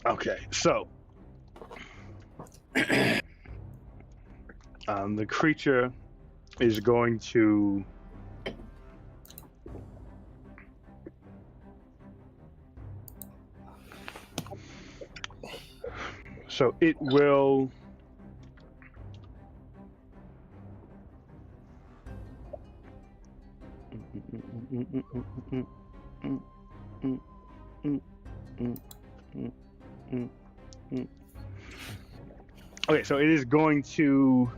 Okay, so the creature is going to it will Okay, so it is going to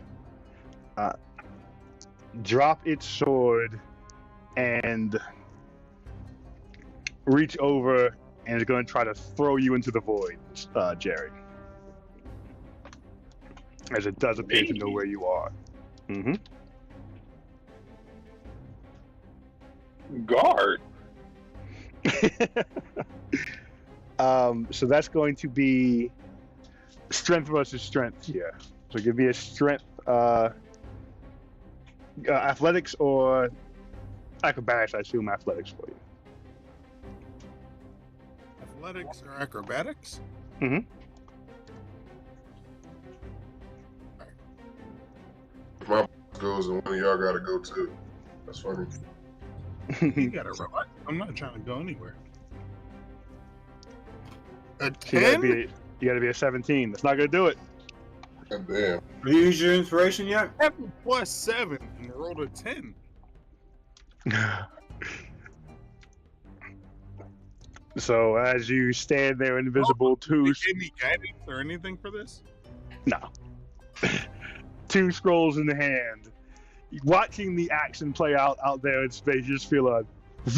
drop its sword and reach over and is going to try to throw you into the void, Jerry. As it does appear to know where you are. Mm-hmm. Guard. So that's going to be strength versus strength here. So give me a strength, athletics or acrobatics. I assume athletics for you. Athletics or acrobatics? Mm-hmm. If my goes and one of y'all gotta go too. That's funny. You gotta relax. I'm not trying to go anywhere. A So 10? you gotta be a 17. That's not gonna do it. God damn. Have you used your inspiration yet? I have a +7 and rolled a 10. So as you stand there invisible, They two gave me guidance or anything for this? no, two scrolls in the hand, watching the action play out there in space. You just feel a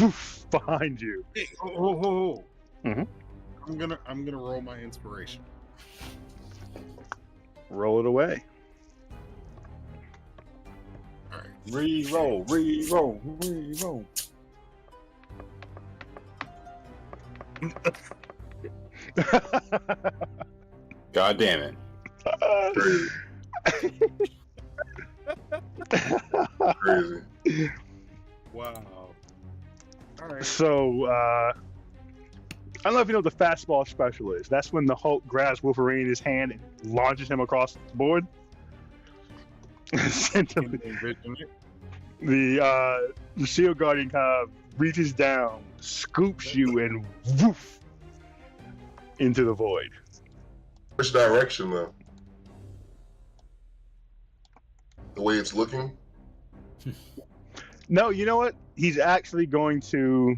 woof behind you. Hey, oh. Mhm. I'm gonna roll my inspiration. Roll it away. All right. Re-roll. God damn it. Crazy. Wow. All right. So, I don't know if you know what the fastball special is. That's when the Hulk grabs Wolverine in his hand and launches him across the board. Can they envision it? The Shield Guardian kind of reaches down, scoops you, and woof into the void. Which direction though? The way it's looking? No, you know what? He's actually going to.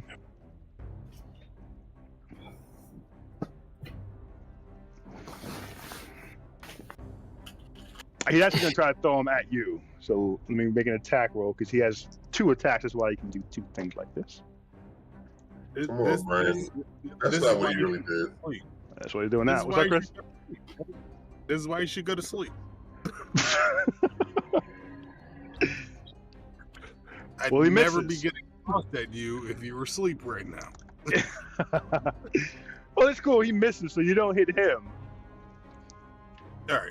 He's actually going to try to throw him at you. So let me make an attack roll because he has 2 attacks. That's why he can do 2 things like this. Come on, Brian. That's not what he really did. That's what he's doing now. What's up, Chris? This is why you should go to sleep. I'd Well, he never misses. be getting crossed at you if you were asleep right now. Well, it's cool. He misses, so you don't hit him. All right.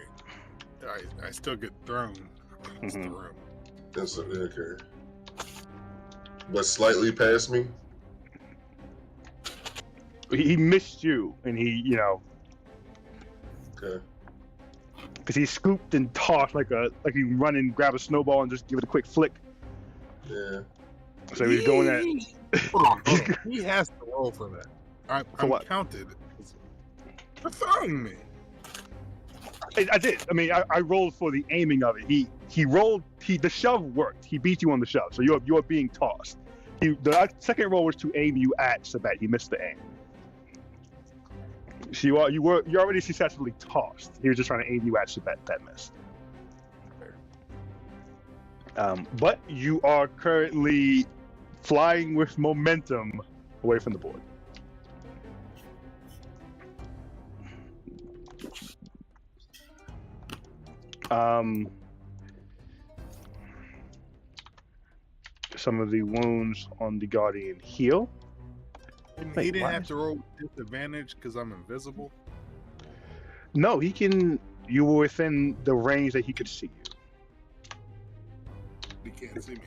I still get thrown across the room. That's okay. But slightly past me? He missed you, and he, Okay. because he scooped and tossed like you run and grab a snowball and just give it a quick flick. Yeah. So he's going at. Hold on. He has to roll for that. I'm what? counted for throwing me. I did. I mean, I rolled for the aiming of it. He rolled. The shove worked. He beat you on the shove, so you're being tossed. The second roll was to aim you at Sabet. He missed the aim. So you're already successfully tossed. He was just trying to aim you at Sabet. That missed. But you are currently flying with momentum away from the board. Some of the wounds on the Guardian heal. He didn't have to roll disadvantage because I'm invisible. No, he can. You were within the range that he could see you. He can't see me.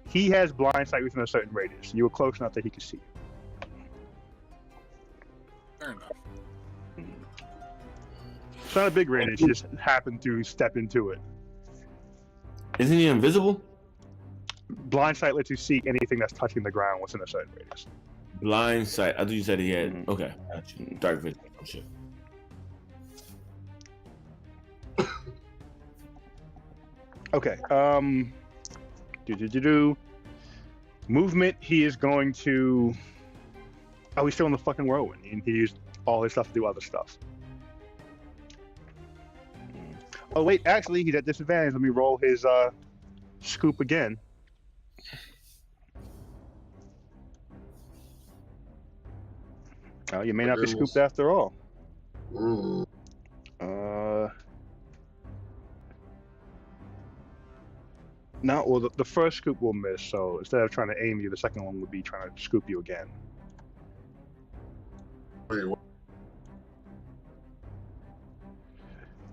He has blind sight within a certain radius. You were close enough that he could see you. Fair enough. It's not a big radius. You just happened to step into it. Isn't he invisible? Blind sight lets you see anything that's touching the ground within a certain radius. Blind sight. I thought you said he had. Okay. Dark vision. Oh, shit. Okay. Movement. He is going to. Oh, he's still in the fucking whirlwind. He used all his stuff to do other stuff. Oh wait, actually, he's at disadvantage. Let me roll his scoop again. Oh, you may not be scooped after all. Mm. No, well, the first scoop will miss, so instead of trying to aim you, the second one would be trying to scoop you again. Wait, what?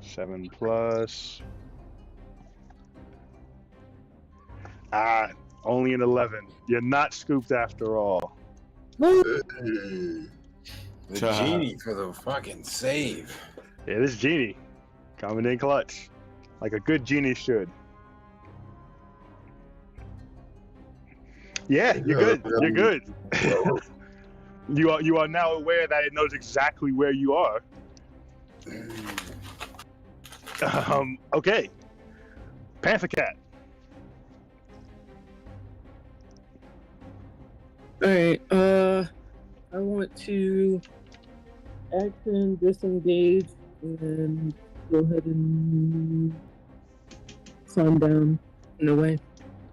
7 plus. Ah, only an 11. You're not scooped after all. The genie for the fucking save. Yeah, this genie coming in clutch, like a good genie should. Yeah, you're good. You're good. You are now aware that it knows exactly where you are. Okay. Panther Cat. Alright, I want to action disengage and go ahead and climb down in a way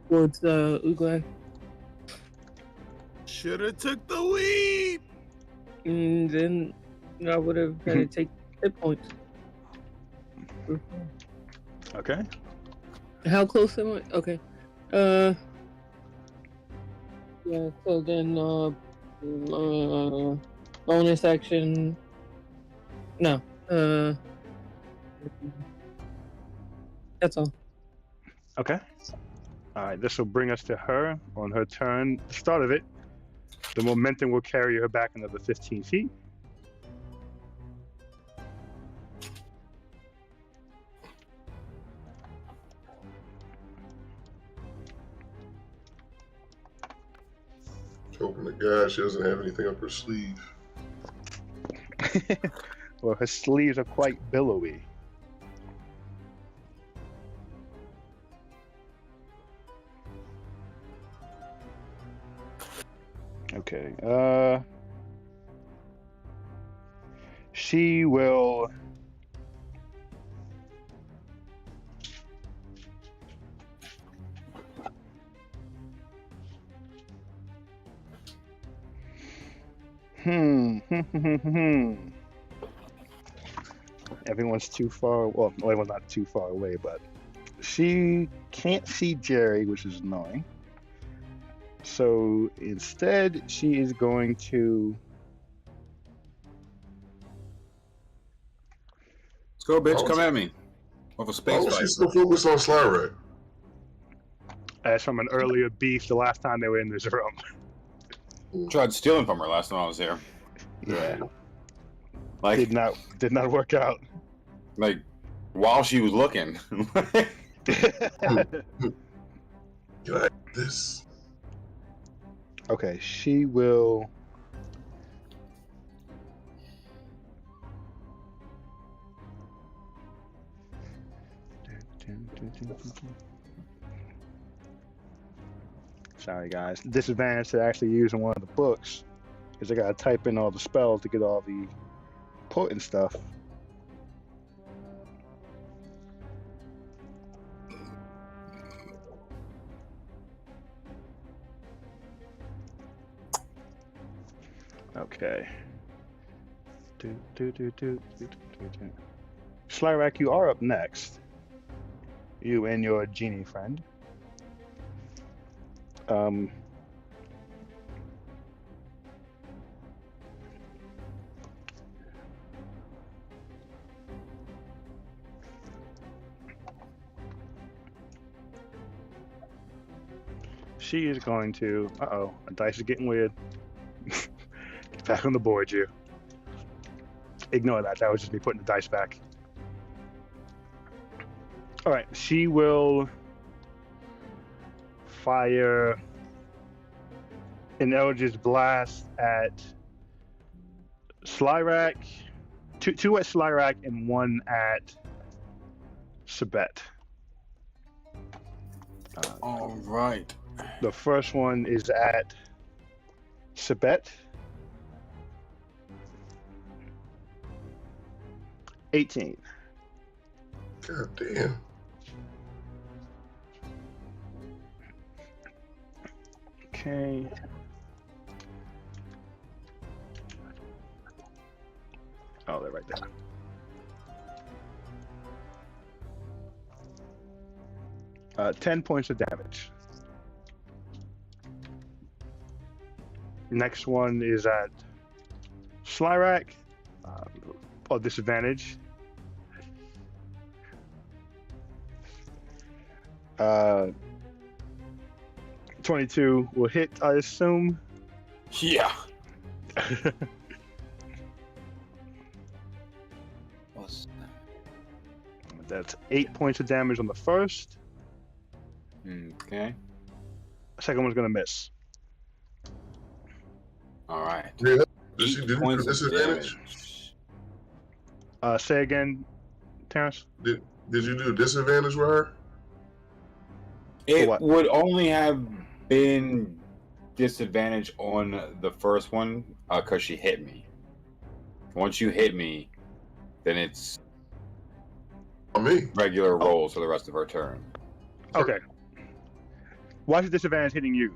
towards Uglai. Should have took the lead. And then I would have had to take hit points. Okay. How close am I? Okay. Yeah, so then bonus action. No. That's all. Okay. All right, this will bring us to her on her turn. The start of it, the momentum will carry her back another 15 feet. Hoping to God she doesn't have anything up her sleeve. Well, her sleeves are quite billowy. Okay. She will. Everyone's too far. Well, everyone's not too far away, but she can't see Jerry, which is annoying. So instead, she is going to. Let's go, bitch. Come at me. With a space Why was fight. she so focused on Slyrack? As from an earlier beef the last time they were in this room. Tried stealing from her last time I was here. Yeah. Like did not work out. Like while she was looking. This. Okay, she will. Sorry, guys. Disadvantage to actually using one of the books because I gotta type in all the spells to get all the important stuff. Okay. Slyrak, you are up next. You and your genie friend. She is going to. Uh-oh, the dice is getting weird. Get back on the board, you. Ignore that. That was just me putting the dice back. All right, she will fire an Eldritch Blast at Slyrak, two at Slyrak and one at Sabet. All right. The first one is at Sabet. 18. God damn. Okay. Oh, they're right there. Uh, 10 points of damage. Next one is at Slyrak. Disadvantage. 22 will hit, I assume. Yeah. That's 8 points of damage on the first. Okay. Second one's gonna miss. All right. Yeah. Did 8 you do points of disadvantage? damage. Say again, Terrence. Did you do disadvantage with her? It what? would only have been disadvantage on the first one because she hit me. Once you hit me, then it's On me. regular rolls for the rest of her turn. Okay. Why is the disadvantage hitting you,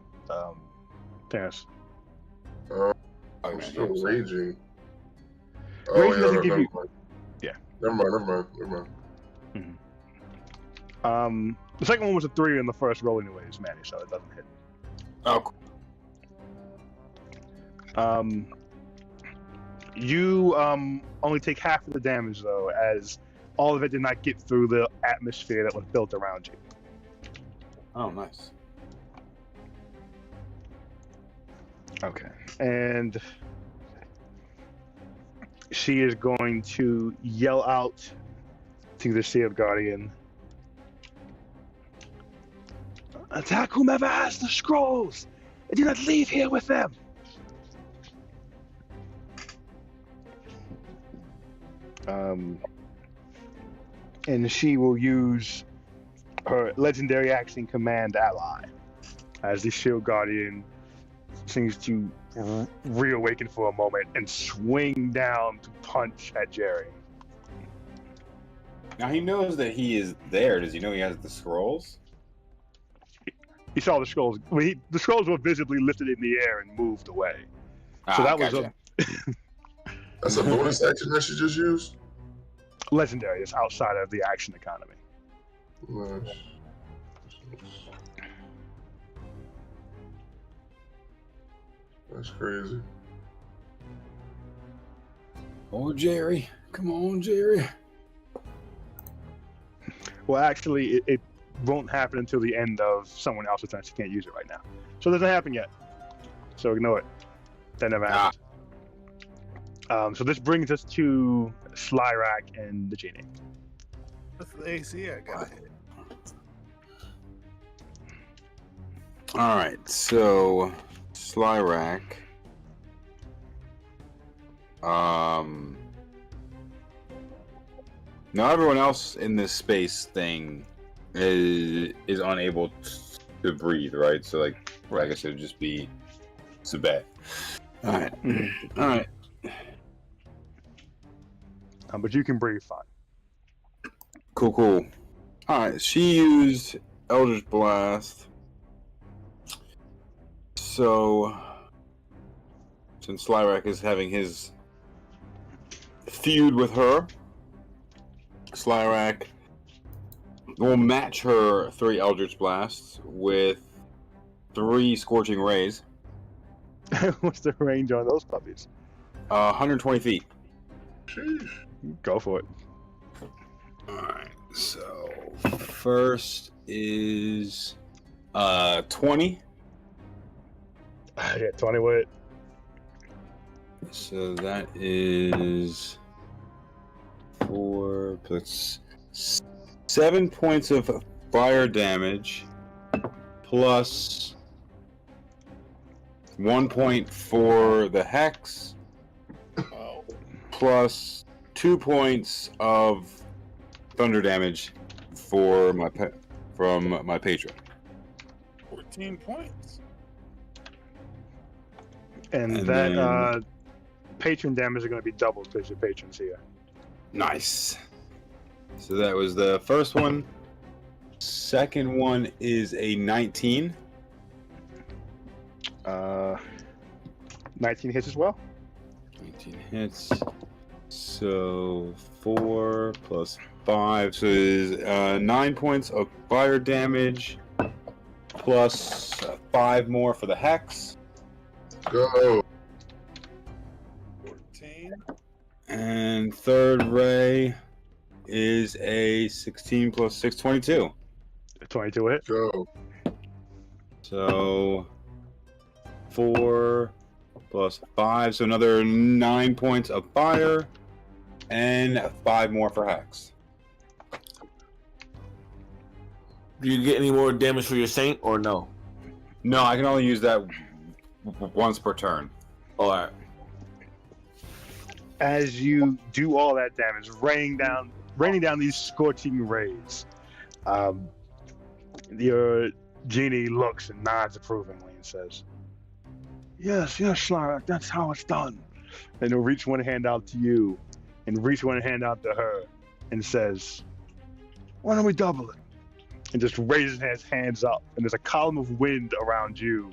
Terrence? Oh, I'm man, still I'm sorry. raging. Raging doesn't give never you- mind. Yeah. Never mind. The second one was a 3 in the first roll anyways, Manny, so it doesn't hit. Oh, cool. You only take half of the damage though, as all of it did not get through the atmosphere that was built around you. Oh, nice. Okay. And she is going to yell out to the Sealed Guardian. Attack whomever has the scrolls! And do not leave here with them! And she will use her legendary action, Command Ally, as the Shield Guardian seems to reawaken for a moment and swing down to punch at Jerry. Now he knows that he is there. Does he know he has the scrolls? He saw the scrolls. The scrolls were visibly lifted in the air and moved away. So that was gotcha. That's a bonus action that she just used? legendary. It's outside of the action economy. Nice. That's crazy. Oh, Jerry. Come on, Jerry. Well, actually, it won't happen until the end of someone else's turn. She can't use it right now. So it doesn't happen yet. So ignore it. That never happened. So this brings us to Slyrak and the genie. What's the AC I got? All right, so Slyrak. Now everyone else in this space thing is unable to breathe, right? So like I guess it'd just be Sabet. All right, all right. But you can breathe fine. Cool. All right, she used Eldritch Blast. So, since Slyrak is having his feud with her, Slyrak will match her 3 Eldritch Blasts with 3 Scorching Rays. What's the range on those puppies? 120 feet. Go for it. Alright, so first is 20. Yeah, 20 with it. So that is 4 plus 7 points of fire damage plus 1 point for the hex plus 2 points of thunder damage for from my patron. 14 points. And that then- patron damage is going to be doubled because your patron's here. Nice. So that was the first one. Second one is a 19. 19 hits as well. 19 hits. So 4 plus 5. So it is 9 points of fire damage. Plus 5 more for the hex. Go. 14. And third ray is a 16 plus 6, 22. 22 hit. Go. So 4 plus 5, so another 9 points of fire, and 5 more for hex. Do you get any more damage for your saint or no? No, I can only use that once per turn. All right. As you do all that damage, raining down these scorching rays, your genie looks and nods approvingly and says, "Yes, Slark, that's how it's done." And he'll reach one hand out to you and reach one hand out to her and says, "Why don't we double it?" And just raises his hands up, and there's a column of wind around you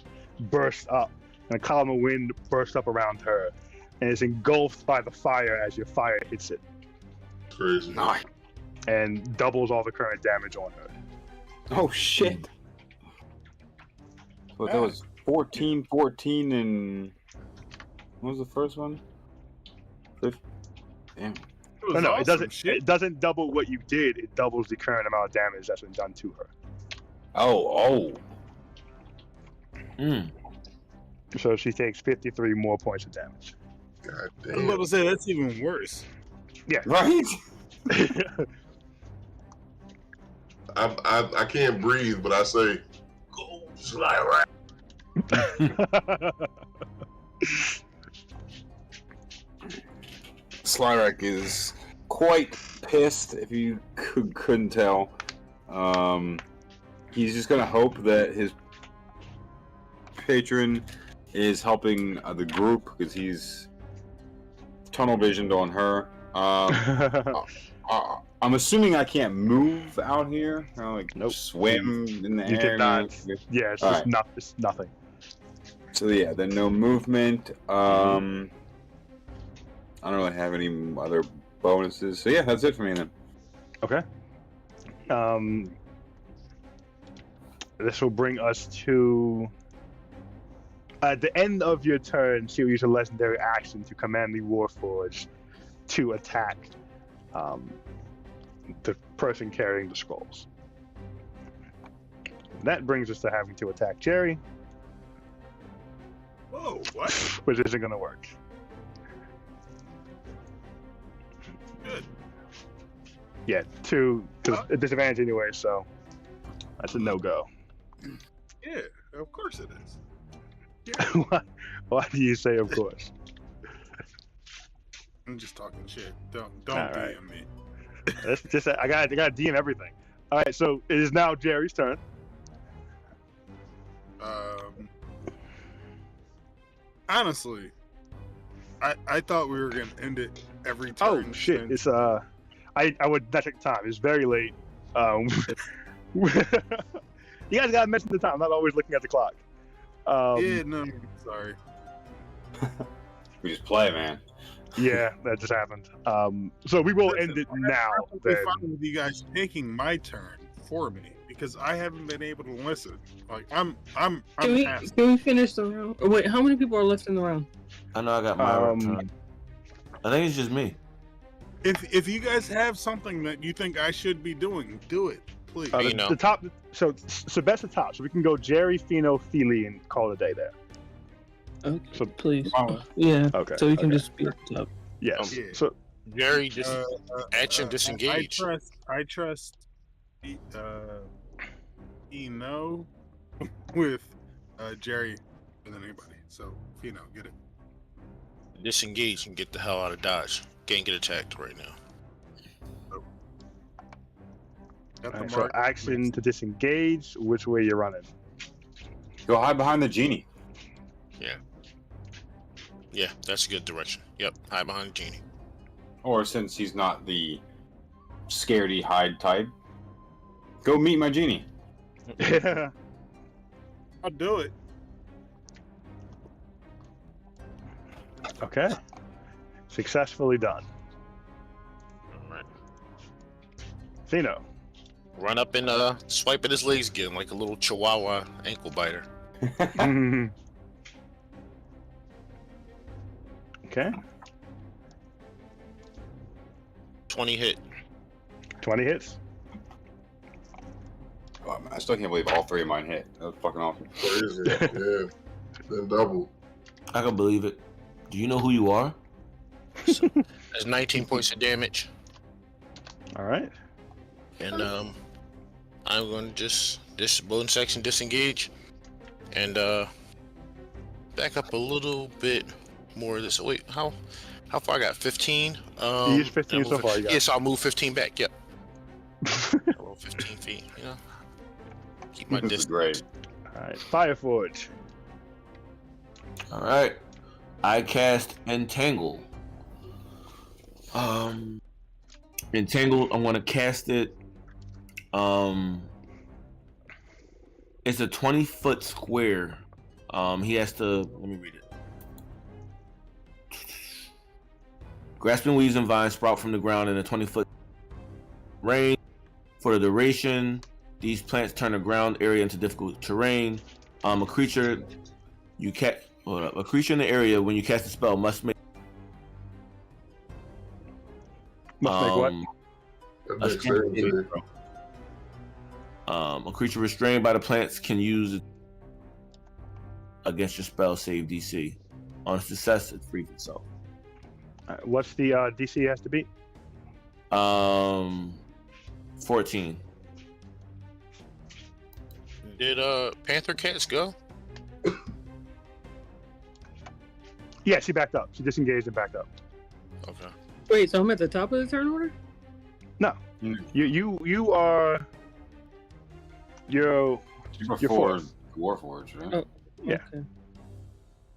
burst up, and a column of wind bursts up around her, and it's engulfed by the fire as your fire hits it. Crazy. Nice. And doubles all the current damage on her. Oh, shit. So that was 14, 14, and... What was the first one? Damn. No, awesome. it doesn't double what you did. It doubles the current amount of damage that's been done to her. Oh. So she takes 53 more points of damage. God I was about damn. to say that's even worse. Yeah. Right? I can't breathe, but I say, go Slyrak. Slyrak is quite pissed, if you couldn't tell. He's just gonna hope that his patron is helping the group, because he's tunnel visioned on her. I'm assuming I can't move out here. Nope. Swim in the You air. cannot. Yeah, it's just it's nothing. So yeah, then no movement. I don't really have any other bonuses. So yeah, that's it for me then. Okay. This will bring us to at the end of your turn. She'll use a legendary action to command the Warforged to attack the person carrying the scrolls. That brings us to having to attack Jerry. Whoa, what? Which isn't going to work. Good. Yeah, 2, because a disadvantage anyway, so that's a no-go. Yeah, of course it is. Why do you say of course? I'm just talking shit. Don't All DM right. me. That's just I got to DM everything. All right, so it is now Jerry's turn. Honestly, I thought we were gonna end it every turn. Oh shit! since- It's I would not take the time. It's very late. You guys gotta mention the time. I'm not always looking at the clock. yeah, no, sorry. We just play, man. Yeah, that just happened. So we will end it now. I'm Then. fine with you guys taking my turn for me because I haven't been able to listen. Like I'm Can we finish the round? Oh, wait, how many people are left in the round? I know I got my turn. I think it's just me. If you guys have something that you think I should be doing, do it, please. The top. So best the top. So we can go Jerry, Fino, Feely, and call it a day there. Okay, so please. Yeah. Okay. So we can just be up top. Yes. Yeah. So Jerry, just action disengage. I trust Eno with Jerry than anybody. So Fino, get it. Disengage and get the hell out of Dodge. Can't get attacked right now. Got the Alright, so mark. action to disengage. Which way you running? Go hide behind the genie. Yeah. Yeah, that's a good direction. Yep, hide behind the genie. Or since he's not the scaredy hide type, go meet my genie. Yeah. I'll do it. Okay. Successfully done. Alright. Zeno. Run up and swipe at his legs again like a little chihuahua ankle biter. Okay. 20 hit. 20 hits. Oh, man, I still can't believe all three of mine hit. That was fucking awesome. Crazy. Yeah. Then double. I can believe it. Do you know who you are? That's 19 points of damage. All right. And I'm going to just this bonus section disengage and back up a little bit more. This wait, how far I got? 15. You used 15 so far. Yeah, so I'll move 15 back. Yep. I'll roll 15 feet. You know, keep my This is distance. great. All right. Fireforge. All right. I cast Entangle. Entangle. I'm gonna cast it. It's a 20-foot square. He has to. Let me read it. Grasping weeds and vines sprout from the ground in a 20-foot range. For the duration, these plants turn the ground area into difficult terrain. A creature in the area when you cast a spell must make what? a strength saving throw. A creature restrained by the plants can use it against your spell save DC. On success, it frees itself. What's the DC has to be? 14. Did Panther Cats go? Yeah, she backed up. She disengaged and backed up. Okay. Wait, so I'm at the top of the turn order? No. You are. You're before fourth. Warforged, right? Oh, yeah. Okay.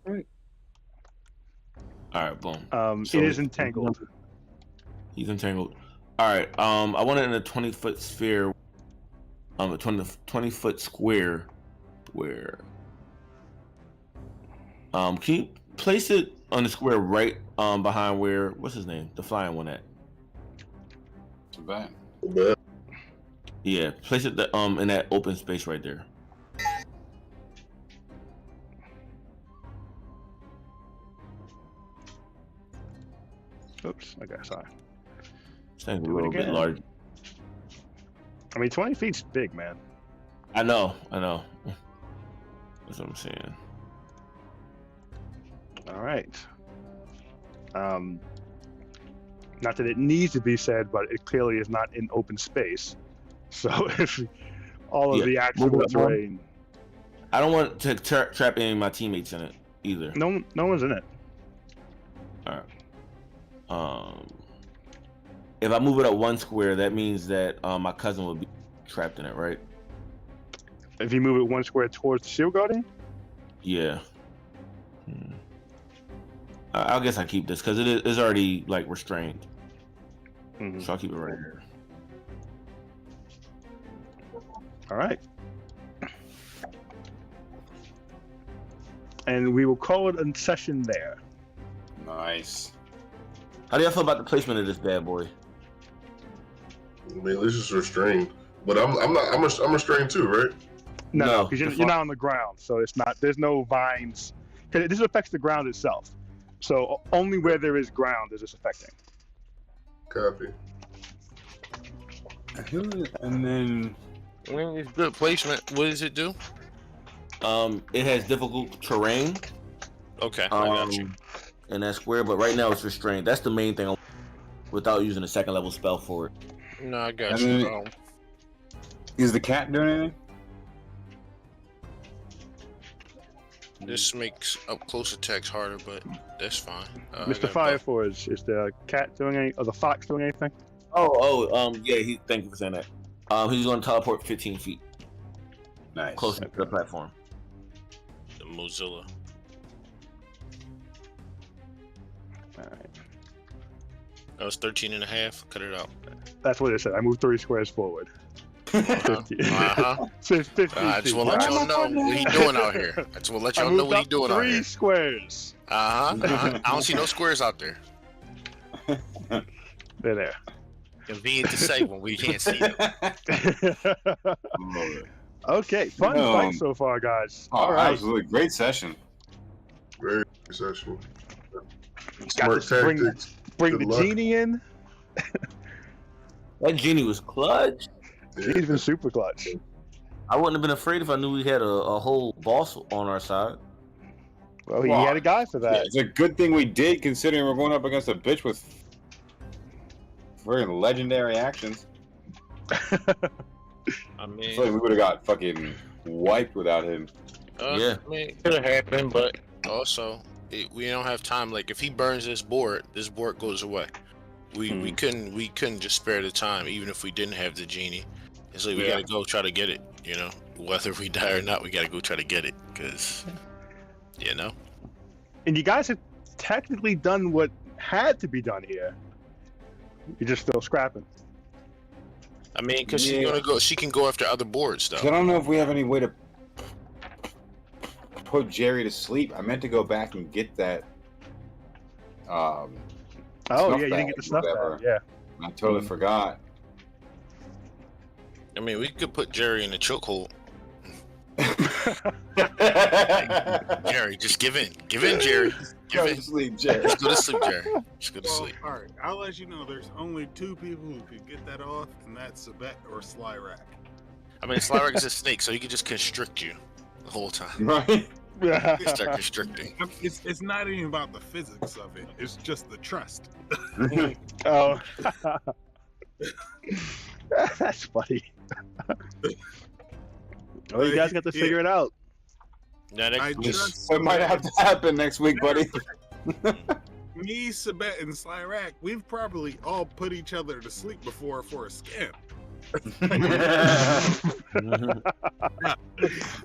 Right. All right, boom. It is entangled. He's entangled. All right. I want it in a 20-foot sphere. A 20-foot square. Where? Can you place it on the square right behind where? What's his name? The flying one at? Too bad. Yeah. Place it in that open space right there. Oops. Okay, sorry. It's a little bit large. I mean, 20 feet's big, man. I know. That's what I'm saying. All right. Not that it needs to be said, but it clearly is not in open space. So if all of the actual terrain. I don't want to trap any of my teammates in it either. No one's in it. All right. If I move it up one square, that means that my cousin will be trapped in it, right? If you move it one square towards the shield guardian? Yeah. I guess I keep this because it is already like restrained. Mm-hmm. So I'll keep it right here. All right. And we will call it a session there. Nice. How do y'all feel about the placement of this bad boy? I mean, this is restrained, but I'm not. I'm restrained too, right? No, because you're not on the ground, so it's not. There's no vines. Because this affects the ground itself. So only where there is ground is this affecting. Copy. And then, It's good placement. What does it do? It has difficult terrain. Okay, I got you. In that square, but right now it's restrained. That's the main thing. Without using a second level spell for it. No, I got And you. then- Is the cat doing anything? This makes up close attacks harder, but that's fine. Mr. Fireforge, is the cat doing any, or the fox doing anything? Yeah. Thank you for saying that. He's going to teleport 15 feet. Nice. Closer to the platform. The Mozilla. All right. That was 13 and a half. Cut it out. That's what it said. I moved 3 squares forward. 50. Uh-huh. 50 I just want to feet. let y'all know what he doing out here. I just want to let I y'all know moved what he up doing out 3 here. squares. I don't see no squares out there. They're there. Convenient to say when we can't see them. Okay, fun fight so far, guys. Oh, All right. absolutely. Great session. Very successful. Got Smart to tactics. bring Good the luck. genie in. That genie was clutch. He's been super clutch. I wouldn't have been afraid if I knew we had a whole boss on our side. Well, he had a guy for that. Yeah, it's a good thing we did, considering we're going up against a bitch with very legendary actions. I mean, I feel like we would have got fucking wiped without him. Yeah. I mean, it could have happened, but also we don't have time. Like, if he burns this board goes away. We couldn't just spare the time, even if we didn't have the genie. It's like we gotta go try to get it. You know, whether we die or not, we gotta go try to get it, because you know. And you guys have technically done what had to be done here. You're just still scrapping. I mean, because she can go after other boards, though. I don't know if we have any way to put Jerry to sleep. I meant to go back and get that. Oh yeah, you didn't get the snuff whatever. bag. Yeah. I totally forgot. I mean, we could put Jerry in the chokehold. Jerry, just give in. Give in, Jerry. Give Go in. to sleep, Jerry. Just go to sleep, Jerry. Just go to Well, sleep. all right, I'll let you know. There's only 2 people who could get that off, and that's Sabet or Slyrack. I mean, Slyrack is a snake, so he can just constrict you the whole time. Right? Start constricting. It's not even about the physics of it. It's just the trust. Oh. That's funny. Oh, you guys got to figure it out. Yeah, that, It might have to happen next week, buddy. Me, Sabet, and Slyrack, we've probably all put each other to sleep before for a scam.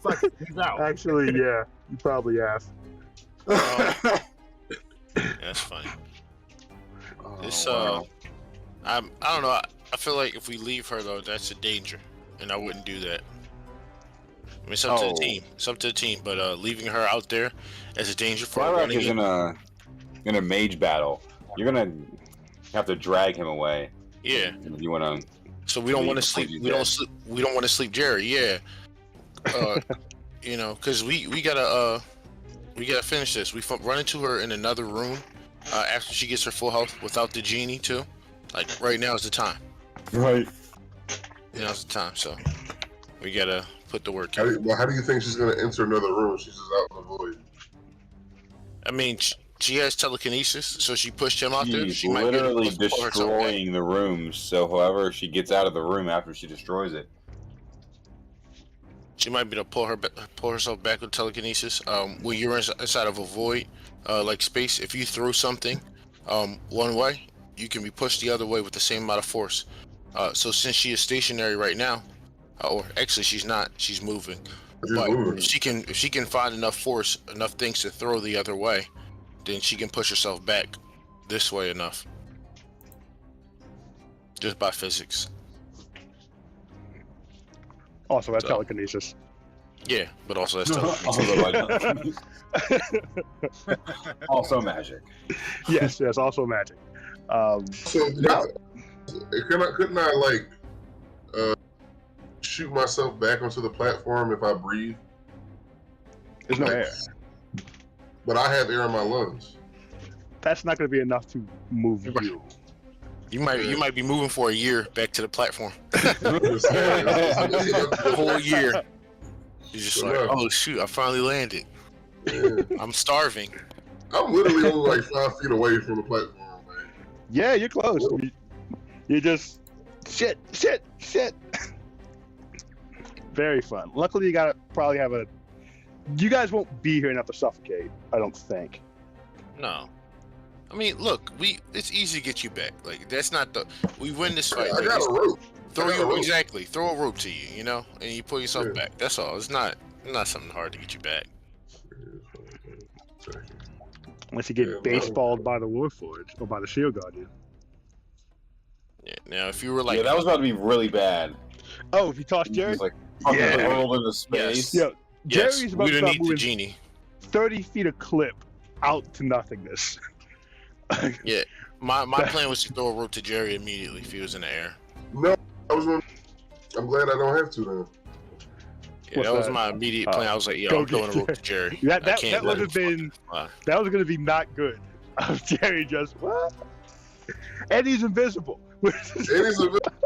Fuck, he's out. Actually, yeah, you probably have. that's funny. It's wow. I don't know. I feel like if we leave her though, that's a danger, and I wouldn't do that. I mean, it's up to the team. It's up to the team, but leaving her out there as a danger for Slyrack running is in a mage battle. You're gonna have to drag him away. Yeah. If you wanna. So we don't want to sleep. We don't sleep. We don't want to sleep, Jerry. Yeah. You know, because we gotta finish this. We run into her in another room after she gets her full health without the genie too. Like right now is the time. Right. Now's the time. So we gotta put the work How in. do you think she's going to enter another room? She's just out in the void. I mean, she has telekinesis, so she pushed him out there. She's She might be able literally to pull herself back. destroying the rooms. So however she gets out of the room after she destroys it. She might be able to pull herself back with telekinesis. When you're inside of a void, like space, if you throw something one way, you can be pushed the other way with the same amount of force. So since she is stationary right now, or actually she's not, she's moving. But if she can find enough force, enough things to throw the other way, then she can push herself back this way enough. Just by physics. Also, that's telekinesis. Yeah, but also that's telekinesis. Also magic. Yes, also magic. So couldn't I like shoot myself back onto the platform if I breathe? There's no air. But I have air in my lungs. That's not going to be enough to move you. You might be moving for a year back to the platform. A whole year. You're just like, oh shoot, I finally landed. Yeah. I'm starving. I'm literally only like 5 feet away from the platform. Man. Yeah, you're close. You just shit. Very fun. Luckily, you gotta probably have a. You guys won't be here enough to suffocate. I don't think. No. I mean, look, it's easy to get you back. Like that's not the we win this fight. I got a rope. Throw a rope to you, you know, and you pull yourself back. That's all. It's not something hard to get you back. Unless you get baseballed by the Warforged or by the Shield Guardian. Yeah. Now, if you were like, Yeah, that was about to be really bad. Oh, if you toss Jerry? Just like fucking Yeah. hurled into space. Yo, yes, Jerry's about we to don't start need the moving genie. 30 feet a clip out to nothingness. Yeah, my plan was to throw a rope to Jerry immediately if he was in the air. No, I'm glad I don't have to then. Yeah, What's that was that? my immediate plan. I was like, yo, Go I'm throwing a get rope to Jerry. That I can't would let have him been fucking fly. that was gonna be not good. Jerry just what? And he's invisible.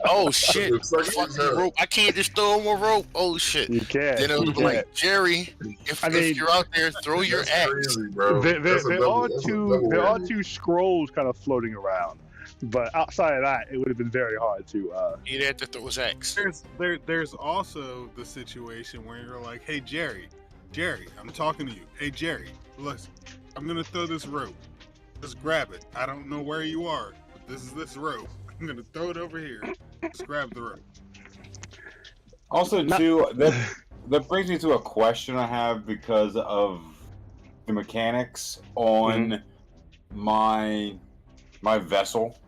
Oh shit! It's like Fuck he's the rope. I can't just throw him a rope. Oh shit! You can't. Then it You was like, can't. Jerry, if you're out there, throw your That's axe. crazy, bro. There That's a are double- that's a double there are whammy. two scrolls kind of floating around, but outside of that, it would have been very hard to. He'd have to throw his axe. There's also the situation where you're like, hey Jerry, I'm talking to you. Hey Jerry, listen, I'm gonna throw this rope. Just grab it. I don't know where you are, but this is this rope. I'm gonna throw it over here. Just grab the rope. Also, too, that brings me to a question I have because of the mechanics on my vessel.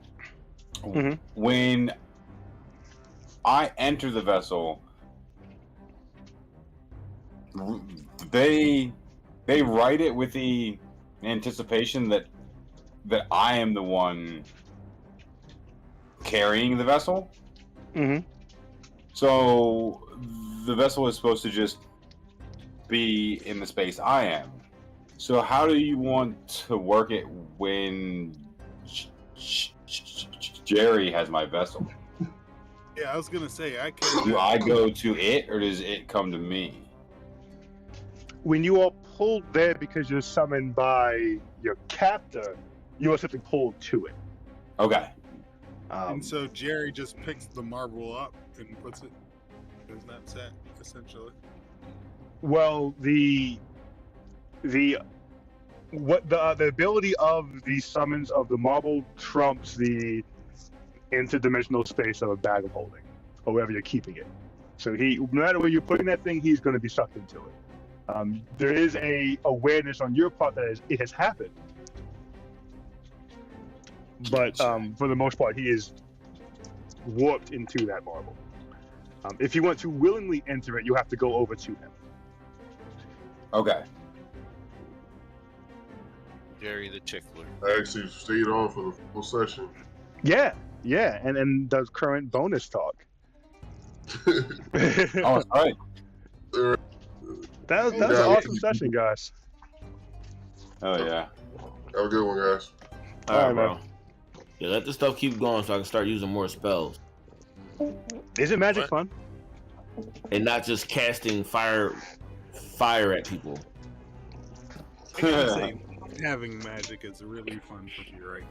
Mhm. When I enter the vessel, they write it with the anticipation that I am the one carrying the vessel. Mhm. So the vessel is supposed to just be in the space I am. So how do you want to work it when Jerry has my vessel? Yeah, I was gonna say I can't. Do I go to it or does it come to me? When you are pulled there because you're summoned by your captor, you are simply pulled to it. Okay. And so Jerry just picks the marble up and puts it in his knapsack, essentially. Well, the ability of the summons of the marble trumps the interdimensional space of a bag of holding, or wherever you're keeping it. So no matter where you're putting that thing, he's going to be sucked into it. There is a awareness on your part that it has happened, but for the most part, he is warped into that marble. If you want to willingly enter it, you have to go over to him. Okay. Jerry the Tickler. I actually stayed on for the full session. Yeah, and does current bonus talk. Oh, that's right. That was an awesome session, guys. Oh yeah. Have a good one, guys. All right, man. bro. Yeah, let this stuff keep going so I can start using more spells Isn't magic fun? and not just casting fire at people. I gotta say, having magic is really fun for you, right?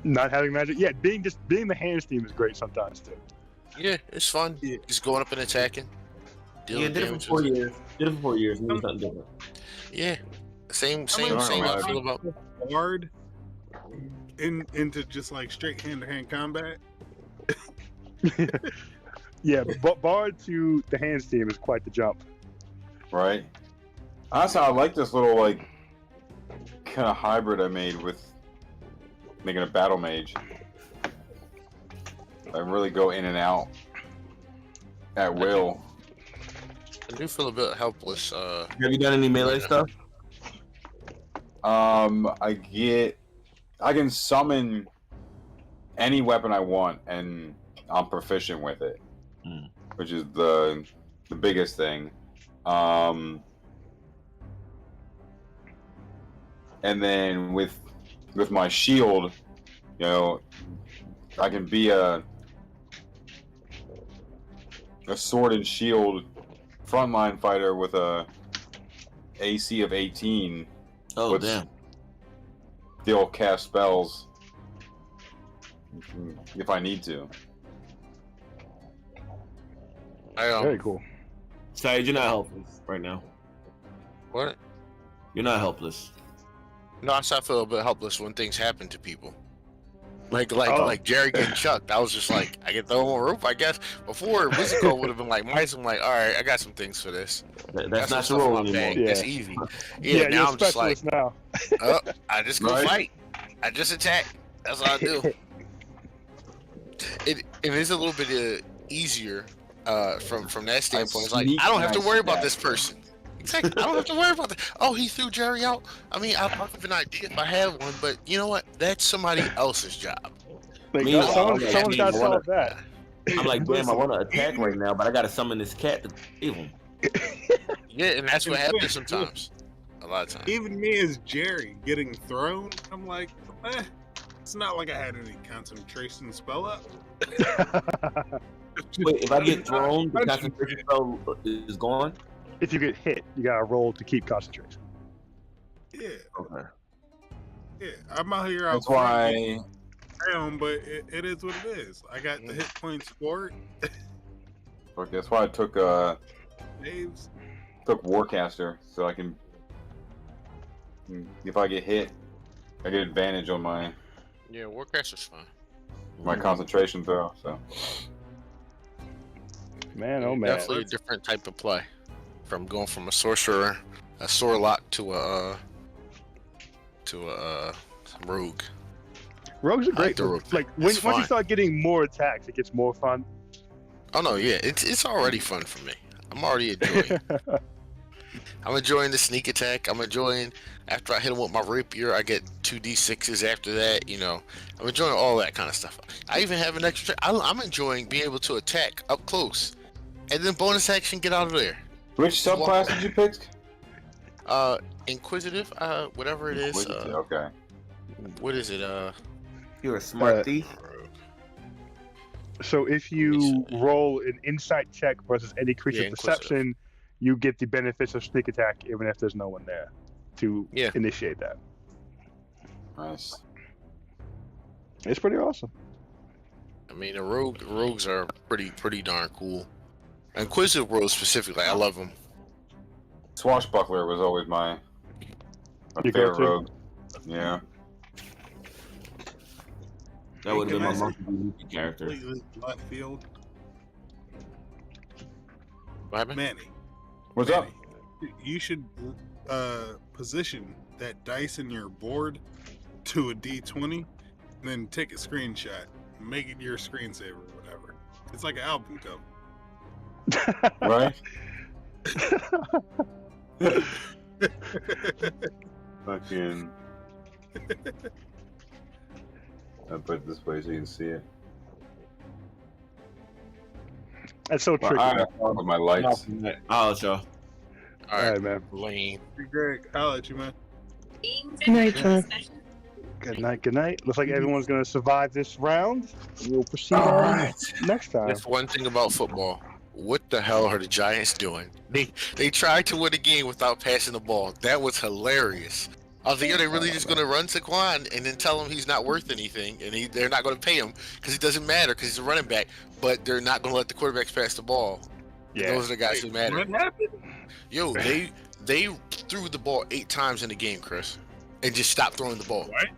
Not having magic? Yeah, being the hands team is great sometimes too. Yeah, it's fun. Just going up and attacking. Yeah, Dealing did it for damage. 4 years. Did it for 4 years. Maybe something different. Yeah, same. Alright, I feel about. Hard into just like straight hand-to-hand combat. Yeah, but Bard to the hands team is quite the jump. Right. Honestly, I like this little like kind of hybrid I made with making a battle mage. I really go in and out at will. I do feel a bit helpless. Have you done any melee stuff? I can summon any weapon I want, and I'm proficient with it, which is the biggest thing. And then with my shield, you know, I can be a sword and shield frontline fighter with a AC of 18. Oh, Which damn. Still cast spells if I need to. Very cool. Saeed, you're not helpless right now. What? You're not helpless. No, I feel a bit helpless when things happen to people. Like Jerry getting chucked. I was just like, I get thrown on a rope, I guess. Before, Wizard would have been like, mice. I'm like, all right, I got some things for this. That's not some your stuff in role my anymore. bag. Yeah. That's easy. Yeah, Now you're a I'm just like, specialist now. I just go Right. fight. I just attack. That's all I do. it is a little bit easier from that standpoint. It's like sneak I don't and have to I worry about stab. this person. Exactly. I don't have to worry about that. Oh, he threw Jerry out. I mean, I'll have an idea if I have one, but you know what? That's somebody else's job. Like, Meanwhile, someone's I'm got like, to I wanna- solve that. I'm like, damn, I Listen, want to attack even right now, but I got to summon this cat to save him. Yeah, and that's what And happens Quinn, sometimes. A lot of times. even me as Jerry getting thrown, I'm like, it's not like I had any concentration spell up. Wait, if I get thrown, the I just- concentration spell is gone? If you get hit, you got to roll to keep concentration. Yeah, Okay. yeah. I'm out here out That's why. down, but it is what it is. I got the hit points for it. Look, that's why I took Saves. Warcaster, so I can. If I get hit, I get advantage on my Yeah, Warcaster's fine. concentration throw. So Man, oh man. Definitely a different type of play. From going from a sorcerer, a Sorlock to a rogue. Rogues are great. the rogue. Like It's once you fine. start getting more attacks, it gets more fun. Oh no, yeah, it's already fun for me. I'm already enjoying it. I'm enjoying the sneak attack. I'm enjoying after I hit him with my rapier, I get 2d6s after that. You know, I'm enjoying all that kind of stuff. I even have an extra. I'm enjoying being able to attack up close, and then bonus action get out of there. which subclass did you pick? Inquisitive, whatever it is. Okay. What is it? You're a smart thief. So if you roll an insight check versus any creature Yeah, inquisitive. perception, you get the benefits of sneak attack even if there's no one there to initiate that. Nice. It's pretty awesome. I mean, the rogues are pretty darn cool. Inquisitive rogues specifically, I love them. Swashbuckler was always my Your favorite go-to? rogue. Yeah. That would have been my Can I say- monkey character. Completely left field. What happened? Manny. What's up? You should position that dice in your board to a D20, and then take a screenshot, make it your screensaver or whatever. It's like an album cover. Right? Fucking. I'll put it this way so you can see it. That's so tricky. I with my lights. Oh, sure. All right, man. Lane. Hey, Greg, I'll let you, man. Good night, Chuck. Good night, good night. Looks like everyone's going to survive this round. We'll proceed on next time. That's one thing about football. What the hell are the Giants doing? They tried to win a game without passing the ball. That was hilarious. I was like, are they really just going to run Saquon and then tell him he's not worth anything and they're not going to pay him because it doesn't matter because he's a running back, but they're not going to let the quarterbacks pass the ball. Yeah. Those are the guys who matter. What happened? Yo, they threw the ball 8 times in the game, Chris, and just stopped throwing the ball. What?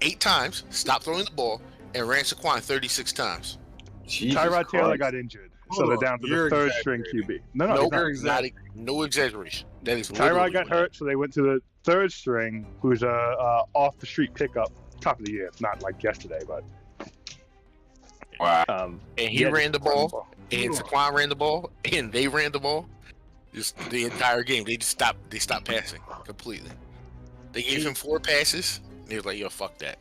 8 times, stopped throwing the ball, and ran Saquon 36 times. Jesus Tyrod Taylor Christ. got injured, so Hold they're on, down to the you're third string exaggerating. QB. No, Nope, he's not. no exaggeration. That is literally Tyrod got what hurt, so they went to the third string, who's a off the street pickup, top of the year. It's not like yesterday, but Wow. And he yeah, ran the just run ball, and Saquon ran the ball, and they ran the ball. Just the entire game, they stopped passing completely. They gave him 4 passes, and he was like, "Yo, fuck that."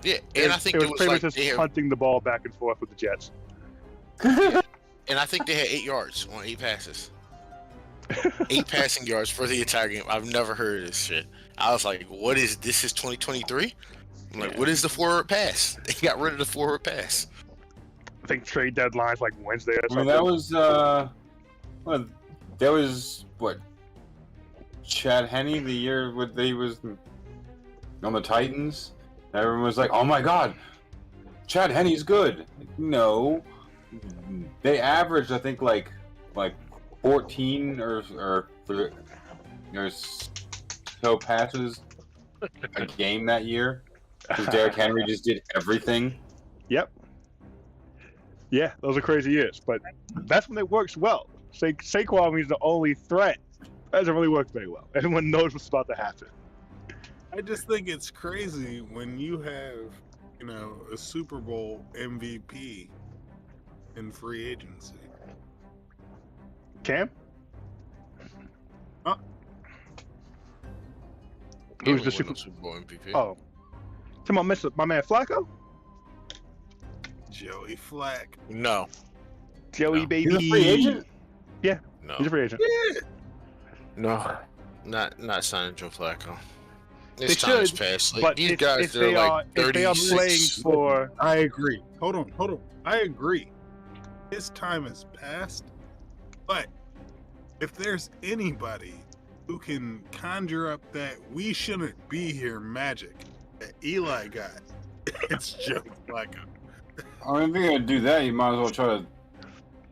Yeah, and I think it it was was pretty like much they just had, hunting the ball back and forth with the Jets. and I think they had 8 yards on 8 passes. 8 passing yards for the entire game. I've never heard of this shit. I was like, "What is this? Is 2023?" I'm like, "What is the forward pass?" They got rid of the forward pass. I think trade deadline's like Wednesday or I something. mean, that was what Chad Henne the year when they was on the Titans. Everyone was like, "Oh my God, Chad Henne's good." No, they averaged I think like 14 or so passes a game that year because Derrick Henry just did everything. Yep. Yeah, those are crazy years, but that's when it works well. Saquon is the only threat. That doesn't really work very well. Everyone knows what's about to happen. I just think it's crazy when you have a Super Bowl MVP in free agency. Cam? Huh? Who's the Super Bowl MVP? Oh. Come on, my man Flacco? Joey Flack. No. Joey, baby. He's a free agent? Yeah. No. He's a free agent. Yeah. No. Not signing Joe Flacco. They His time is should, past. Like, but these if guys, they they're are like if they are 36. playing for I agree. Hold on. I agree. His time has passed, but if there's anybody who can conjure up that we shouldn't be here magic that Eli got, it's Joe Flacco. I mean, if you're gonna do that, you might as well try to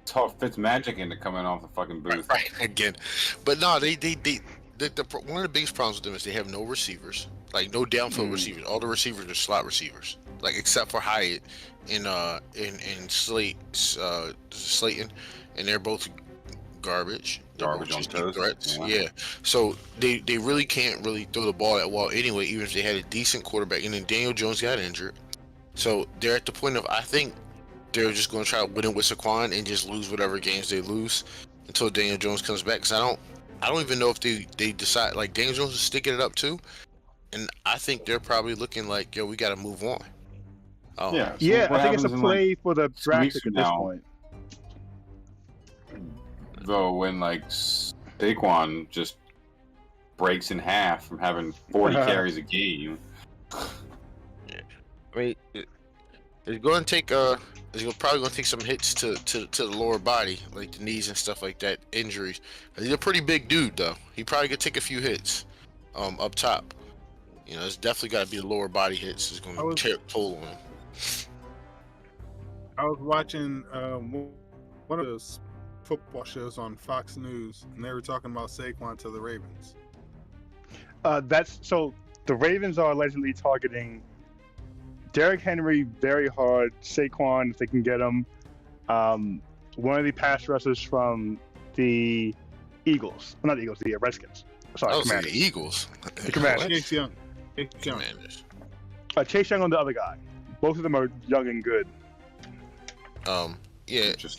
talk Fitzmagic into coming off the fucking booth. Right, again. But no, they one of the biggest problems with them is they have no receivers, like no downfield receivers. All the receivers are slot receivers, like except for Hyatt and Slayton, and they're both garbage. Garbage on toast. Threats. Yeah. So they really can't really throw the ball that well anyway, even if they had a decent quarterback. And then Daniel Jones got injured, so they're at the point of I think they're just going to try to win it with Saquon and just lose whatever games they lose until Daniel Jones comes back. Because I don't even know if they decide like Daniel Jones is sticking it up too, and I think they're probably looking like, yo, we got to move on. Oh. Yeah. So yeah, what I think it's a happens in, play like, for the 2 draft weeks pick from at this now? point. Though when like Saquon just breaks in half from having 40 carries a game. Yeah. I mean, it's going to take probably going to take some hits to the lower body, like the knees and stuff like that, injuries. He's a pretty big dude though. He probably could take a few hits, up top. It's definitely got to be the lower body hits. It's going to tear a toll on him. I was watching one of those football shows on Fox News, and they were talking about Saquon to the Ravens. The Ravens are allegedly targeting Derrick Henry very hard, Saquon if they can get him. One of the pass rushers from the Eagles, not the Eagles, the Redskins. Sorry, Commanders. The Eagles. The Commanders. Chase Young. Commanders. Chase Young on the other guy. Both of them are young and good. Yeah. Just